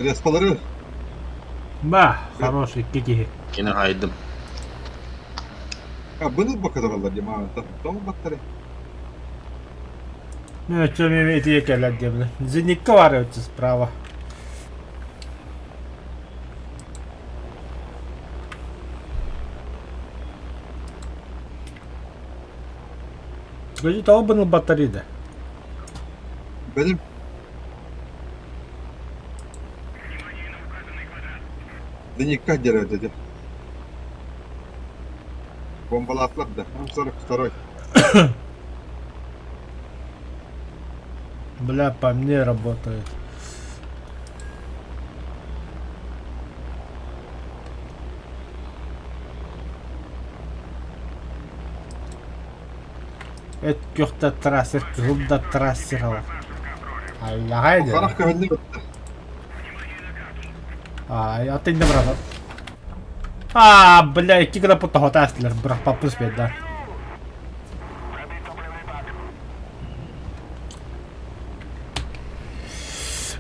Respaları. Bah, хороший кики. Yine haydım. Ha bunu bu kadar alır ya. Tamam bakteri. Ну, что мне эти екелят дебли. Зенитка варится справа. Скажи, того был батарея. Benim Дикка дерет dedi. Bombalı atladı da. Hem sonra 2. Бля, по мне работает. Это кёхта трассер, кёхта трассерова. Ай, Тарах көһөнне Ай, а ты не брат. А, бля, iki kadar puta hota estiler. Bırak papız beda.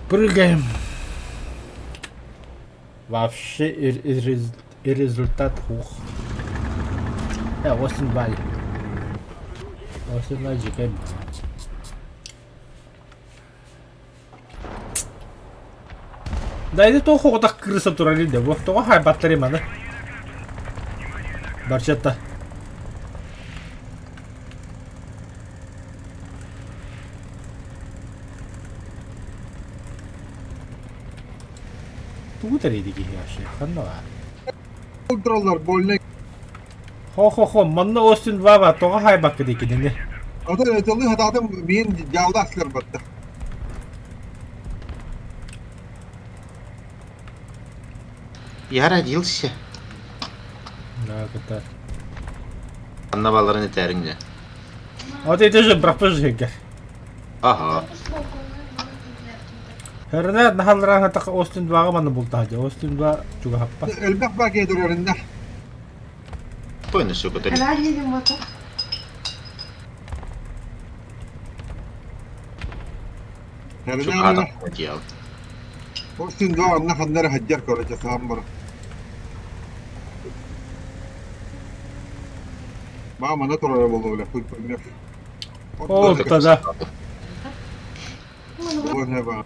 Прыгаем. Вообще и результат ух. Остин Баль. Остин Баль жекем. Да это то хода крыса турали да. Вот то хай батарея мана. Барчата. Тугу таридики яши. Ханнага. Ultralar bolne. Хо, манна Остин Баба тога хай бакыдики дене. Ата этелли хататым мен жалда аслар батта. Я родился. Да, ката. Anna balların eterince. Вот это же брапыжыгар. Aha. Herna nahalran hata Остин Бага мана булта хаja. Остин Ба juga happa. Elbek bak edurlarında. Pojene su kod Radili motor. Su Herna adam kotiyav. Ostin do anna xandara hajjar koraca sambara. Ma mana torara boldu öyle full pögne. О, тогда. Bu ne ba?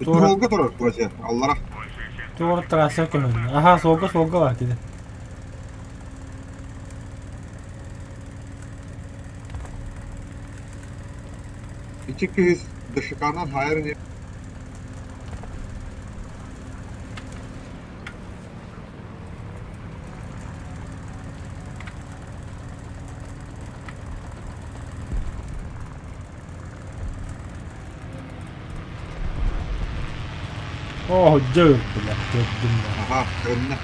Doğru. Yolga torar koraca. Allah'a. Тур трасса көн. Аха, сога бар киде. İçi kız dışıkanan hayır ne? О, дөв, блядь, дөв. Aha önüne.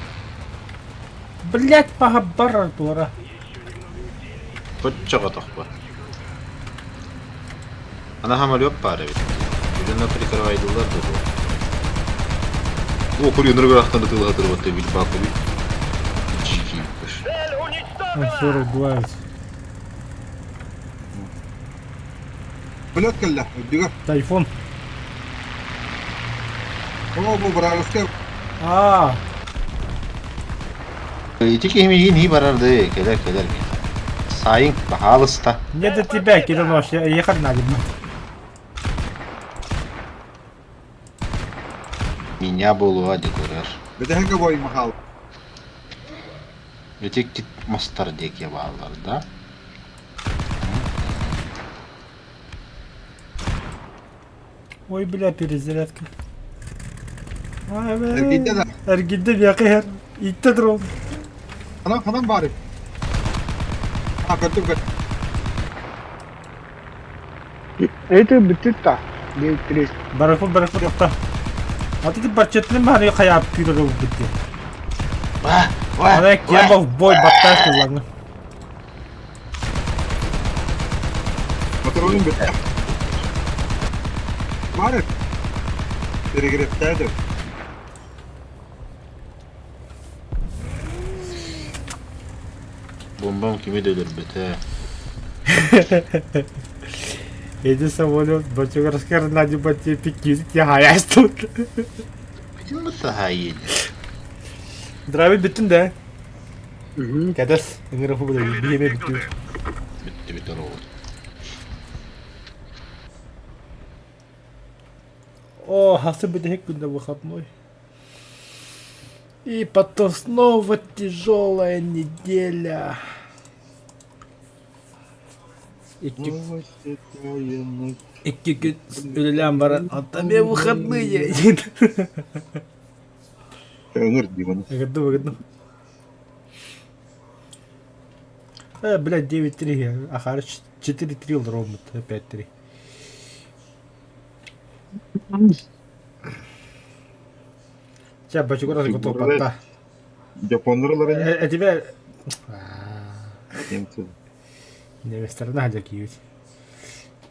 Блядь, похабар тура. Koçça katak bu. Ana hamal yok bari bir. Birine prikravaydılar da bu. O kuruyor nuru bıraktan da tığla hatırı battı bir bakı bir. Çikiymiş. Цель уничтожена! 42. Blöt kelle. Diga. Тайфун. O bu bırakıske. А, Çiki hemi iyi barardı. Keler. Sayın pahalısta. не до тебя, Кирилош, я ехать надо. Меня было hadi kurar. Bir de hangi boyun mahal. Ötek git mastar dek ya bağlarda. Ой, бля, перезарядка. Ай, Ergide de. Ergide bir yakayar. İtte drone. Hanım bari. Ha gördüm. Это битта. Директор. Бараху yokta. Atı barçetli mi hani kaya piro da bitti. Vah Ana ya bak boy battar kullandı. Motorun bitti. Var. Geri giretteydi. Bombam kimi dölür bete. Эти самолет, бачок раскар на дебате пикизит, я хаяс тут. Bütün bu daha iyi. Drabi bittin de. Kadas, ingin aku boleh bir yeme bitti. Bitti oldu. О, особенно хек на выходной. И потом снова тяжелая неделя. İki gün ölülen var. Atame выходные. Öngür divanı. Выгодно. Блядь, 9-3. Ага, 4-3 ровно. 5-3. Сейчас бачу раз готов пота. Японлар Тебе... немцы. Не сторона дякують.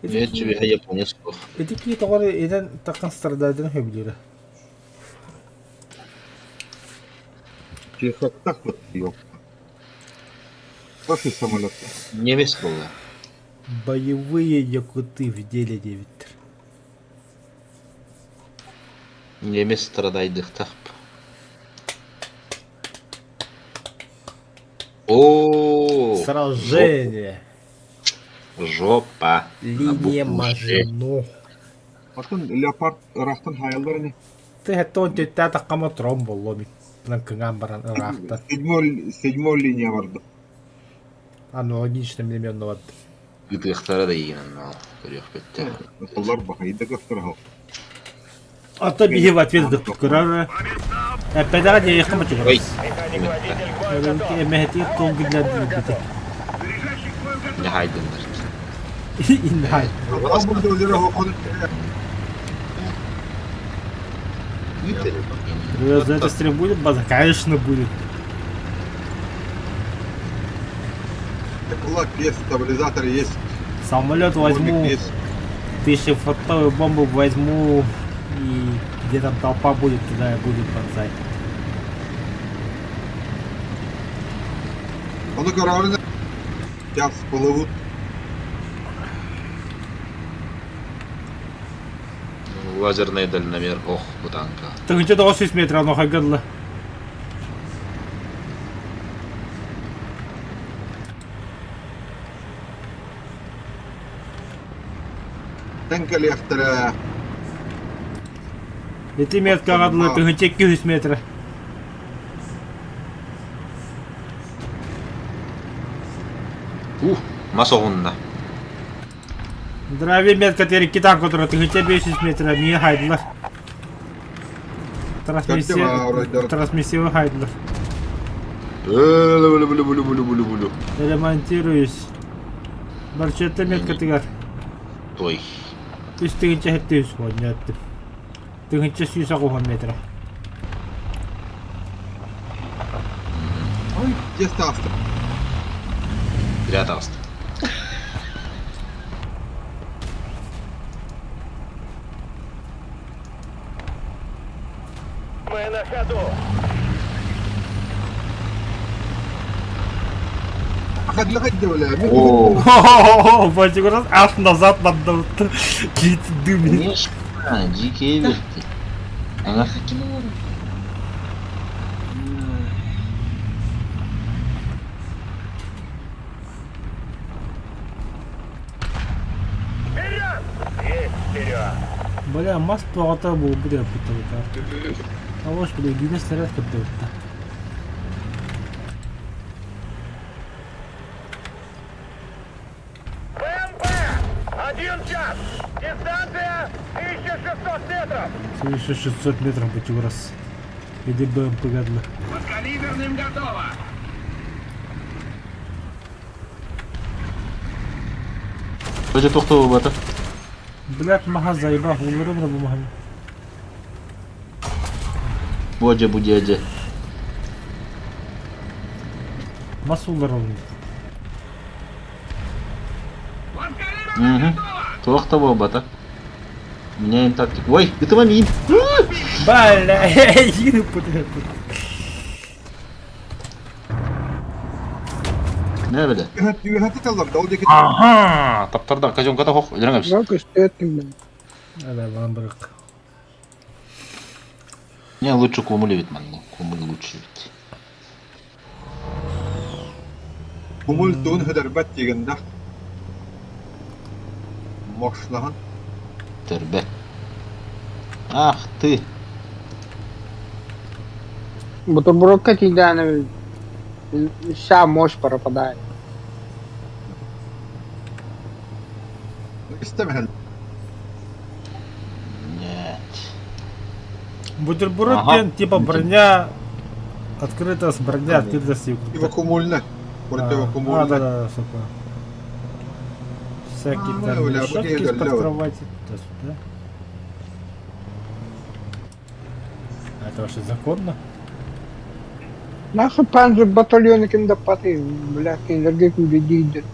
Я тебе японец плох. Эти какие-то горы, иден такан страдают, не biliyor. Чехак так вот ёп. Ваши самолеты. Немец плохо. Боевые якуты в деле 9. Немец страдает дыхтап. О, Сражение. жопа. Линия Мажино. Атын леопард рахтан хаяллар не. Ты это он тебя такама тромбо ломит. Планканган баран рахта. Седьмой линия варды. Аналогично времен вот. Ütühtara da yiyin no. Көрөк бетте. Солар бахайда гастырга. А то беги в ответ за курара. Педага не ехал мать. Ой. Я мехти кол гидла дибите. Не хайдындар. Инхай. Абу дөлөр хокон. Ütüle. За это стрим будет база? Конечно будет. Кулак есть, стабилизатор есть. Самолет возьму. Есть. 1000-футовую бомбу возьму. И где там толпа будет, туда и будет подзать. Onu kararını yaz Bollywood. Лазерный дальномер. Ох, бутанка. Ты где-то 6 метров, но хагадло. Тенгел яхтыра. И ты метка хагадло, ты где 200 метров. Масоғынна. Здравия, метка теперь китан, который ты где 10 метров, не хайдло. Трансмиссия хайдло. Булу. Ремонтируюсь. Барчета метка тигар. Ой. Ты где 1000 сегодня. Ты где 100 метров. Ой, где ставка? Рядом. Мы на ходу. Ахадла хаддевля. О, Бачу раз аж назад надо. Какие-то дымы. конечно. Дикие верти. Она Вперед! Есть вперед! Бля, масс плата был, бля, путал. А вот, бля, гинес снаряд капел. БМП! 1 час! Дистанция 1600 метров! Еще 600 метров бачу раз. Иди БМП гадла. Подкалиберным готово! Öyle toxtu bata. Блядь, маха заебал, улырым рабу маха. Боджа будеже. Мас улырым. Угу. Тоxtu бата. Меняем тактику. Ой, это мамин. Бля, иди путал. Ne böyle? Hadi kallar. Davul Ага, таптардан казонкада хох. Илеңебез. Жалко, что это не Ада, вамбрык. Не, лучше кумули вид, ман. Кумули лучше вид. Kumul tuğun hıdırbat yığında. Moşlahan. Тербе. Ах ты. Бутерброд какие-то, она вся мощь пропадает. İstemehen. Нет. Бутерброд, Ага. типа броня. Открыта с броня, открыта с юга. Его kumulne. Против А, kumulne. да, сука. Всякие А, там бля, решетки бля, из-под бля. кровати. Туда-сюда. Это вообще законно? Наши панжи батальоны киндапаты, бля, киндергеку дидит.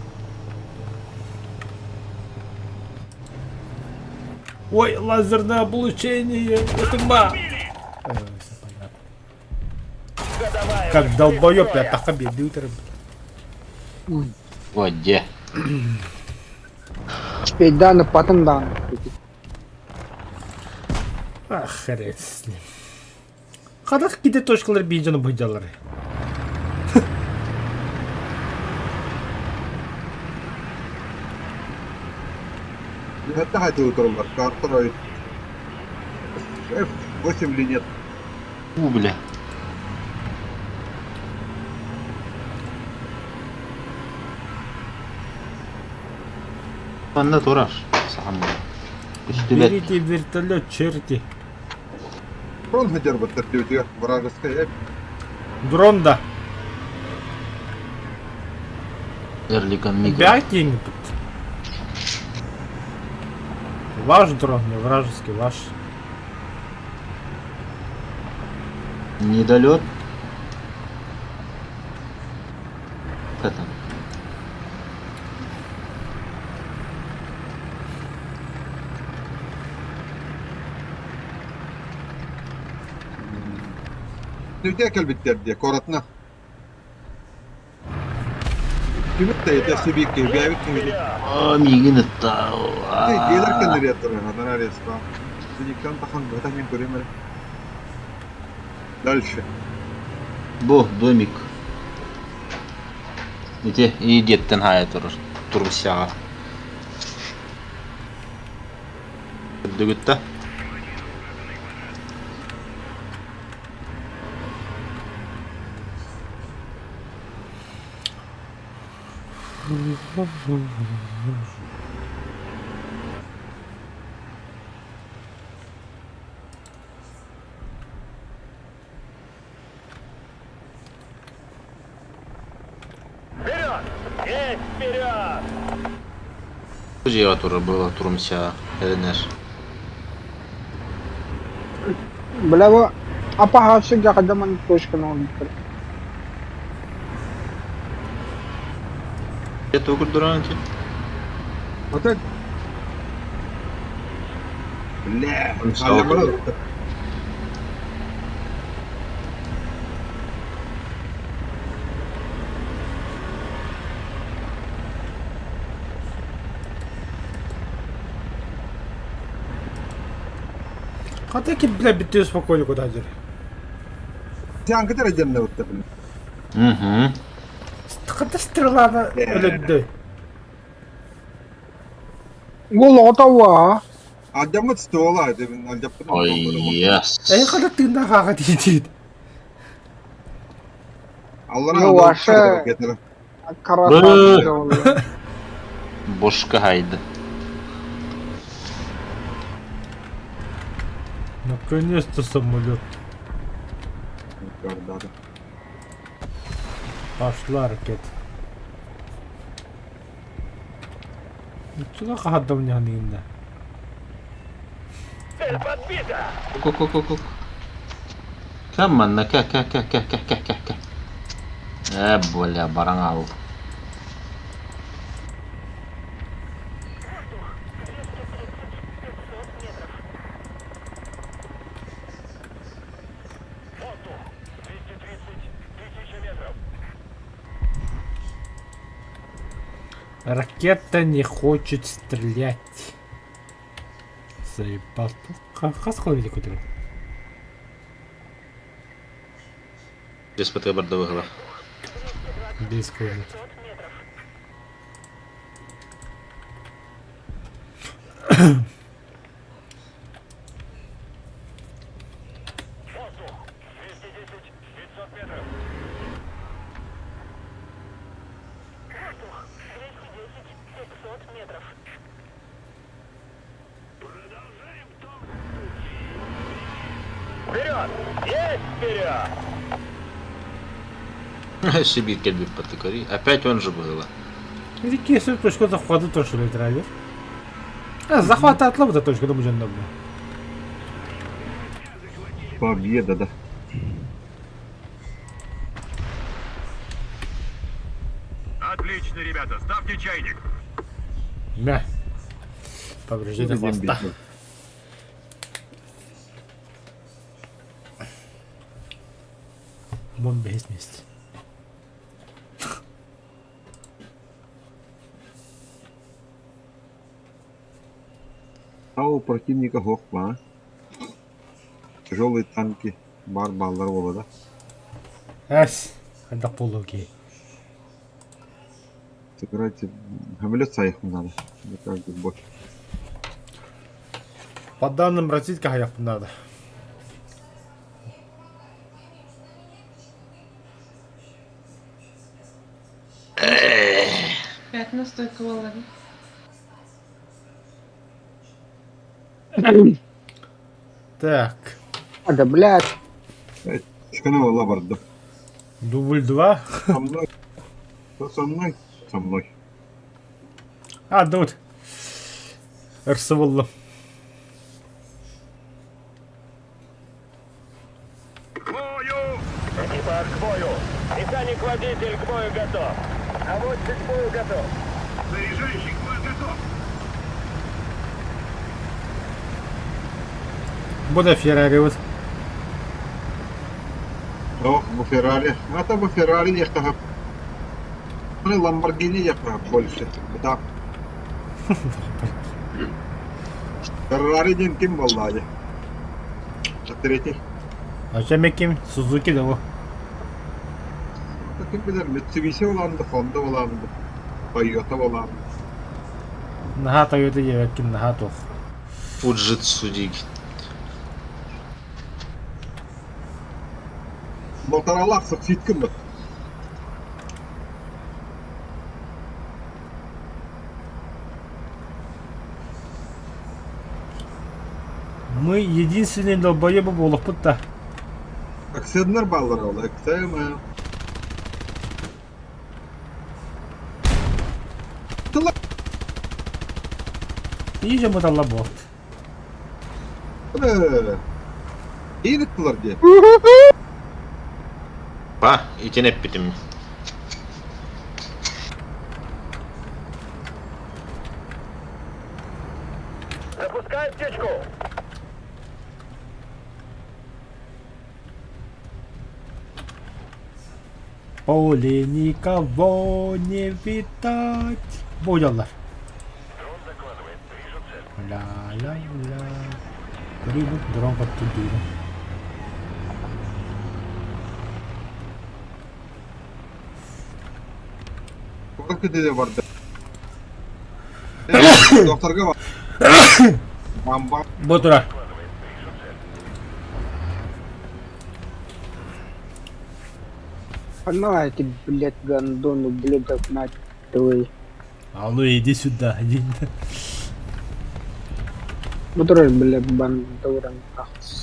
Ой, лазерное облучение! Это ма! Ходовая Как долбоёб, я так обидел. Вот где. Теперь да, на патон да. Ах, хрен с ним. Когда какие-то точкалар бензин бұйдалары. Это хотел утром, Картер. F8 или нет? Бля. Анда тураш. Сахам. Үстүбет. Берите вертолет, черти. Фронт хотел бы терпеть, вражеская. Дрон да. Эрлиган Миган. Бякинг. Ваш дрон, не вражеский, ваш. Недолет. Как там? Нефтя кельбиттер diye koratna. Kimit de yeter sibik gibi bir kimit. О, Миган это. Gelirken nereye duruyor? Adana nereye spam? Sibikten takan zaten ben göreyim öyle. Дальше. Бо, домик. Ите, и деттен хая турмсяга. Дүгүттө. Вперед! Есть вперед! Жива тура была турмсяга. Эрнеш. Бля, वो apa hasil ya kadaman push ka naman. Это угодуранти. Вот так. Бля, он Сау. Хотя, бля, биты спокойно куда дели. Sen kadar acele вот так. Угу. Хотя стрела на өлөддө. Gol otawa. Acamı stola demin acaptım. Ой, яс. Когда ты на хага дидит. Allah'ına Yo, Allah aşağı. getirin. Karata. Бошка хайда. Наконец-то самолет. Да. Пошла ракета. Сюда хада у меня не. Цель подбита! Ку-ку-ку-ку. Каманна, ка. Бля, барангал. Воздух! 230 тысяч метров! Ракета не хочет стрелять. Заебал. Хасхал види кутер. Здесь ПТ бордовый глав. Без комнат. Воздух! 210 500 метров! Воздух! 210 500 метров! Вперед! Есть вперед! Сибирь кельби потыкари. Опять он же было. Какие все точку захвата точно ли драйвер? Захвата отлова точку, думаю, жена. Победа, да. Отлично, ребята, ставьте чайник. Мя. Повреждение Будем хвоста. бить. Бомбе есть вместе. А у противника Гохма. Тяжелые танки. Баллар ола, да? Эс. Когда полуги. Сыграйте. Хамлет саих надо. Мне кажется, больше. По данным разведка хаяк надо. Пять на стойку ловим. Так. А, да, блядь. Шканова лабарда. Дубль 2. Со мной. Кто со мной? Со мной. А, тут. Эрсоволла. К бою! Экипаж к бою. Механик-водитель к бою готов. Наводчик к бою готов. Заряжающий к бою готов. Буде Феррари вот. Ох, bu Ferrari. Ата bu Ferrari яхтага. Ну, Lamborghini яхтага больше. Да. Ferrari ден ким vallahi. Третий. А чем ким? Сузуки да о. Ким билер Mitsubishi olandı, Honda olandı. Toyota olandı. Наха Тойота є, ким наха тох. Фуджитсу дик. Motoralak sık fitkin mi? Мы единственные долбоебы болып пытта. Aksedler ballar ola. Aksema. И же мы там лабот. İyi gittiler diye. Па, итен эппитим. Запускай птичку. Поле никого не видать. Будялар. Дрон закладывает. Вижу цель. Ля-ля-ля. Грибы, дрон под тубину. Çok kötü de vardı. Doktorga bak. Bamba. Ботура. А эти, блядь, гандоны, блядь, мать твою. А ну иди сюда, иди. Betul, блядь, бандуран.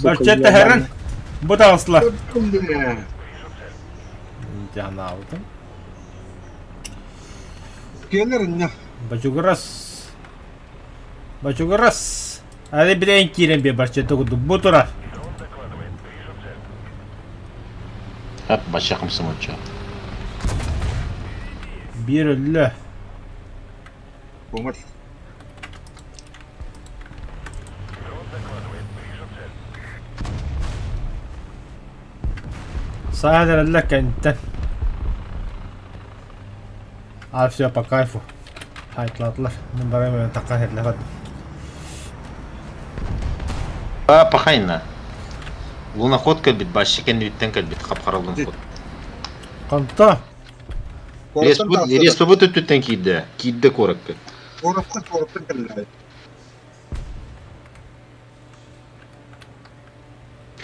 Башчетте херен. Бутаусла. Öptüm. Жана алдым. Gelir ne? Бачуграс. Бачуграс. Али билен кирен бе башчетте куду. Бутура. Hep başakım sımırça. Bir ölü. Помощь. Садер лек انت. А все по кайфу. Хайтлатлар. Мен барайм такка херлефат. Па, пахайна. Луноход кәлбит, башчыкен биттен кәлбит, қап-қаралдың ход. Канта. Республика түттен кейді, кейді көріккі. Korupta kırılıyor.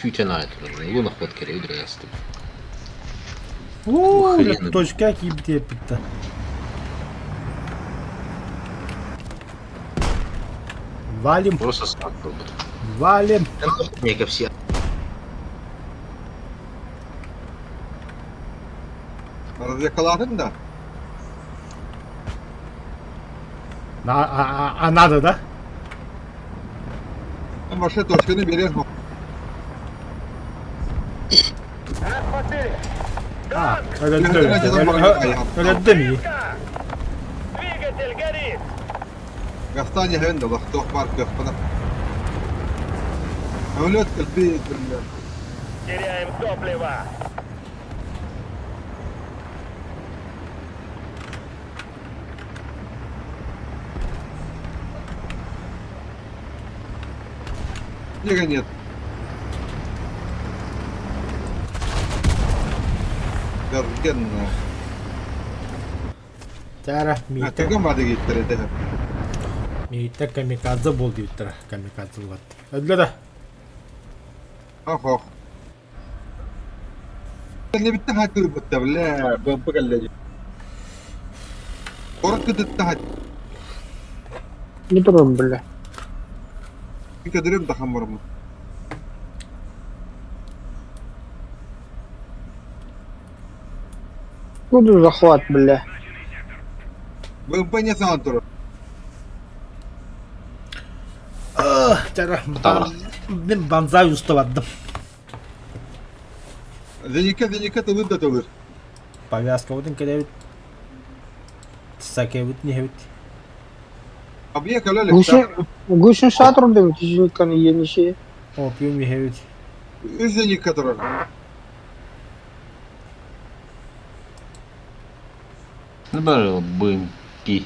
Күйтен айт, луноход кере, өдірі ясты. Ууу, точка кибте питта. Валим, Просто спак был бы. валим. Нека все. Arada yakaladın da. А надо, да? Ama başka точканы берер mi? Подбили! Öyle mi? Двигатель горит! Гастане генда, лахтох парк господа. Самолет кальбит, блядь. Теряем топливо! Снега нет. Гергенна. Тара, Кага мады гиттер эдэ. миитте камикадзе бол дейбиттер. Камикадзе болот. Öldü de. Ох. اللي بتحكي بالتبلة بقى اللي وركض التحت Не трогай, бля. في كدريم تخمر مو Буду захват, бля. بمبنيا سانترو Tara. Tamam. Ben banzai ustaladım. ذنيكا تبدا تور Повязка вот инкада. Саке вот не хевит. ابيك لا لا Гусин шатр дем, тижинкан енişe. Опиум не хевит. ذنيكا ترى Ne böyle bımpi.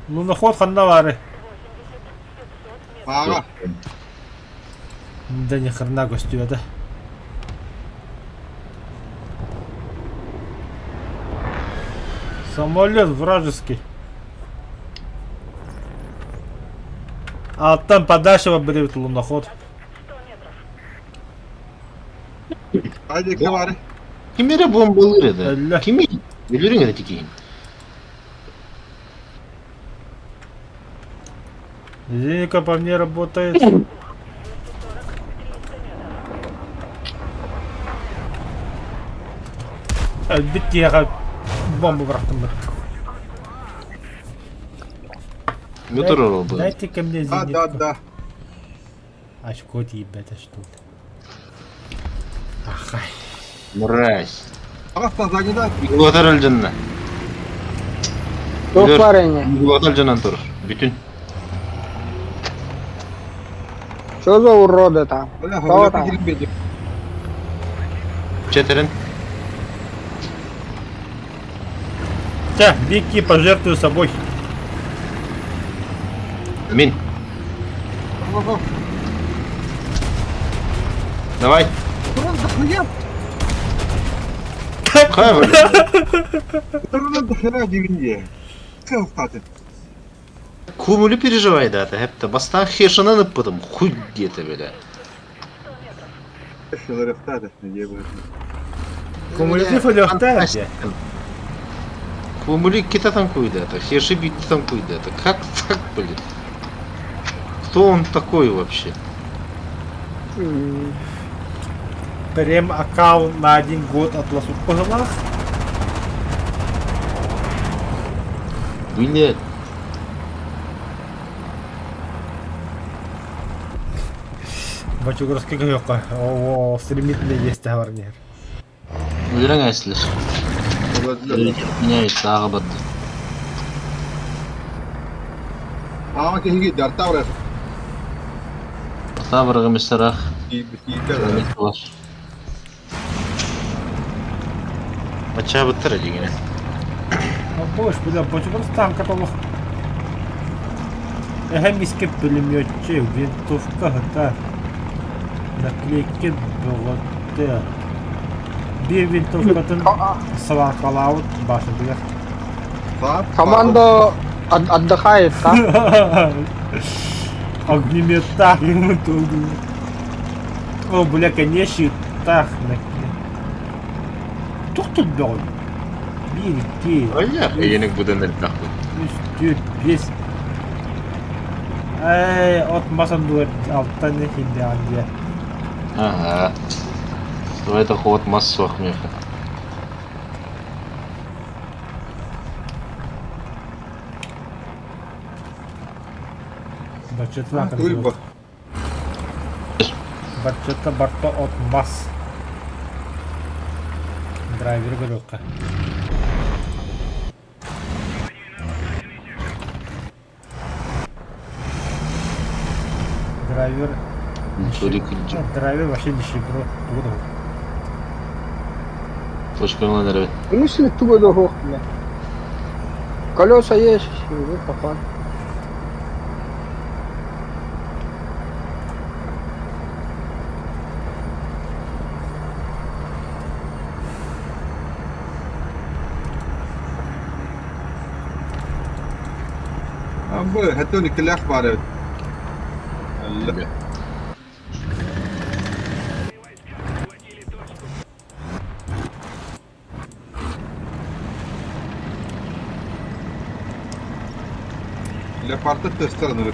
Ну наход ханда вары. ага Да ни хрена гостю это. Самолет вражеский. А там подальше выберет луноход. هذيك كوارث Kimere bombaları da. Allah. Kimi? Biliyorum ya tikeyim. Зеника по мне работает. Бить я бомбу братом. Götür oldu. Дайте ко мне да зенитку. да Очко ебать, что ты. Ахай. Mıraş. اصلا زاكدا Götür öldün. Yok Dur. var yani. Götür öldün dur. Bütün. Что за уроды там? لا Кто هو там? لا بيجي Çeterin. Тя, Вики, пожертвую собой. Min. Давай. Кайвер. ترى دخلها دي من كيف قاتل Kumulu переживай да, hep de bastan хешанан ıppıdım. Хуй где-то böyle. ايش اللي رفتها نجيبها Кумулятив или автоматия? Kumuli китatan куйда это, хеши биттан куйда это. Как так, блин? Кто он такой вообще? Прем аккаунт на 1 год отласут по глаз. Блядь. Бачу городского йока. О, стремительно есть товарнер. Öğrenemezler. Меняется ağabat. اه كي هيجي دار تاورس Tavırğı mesela بتي كذا Ahmet var. Maça bitirecek yine. Boş bile бачу просто там каталог. Хемийский пулеметчик, винтовка, да. Наклейки болоты. Bir винтовкатын саваркалаут башы билер. صعب Команда отдыхает, да? Огнемета ему туду. О, бля, конечно, так. Тух тут бел. Bir, iki, Öyle. Yenik bu denir naklı. 3, 4, 5. Ey, atmasan duvar alttan ne hindi anca. Ага. Что это ход массов меха. Бачет лака. Тульба Баччата барта отмас. Драйвер görөккө. Драйвер вообще не шибро. Точка нервы. В смысле туго дохох, бля? Колеса есть, вот попал. Abi hatta niklah var. Allah. Leparta testlanır.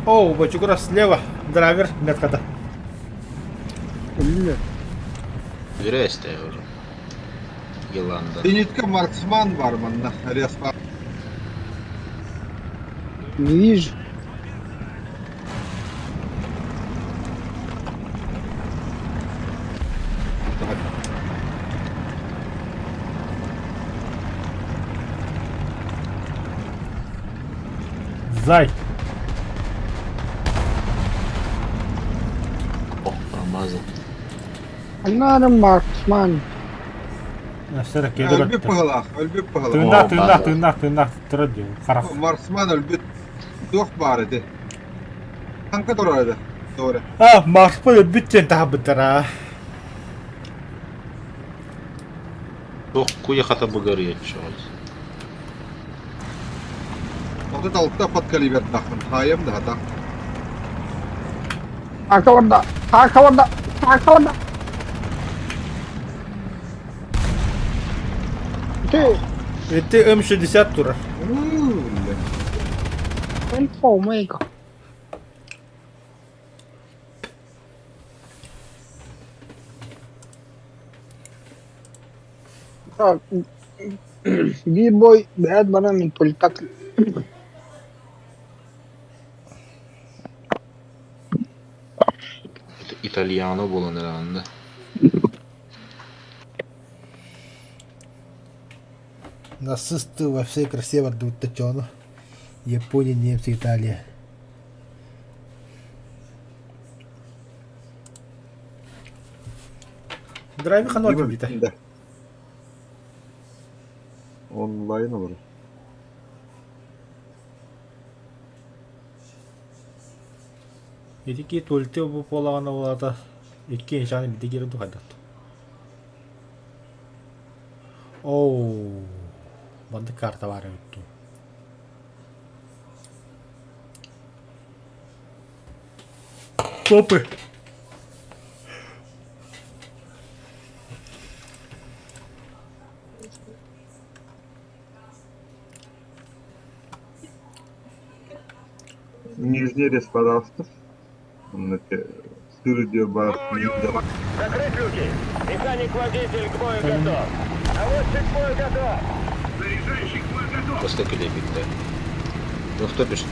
Оу, Бачугура слева. Драйвер меткада. Bilmiyorum. Здрасте уже. Yılanda. Denitka marksman var bunda. Resmen. Не вижу. Зай. Oh, pramazı. Anlarım marksman. Насера кеде Ölbü гатта. pıhılak. Ölbü pıhılak. Тыңдак. Тұра дию. Қарақ. Marksman ölbü. Yok var idi. Kanka doğruydu. Doğru. Марспа бүттен тахабыттара. Çok kuya hata bugarıya çıkıyoruz. O da altta patkali ver takım. Hayım da hata. Arka orada. Arka orada. Arka orada. Ты, Эти М60 тура. он фоумейка. Так, бой, бэт бана мен политак. İtalyano bulan herhalde. Нацисты во всей красе отдают тачану. Япония, немцы, Италия. Драйвер ханор бите. Online olur. Эдики төлтө бу полагана болата. Эки иншаны бите кирди хайдат. Оу. Банда карта бар өттү. Попы. Нижний рез, пожалуйста. Студио бар. Закрыть люки. Механик-водитель к бою готов. Наводчик к бою готов. Заряжающий к бою готов. Просто клепит-то. Ну кто пишет?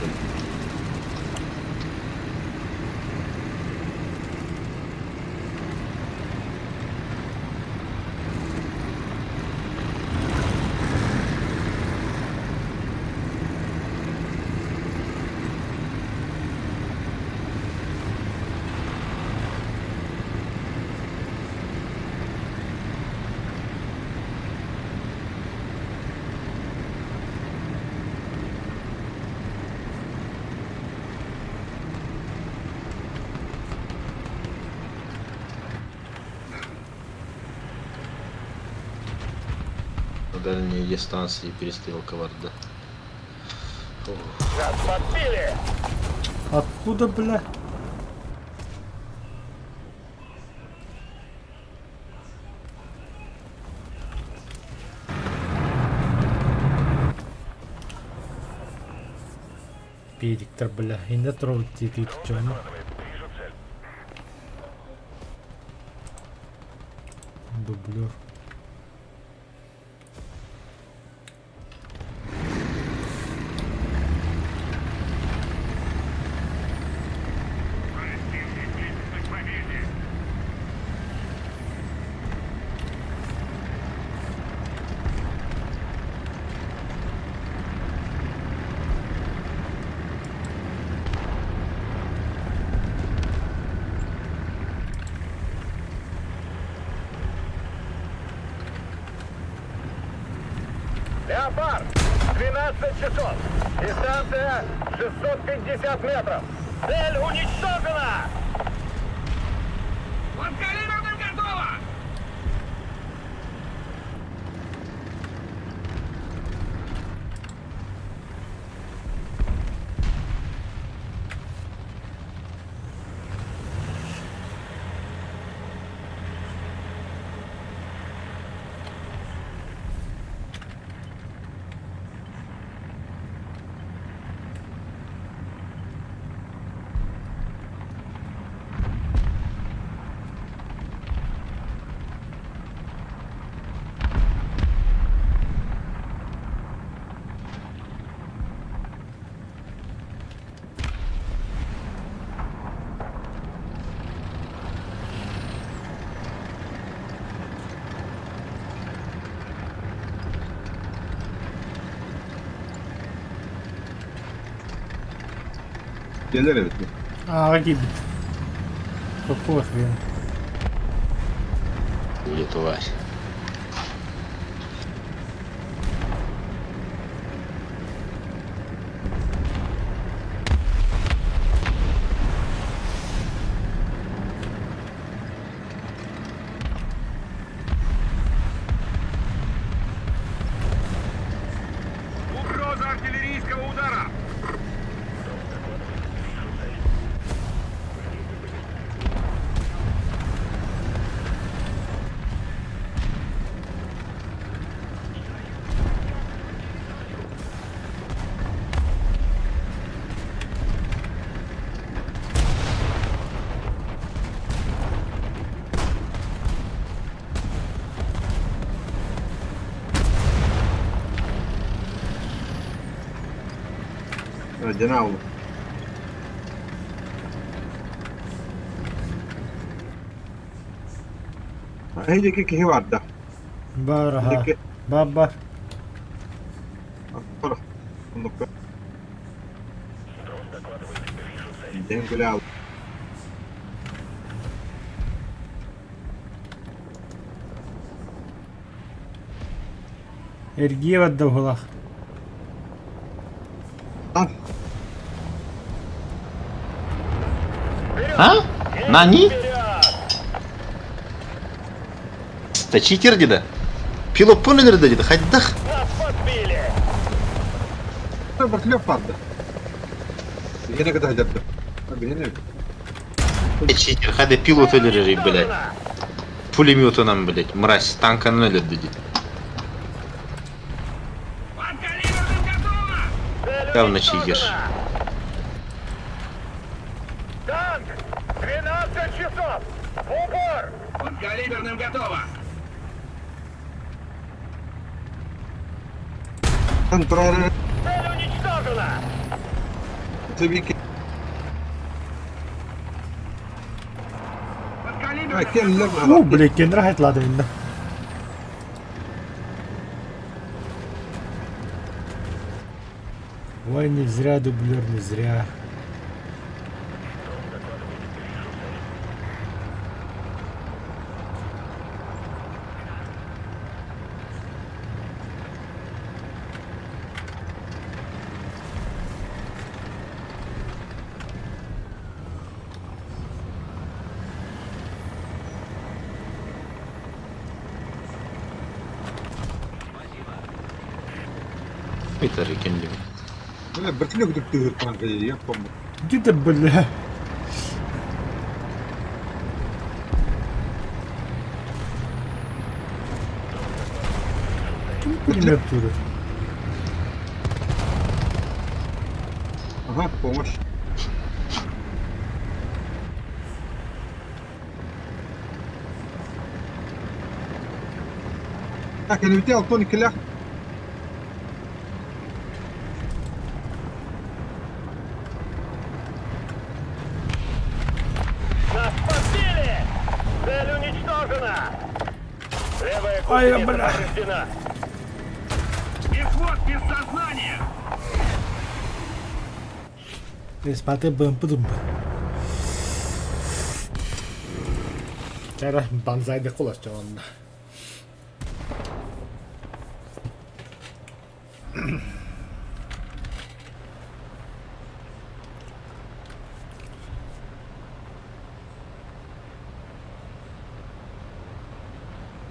На дальней дистанции перестрелка варда. Нас подбили. Откуда, бля? Педиктор, бля, и не трогайте ты чё, ну. дублер. Противник близится к победе. Леопард, 12 часов. Дистанция 650 метров. Цель уничтожена! Подкалиберным готово! Gelir evet. Гибнет. Какого хрена? Будет у вас. Угроза артиллерийского удара! Динамо. Heideki kihivarda. Барага. Heideki. Баба. Ora. Ну-ка. Денгулял. Эргиев отдав гулах. А? Нани? Вперед! Да читер деди. Пилот понелер деди. Хайдах. Нас подбили! Бak leoparda. Yine kadar hajattı. Abi yine. Читер. Хады пилот өлери, блядь. Пулеметоном, блядь. Мразь. Танкан өлер деди. Подкалиберным готово! Цель Явно уничтожена! читер. Танк! 12 часов! В упор! Подкалиберным готово! Antrarı. Цель уничтожена! Tabii ki. Подкалиберным Ha kendiler О, блядь, кен рахат лады инде. Ой, не зря дублер, не зря. Питер икенди. Böyle bir kilo gidip diyor kanka yapamam. Иди ты, бля. Пулемет оттуда. Aha помощь. Так, я улетел, Тони Келях. Нас подбили! Цель уничтожена! Левая Ай, гусеница бля. повреждена. Пехот без сознания! Смотри, бым-бым. Cara, banzai'da kullanacağım onunla.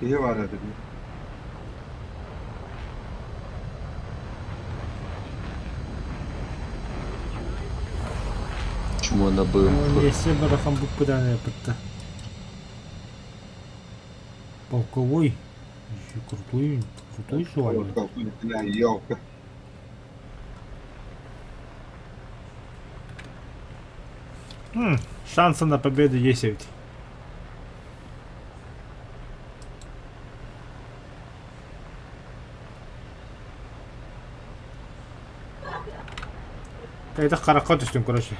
İyi var dedim. Чему на Он БМП? если бы рахам попадание пытта. Полковой. Еще крутой шваль. Вот, Тони Келях, елка. Шансы на победу есть ведь. Это каракот üstün, короче.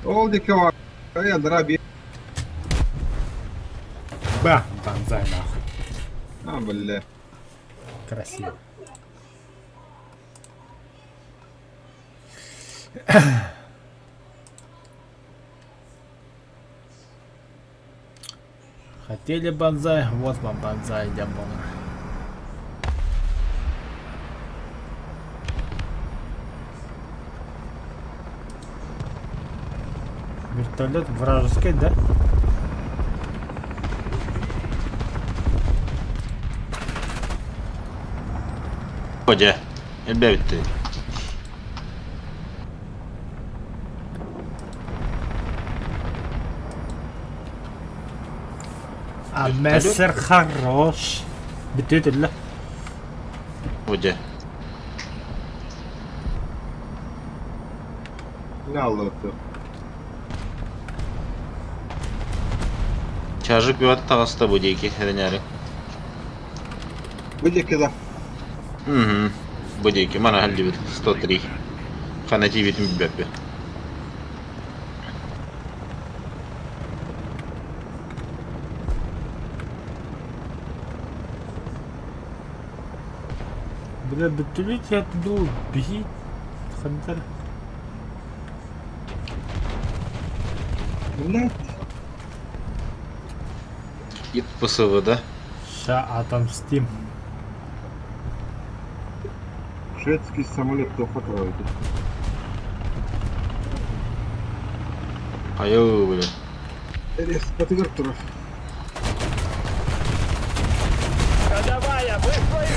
Oldu ki var. Ya drabi. Ба, банзай нахуй. Ha böyle. Красиво. Хотели банзай, вот вам банзай, дямбона. Вертолет вражеский, да? Hoca. Elbe bitti. А мессер хорош. Битет لا. Hoca. Ne Allah'ım. Çarjık bir adı tağısta bu diye ki heranyarı. Böyle keda. Bu diye ki bana halde bir 103. Kanati bitim bir beppe. Бля, битулит я был беги. Хантер. Ne? Git bu sıvıda. Ща отомстим. Шведский самолет только тройки. Hayır böyle. Рез подвертура. Ходовая, вышла из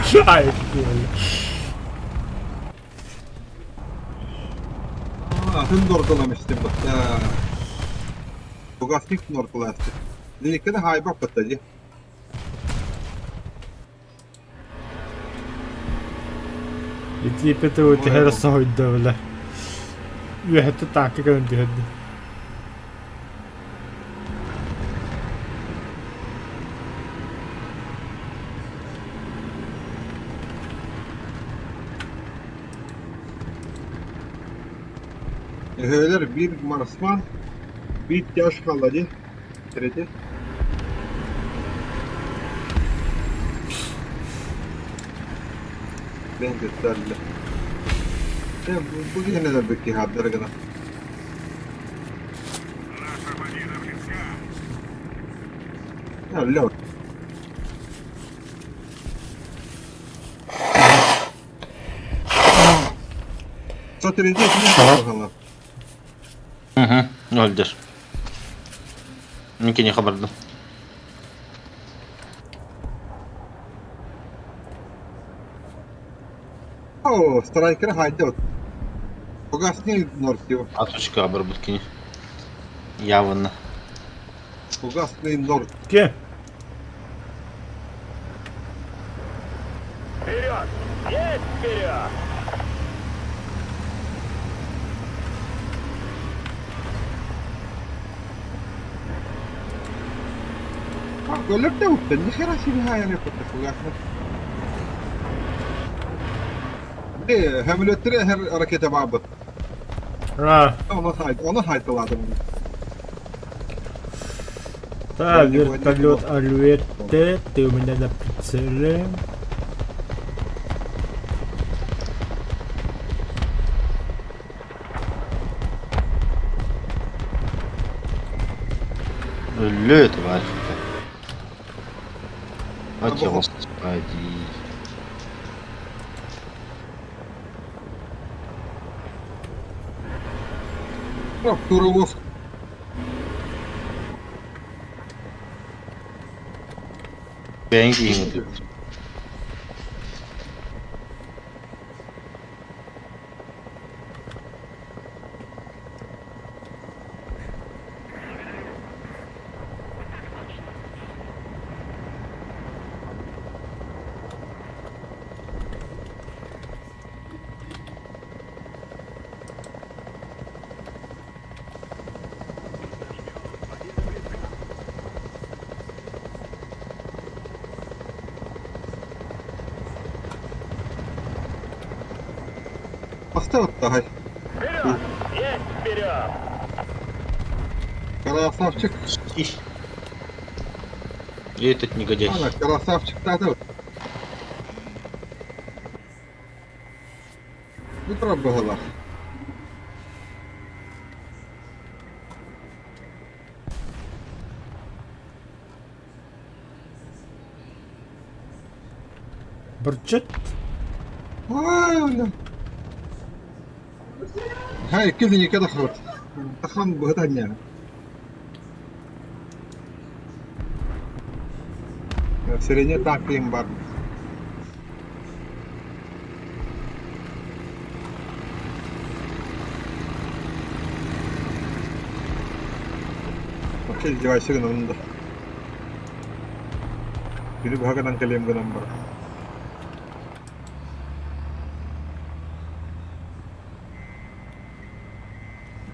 строя! Ай, блин. Atın dordalamıştım bak. Bu gasnik nortulattı. Dedik ki de haybak battı. Иди питаю теперь сой давля. Я это так как он делает. Öyle bir Marsman, bir yaş kaldı. Kredi. Ben gösterdi. Bu yine de bir kağıtları kadar. Наша победа близка! Ya lor. Satırıcı ne bakalım. Öldür. Minki ne haberdi? О, страйкер хайдет. Погасни норсио. Atışka haber butkini. Явно. Погасни норс. Ке? Вперед! Есть вперед! Коллектив уттен, нихера себе хайр yapıttı kulaksın. De hamletleri her harekete babı. А, Ona haytaladım. да, вертолет Альверте, ты у меня на прицеле. Ölü тварь. Хотя господи. Турулус. Ben giymedim. Hasta отдыхай. Вперед! Есть вперед! Красавчик. Ih. И этот негодяй. Ana красавчик tadı. Bu taraf bahalar. Бурчит. هاي كذني كده خرط. تخم بهدانيا. Sirenya taktiğim var. Okey, device'ı önünde. Biri bakadan kalem gönüm var.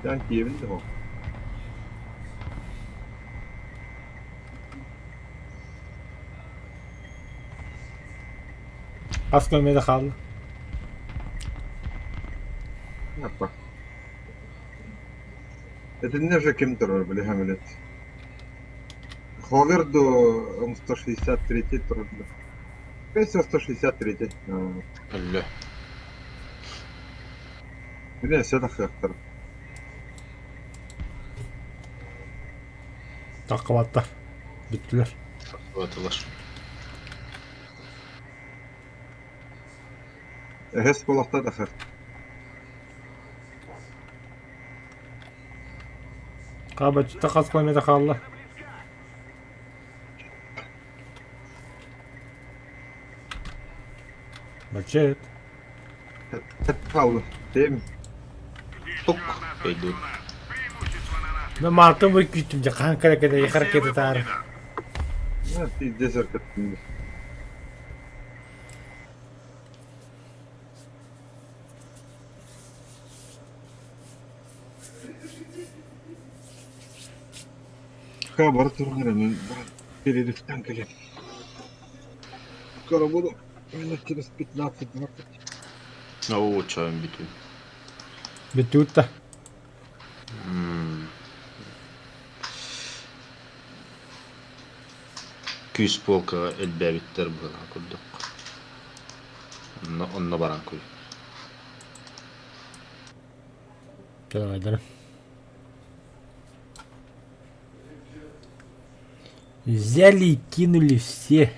Ben diyebildim o. Askı ölmeye de kaldı. Yapma. Это не же кемтер, бля, Хамлет. Ховерду 163 трудно. 163. Ölü. Бля, все так хактер. Takıvatlar. Bittiler. Atılır. Эгэс болақта да хакт. Kabacı da kaskı ölmeye de kaldı. Burчит. Қалды. Тем. Тук. Пойдут. Ben mantım bu kütümce kanka hareketi hareketi tarih. Ты дезерт кеттің. Бар тұрғыр мен перерывтан келем. Скоро буду. Минут через 15-20. О, чаем битвы. Bitti da. Küs polka elbäbittер bulan kurduk. Onna baran koy. Devam edelim. Взяли и кинули все.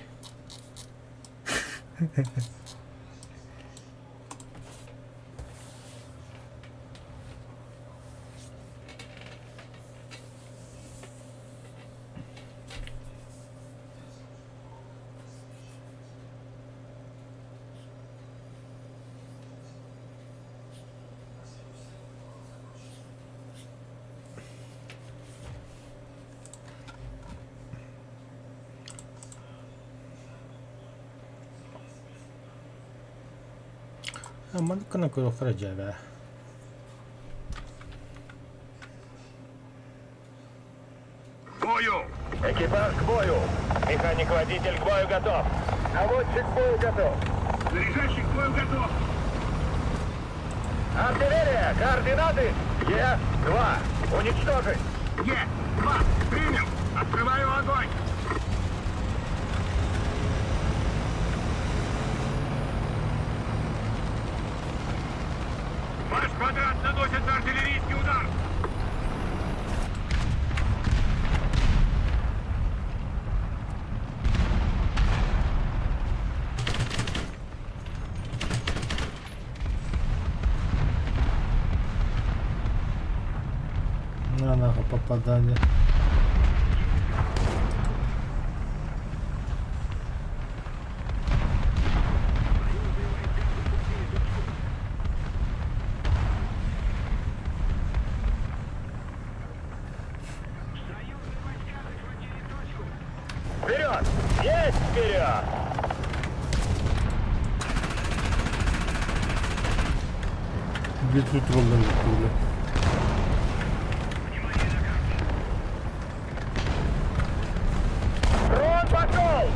Aman kena kurang kerja dah. Бою! Экипаж к бою! Механик-водитель к бою готов. Наводчик к бою готов. Заряжающий к бою готов. Артиллерия, координаты. Е-2. Уничтожить. Е-2. Принял. Открываю огонь. Ваш квадрат наносит артиллерийский удар. На нахуй попадание. Вперед! Есть вперед! Битву троллей пули. Дрон пошел!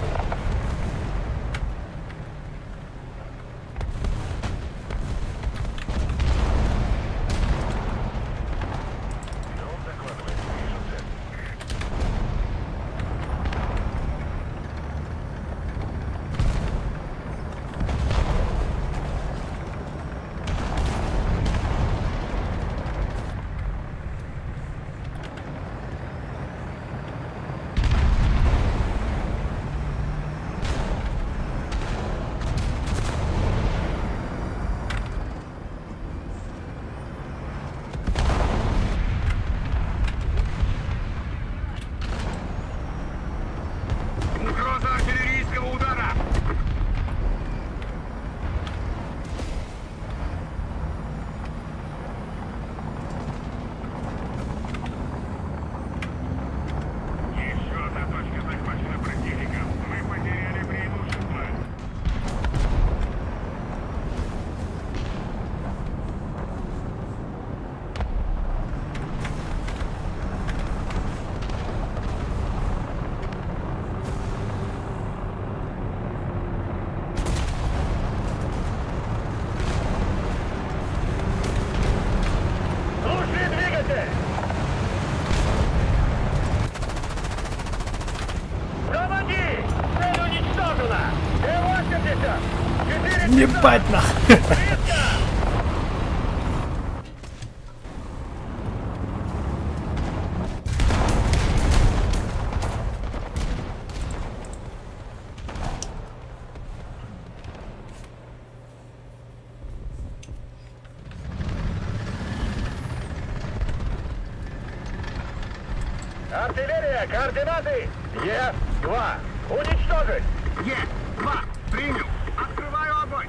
Угроза артиллерийского удара. Еще одна точка захвачена противником. Мы потеряли преимущество. Слушай, двигатель! Заводи! Цель уничтожена! Т-80! 4 Ебать нахуй! близко! Артиллерия, координаты! Е-2. Уничтожить! Е-2. Принял. Открываю огонь.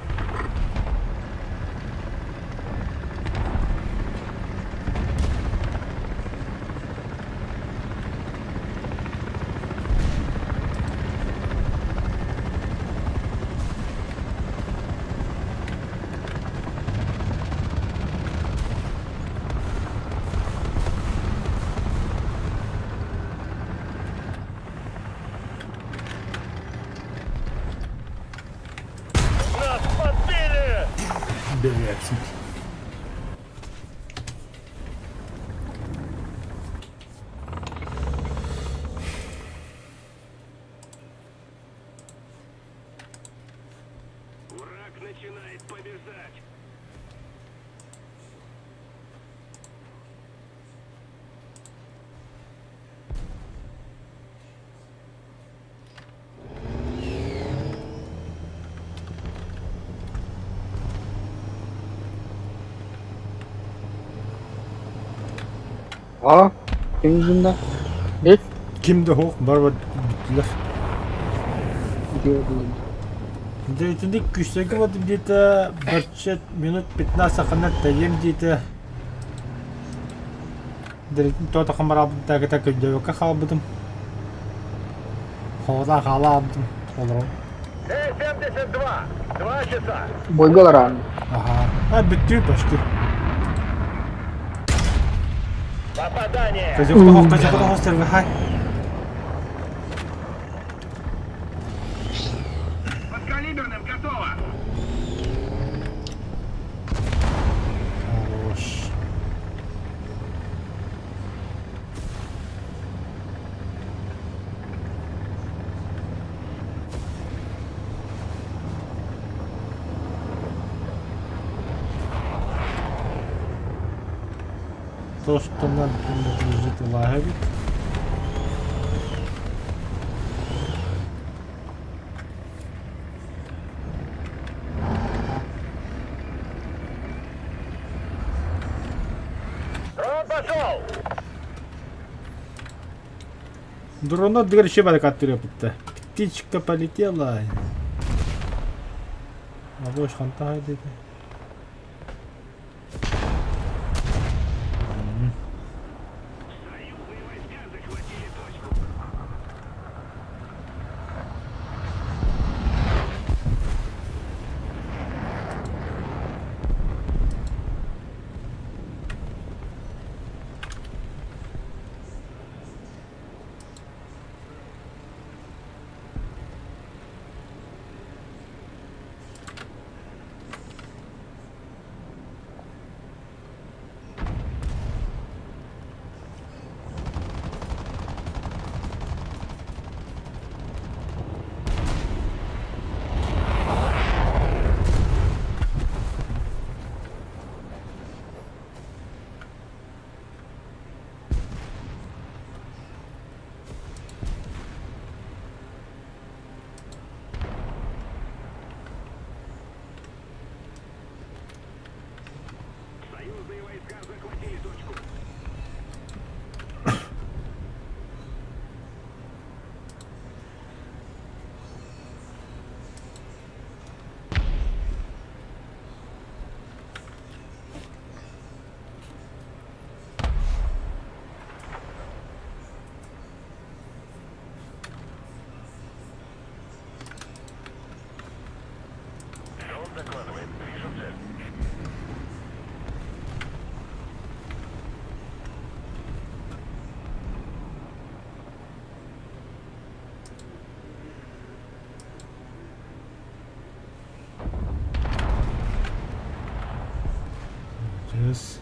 Нас подбили! Блять. Враг начинает побеждать. Aa, kim yüzünden? Geç Kimdi o? Barbar bittiler. gidiyor diyeyim. Дейтинdik күштеги вот где-то 1 минут 15 саканат тайем дейді. Дейтин тота камарабын тагыта көйдөбөкө калбыдым. Хода калабдым. Олором. Т-72. 2 часа. Boygalar abi. Ага. А, биттүү почти. Попадание! Козёктого стервихай. То, что нам принадлежит лагерю. Дрон пошел! Дрона дверь щебали каттырыпытты. Птичка полетела. А вы шанта dedi. Союзные войска захватили точку. Дрон докладывает. Вижу цель. Yes.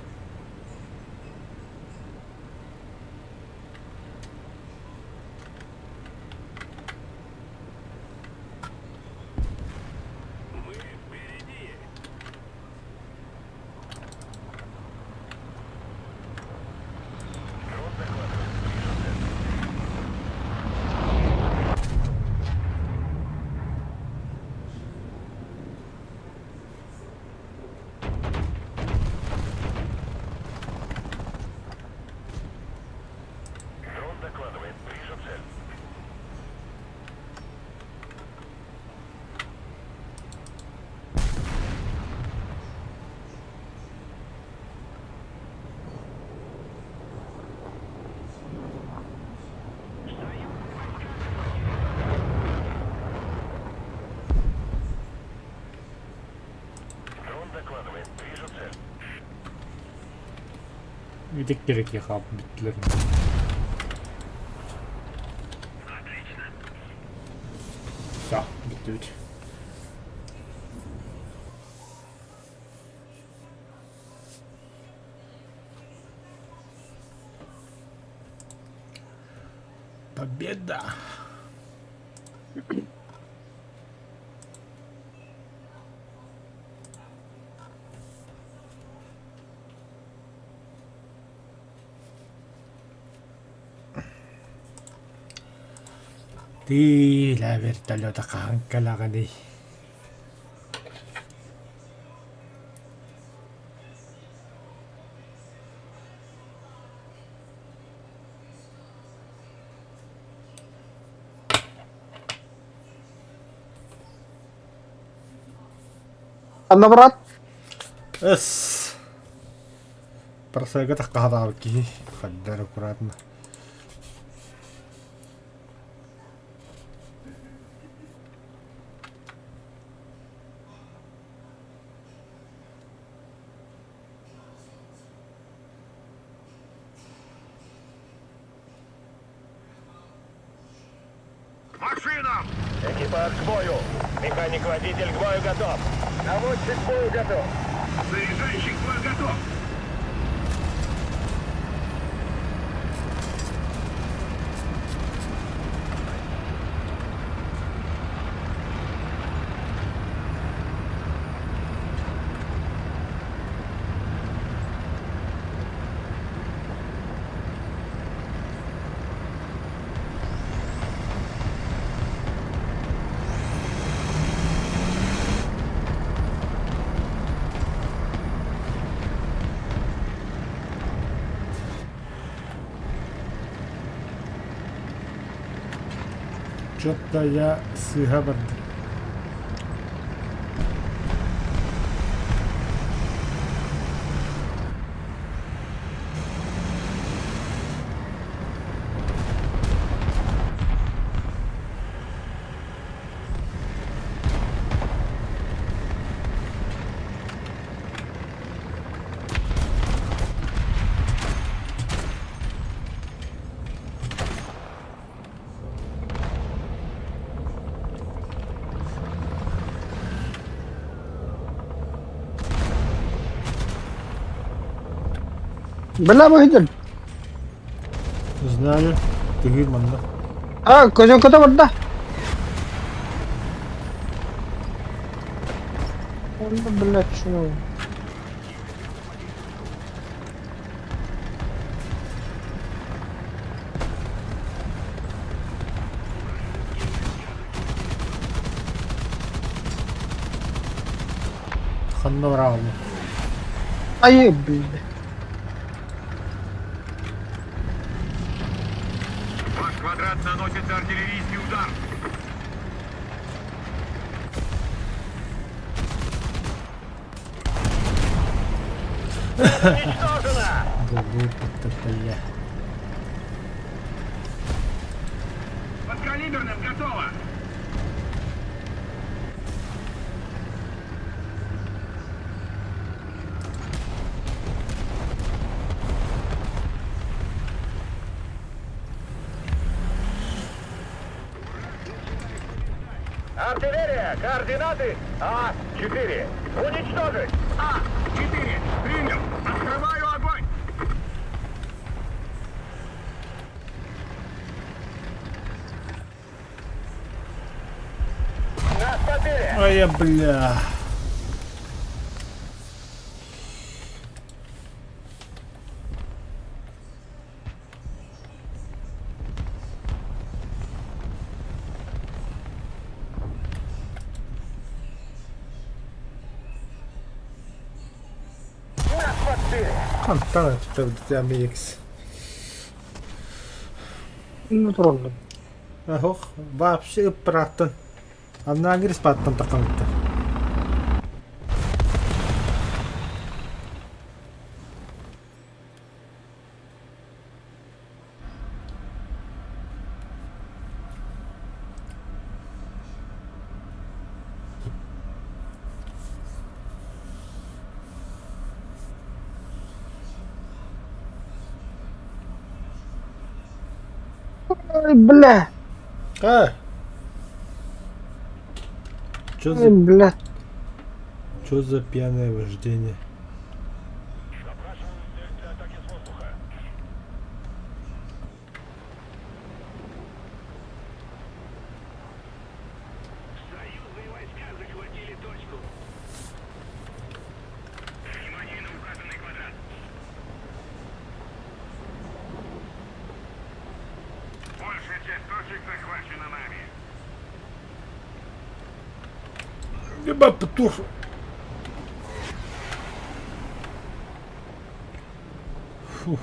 Мы впереди. Дрон докладывает. Вижу цель. Дрон докладывает. Вижу цель. Дрон докладывает. Вижу цель. Gidip gerek ya abi bittiler. Все, bitti üç. Победа! Di la вертолета канкалагани. Anna брат? Эс. Просега так кахадарки. Хаддар аккуратно. Машинам! Экипаж к бою. Механик-водитель к бою готов. Наводчик к бою готов. Заряжающий к бою готов! Чё-то я сыга барды. Бля, Мухиддин. Знаю. Тыгыр манда. Көзөн көтө барда. Онда, блядь, шunu. Ханна браво. Ай, блядь. Ваш квадрат наносит артиллерийский удар. Уничтожено! Это я. Подкалиберным готово. Артиллерия! Координаты А4. Уничтожить! А-4. Принял. Открываю огонь. Нас подбили! Ай, я, бля. Нас подбили! Кантана теперь в DMX. Ну, трудно. Ох, вообще праттан. Анна агрис паттан такамытта. Ай, бля. Чё Ай, за, бля. чё за пьяное вождение? Союзные войска захватили точку. Внимание на указанный квадрат. Большая часть точек захвачена нами. Еба петушу. Фух.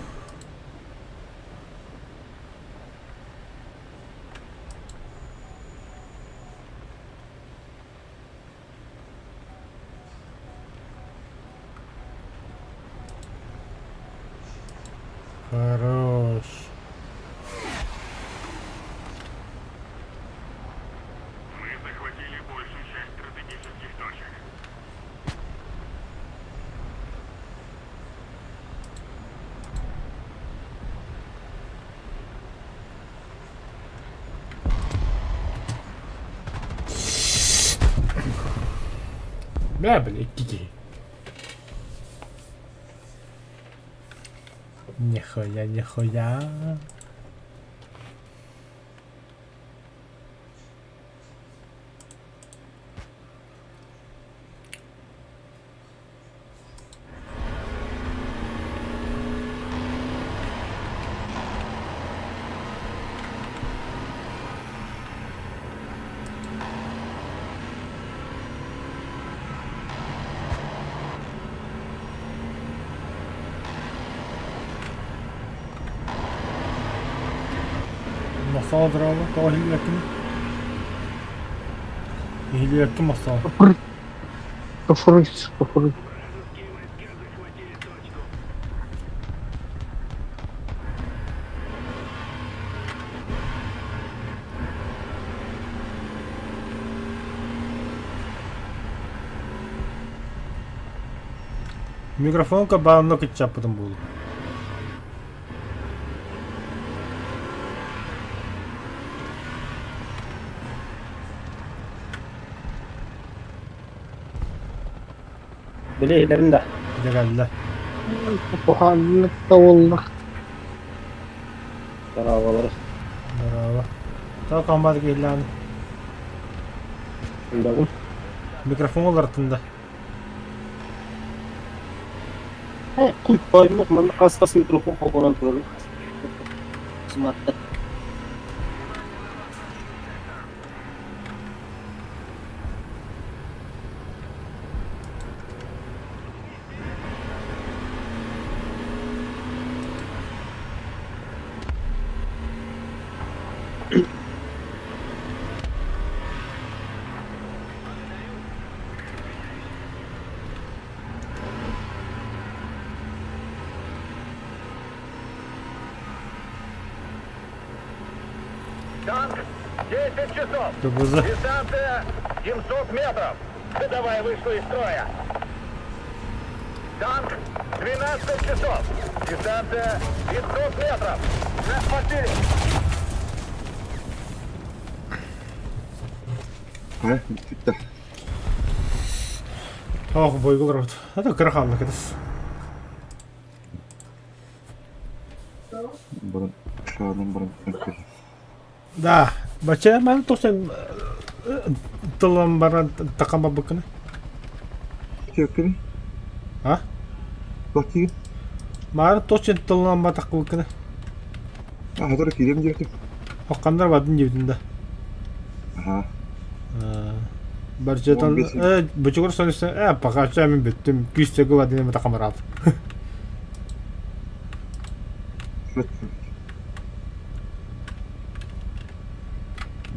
Хорош. Мы захватили большую часть стратегических точек. Бля, кики. Нихуя, нихуя. Masal drama, tahil yakın. Ehliyetli masal. Sıfır. Микрофонка bağımlı kıç yapmadım bu. Bileylerinde. Bir de geldiler. Bu halde oldu. Beraber. Merhaba. Daha kalmadık ilanı. Bildim. Mikrofon olarakında. Kut koymak mı? Kaskas mikrofon komponentleri. Smart'ta. Танк, 10 часов. Тобузы. Дистанция 700 метров. Ходовая вышла из строя. Танк, 12 часов. Дистанция 500 метров. Захватили. Ha, bitti. Ох, бойгул рот. Это краханлы кедес. Burun, şahının burun. Да, бача мен тосын тылым баран такама быкны. Çökün. Ha? Bakayım. Мар тосын тылым батак быкны. Hazır kirem girdim. Хоккандар бадын жибдинде. Aha. Барчатан 15. бычугур сонысы пакача мен биттим. Күстөгө бадын такамарат.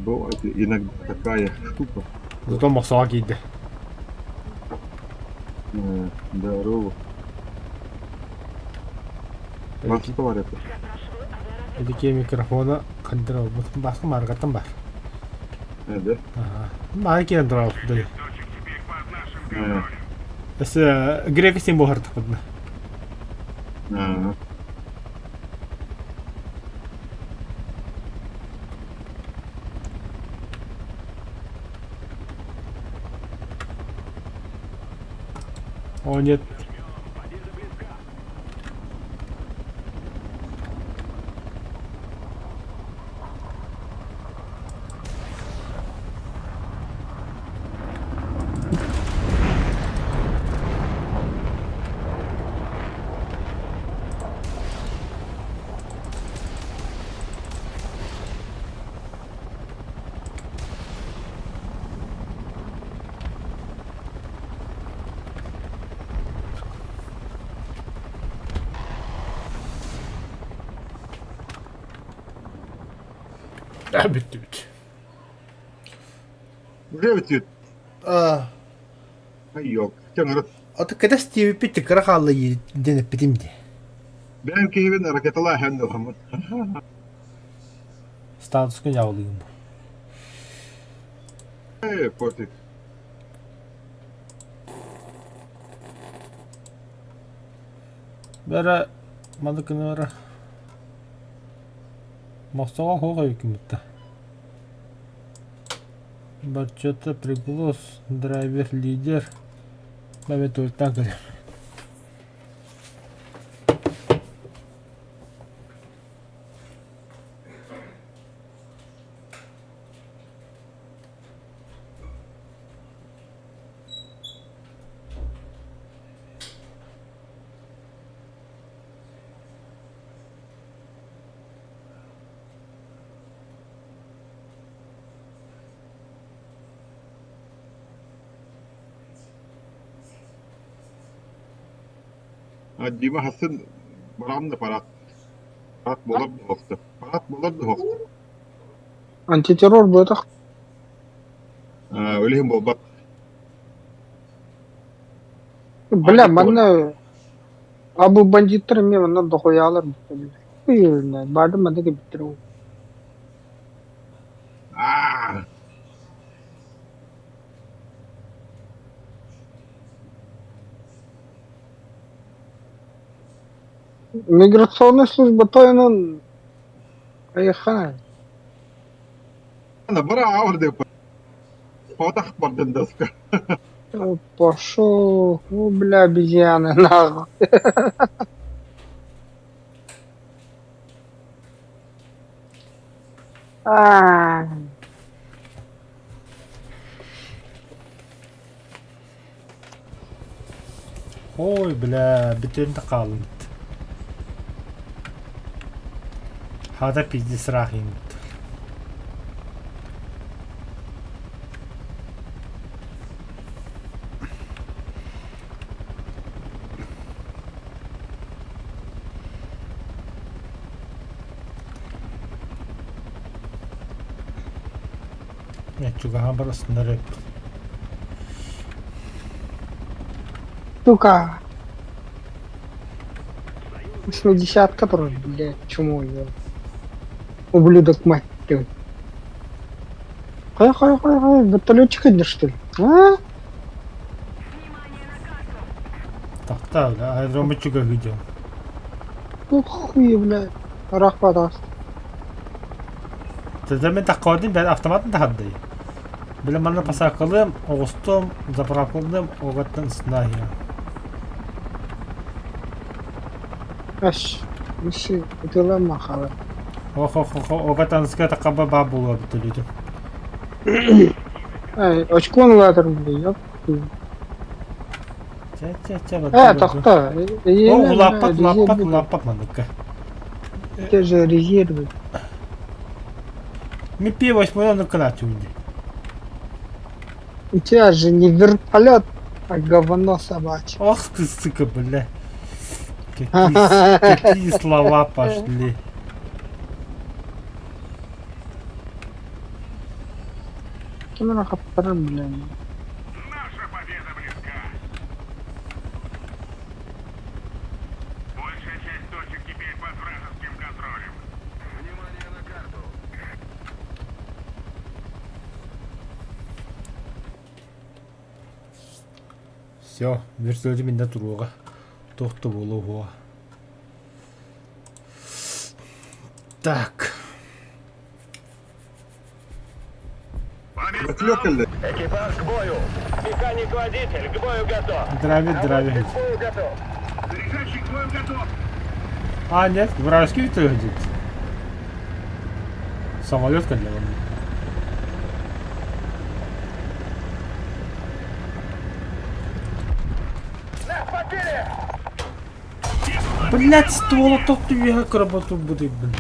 Bu иногда такая штука. Зато мосоо кийди. Здорово. Başka var ya. Эдике микрофона кандыра болбут. Башка маргаттан бар. Nerede? Маа кирен турабы. Точек теперь под нашим Ha. контролем. Эс грек син бохартык будна. Ha. О нет. Bitti bitti. Buraya bitiyor. Ay yok. Kenara. Ото когда Стиви Питти крахалла денеп битимди. Benimki evin hareketler hem de ama. Статус күн явуулыгым. Пофиг. Бара мадыкны бара. Мостога хога юкмутта. Барчата приглас, драйвер, лидер. Мамет ультан калем. Дима Hassan Baran'da parat. Parat bolar da hoktu. Parat bolar da hoktu. Антитеррор bu da. өлейін болбақ. Бля, мана абу бандиттар мен мына дохуялар. Барды мында биттирүү. Ааа! Миграционная служба тойнун аяхана. Ана бара ауыр деп. Фотах бардын доска. Пошел, ну бля, обезьяны, нахуй. А, Ой, бля, битен қалын. Хада пиздец рахим. Нет, чугахан бар снаряд. сука. 80-ка тоже, блядь, чему ее? Ублюдок, мать твою. Хай, вертолетчик один, что ли? А? Тақта, бля, аэродромы чуга видео. Ну хуй, блядь. Рахмат ас. Тогда мен таққадым, ben автоматын тахаддай. Бля, мана пасақылым, оғыстым, заправкылдым, оғаттан снайя. Аш, миши, это махала. Оғаттан ска тақаба баб болуа бітіледі. Ай, очко латыр, блядь, ёп. Ча, Тахта. О, лаппат, манука. Это же резервы. Ми пиво смотрел на канате у меня. У тебя же не вертолет, а говно собачье. Ох ты, сука, бля. Какие слова пошли. Кемена хаппар, блин. Наша победа близка. Большая часть точек теперь под вражеским контролем. Внимание на карту. Все, вертолеты меня туруга. Тохто болуга. Так. Наклёкали. Экипаж к бою. Механик-водитель к бою готов. Драйвер. К бою готов. Заряжающий к бою готов. А, нет, вражеский вертолет идет. Самолетка для войны. Нас подбили! Блять, ствола тохто как работу будет, блин.